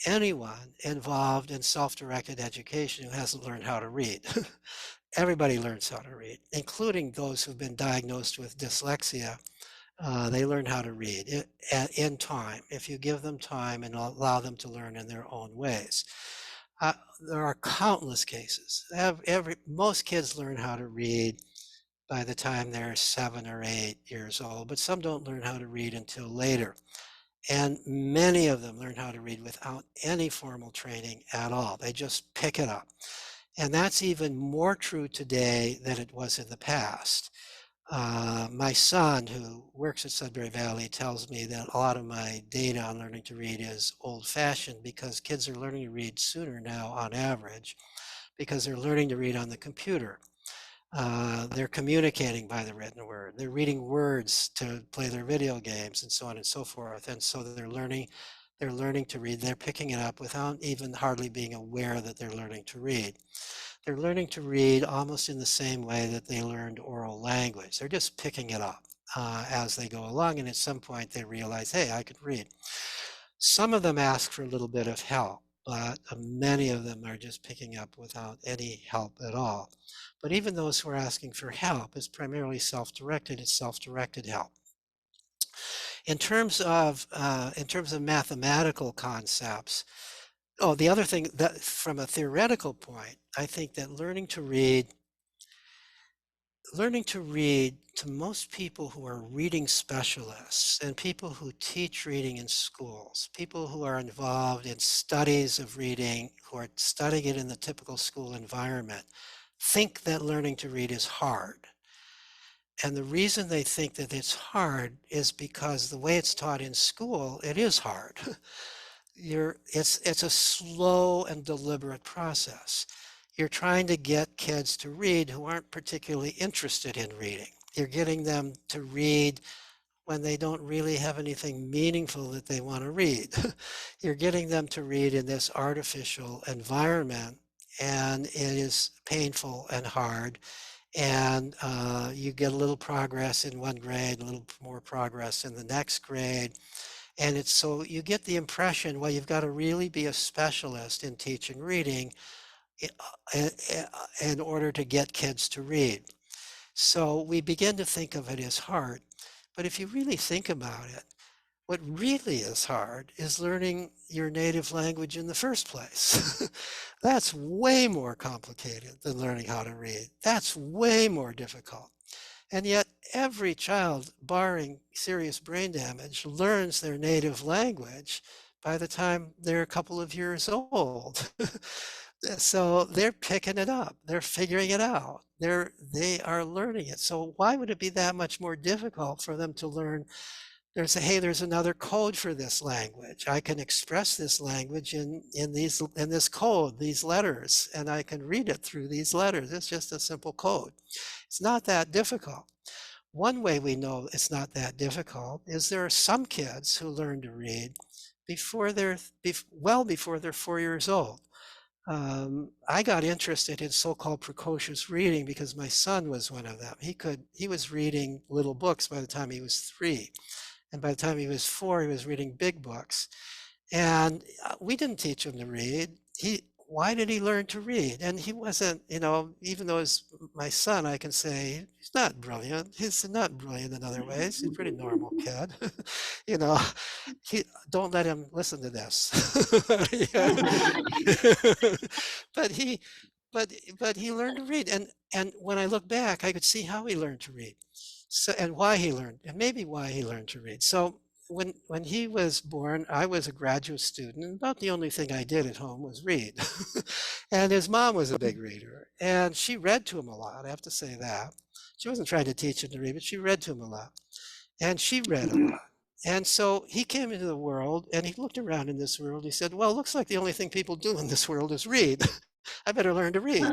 S3: anyone involved in self-directed education who hasn't learned how to read. Everybody learns how to read, including those who've been diagnosed with dyslexia. They learn how to read in time, if you give them time and allow them to learn in their own ways. There are countless cases. Most kids learn how to read by the time they're 7 or 8 years old, but some don't learn how to read until later. And many of them learn how to read without any formal training at all. They just pick it up. And that's even more true today than it was in the past. My son, who works at Sudbury Valley, tells me that a lot of my data on learning to read is old-fashioned because kids are learning to read sooner now on average because they're learning to read on the computer. They're communicating by the written word. They're reading words to play their video games and so on and so forth. And so they're learning to read. They're picking it up without even hardly being aware that they're learning to read. They're learning to read almost in the same way that they learned oral language. They're just picking it up as they go along. And at some point they realize, hey, I can read. Some of them ask for a little bit of help, but many of them are just picking up without any help at all. But even those who are asking for help is primarily self-directed. It's self-directed help. In terms of mathematical concepts, the other thing that from a theoretical point, I think that learning to read to most people who are reading specialists and people who teach reading in schools, people who are involved in studies of reading, who are studying it in the typical school environment, think that learning to read is hard. And the reason they think that it's hard is because the way it's taught in school, it is hard. It's a slow and deliberate process. You're trying to get kids to read who aren't particularly interested in reading. You're getting them to read when they don't really have anything meaningful that they want to read. You're getting them to read in this artificial environment, and it is painful and hard. And you get a little progress in one grade, a little more progress in the next grade. And it's so you get the impression, well, you've got to really be a specialist in teaching reading in order to get kids to read. So we begin to think of it as hard. But if you really think about it, what really is hard is learning your native language in the first place. That's way more complicated than learning how to read. That's way more difficult. And yet every child, barring serious brain damage, learns their native language by the time they're a couple of years old. So they're picking it up. They're figuring it out. They are learning it. So why would it be that much more difficult for them to learn Hey, there's another code for this language. I can express this language in this code, these letters, and I can read it through these letters. It's just a simple code. It's not that difficult. One way we know it's not that difficult is there are some kids who learn to read well before they're 4 years old. I got interested in so-called precocious reading because my son was one of them. He was reading little books by the time he was 3. And by the time he was 4, he was reading big books. And we didn't teach him to read. Why did he learn to read? And he wasn't, even though he's my son, I can say he's not brilliant. He's not brilliant in other ways. He's a pretty normal kid. you know, don't let him listen to this. but he, but he learned to read. And when I look back, I could see how he learned to read. So, and why he learned, and maybe why he learned to read. So when he was born, I was a graduate student, and about the only thing I did at home was read. And his mom was a big reader, and she read to him a lot, I have to say that. She wasn't trying to teach him to read, but she read to him a lot. And she read a lot. And so he came into the world, and he looked around in this world. He said, well, it looks like the only thing people do in this world is read. I better learn to read,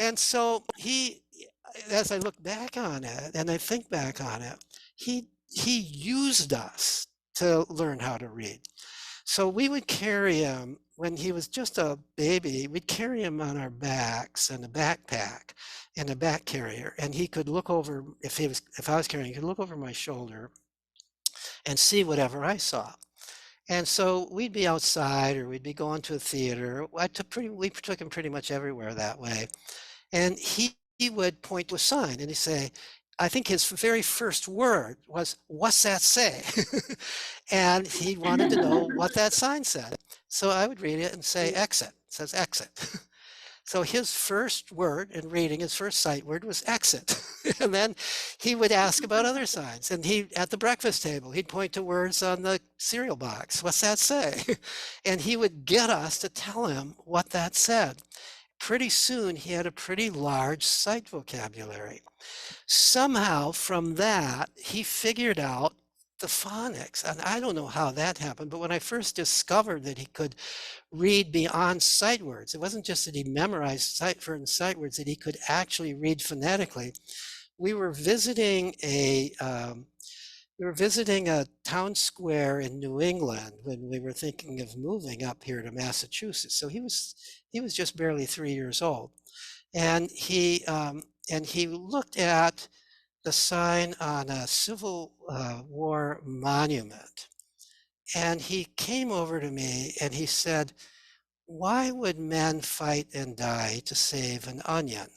S3: And so as I look back on it and I think back on it, he used us to learn how to read. So we would carry him when he was just a baby. We'd carry him on our backs in a backpack, in a back carrier, and he could look over. If I was carrying, he could look over my shoulder and see whatever I saw. And so we'd be outside, or we'd be going to a theater. We took him pretty much everywhere that way, and he would point to a sign and he'd say, I think his very first word was, what's that say? And he wanted to know what that sign said. So I would read it and say, exit. It says exit. So his first word in reading, his first sight word was exit. And then he would ask about other signs. And at the breakfast table, he'd point to words on the cereal box. What's that say? And he would get us to tell him what that said. Pretty soon, he had a pretty large sight vocabulary. Somehow from that, he figured out the phonics. And I don't know how that happened, but when I first discovered that he could read beyond sight words, it wasn't just that he memorized certain sight words, that he could actually read phonetically. We were visiting a town square in New England when we were thinking of moving up here to Massachusetts. So he was just barely 3 years old, and he looked at the sign on a Civil War monument, and he came over to me and he said, "Why would men fight and die to save an onion?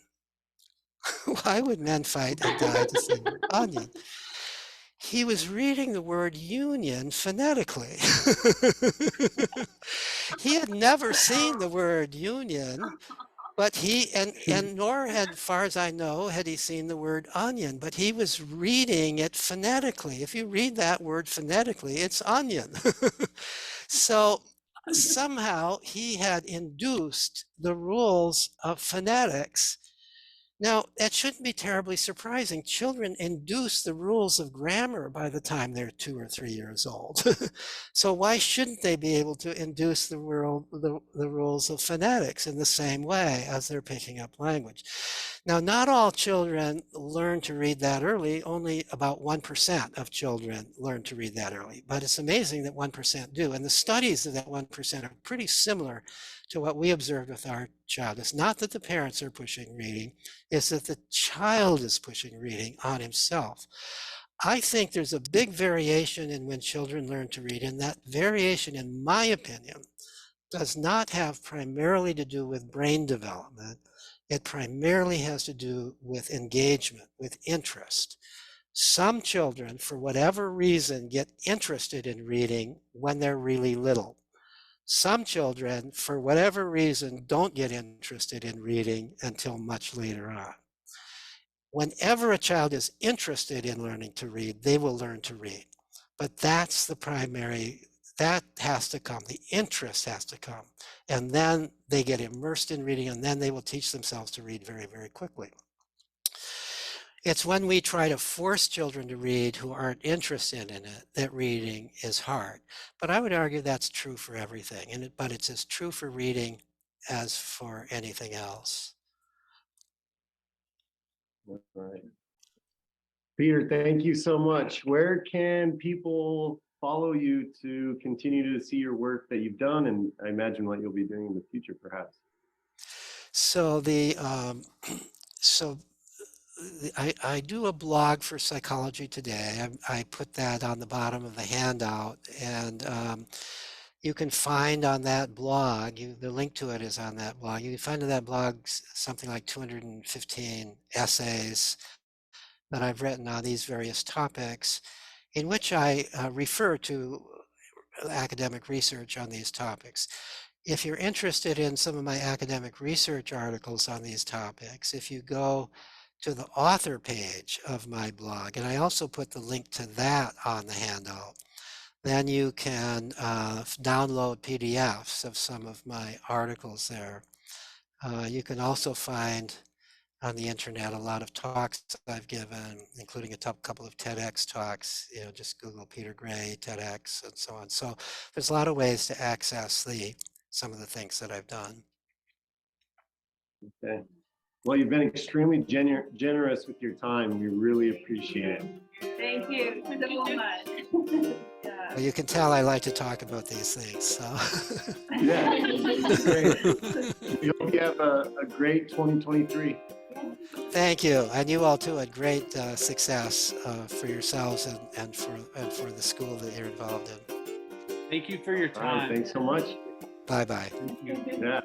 S3: Why would men fight and die to save an onion?" He was reading the word union phonetically. He had never seen the word union, but nor had, as far as I know, had he seen the word onion, but he was reading it phonetically. If you read that word phonetically, it's onion. So somehow he had induced the rules of phonetics. Now, that shouldn't be terribly surprising. Children induce the rules of grammar by the time they're 2 or 3 years old. So why shouldn't they be able to induce the rules of phonetics in the same way as they're picking up language? Now, not all children learn to read that early. Only about 1% of children learn to read that early. But it's amazing that 1% do. And the studies of that 1% are pretty similar to what we observed with our child. It's not that the parents are pushing reading, it's that the child is pushing reading on himself. I think there's a big variation in when children learn to read, and that variation, in my opinion, does not have primarily to do with brain development. It primarily has to do with engagement, with interest. Some children, for whatever reason, get interested in reading when they're really little. Some children, for whatever reason, don't get interested in reading until much later on. Whenever a child is interested in learning to read, they will learn to read. But that's the primary, that has to come, the interest has to come. And then they get immersed in reading, and then they will teach themselves to read very, very quickly. It's when we try to force children to read who aren't interested in it that reading is hard. But I would argue that's true for everything, but it's as true for reading as for anything else.
S1: All right. Peter, thank you so much. Where can people follow you to continue to see your work that you've done, and I imagine what you'll be doing in the future, perhaps?
S3: So I do a blog for Psychology Today. I put that on the bottom of the handout, and you can find on that blog, the link to it is on that blog. You can find on that blog something like 215 essays that I've written on these various topics, in which I refer to academic research on these topics. If you're interested in some of my academic research articles on these topics, if you go to the author page of my blog, and I also put the link to that on the handout, then you can download PDFs of some of my articles there. You can also find on the internet a lot of talks I've given, including a couple of TEDx talks. Just Google Peter Gray, TEDx, and so on. So there's a lot of ways to access some of the things that I've done.
S1: Okay. Well, you've been extremely generous with your time. We really appreciate it.
S5: Thank you so much.
S3: Well, you can tell I like to talk about these things. So.
S1: Yeah, great. We hope you have a great 2023.
S3: Thank you, and you all too had great success for yourselves and for the school that you're involved in.
S6: Thank you for your time.
S1: Thanks so much.
S3: Bye bye.
S1: Yeah.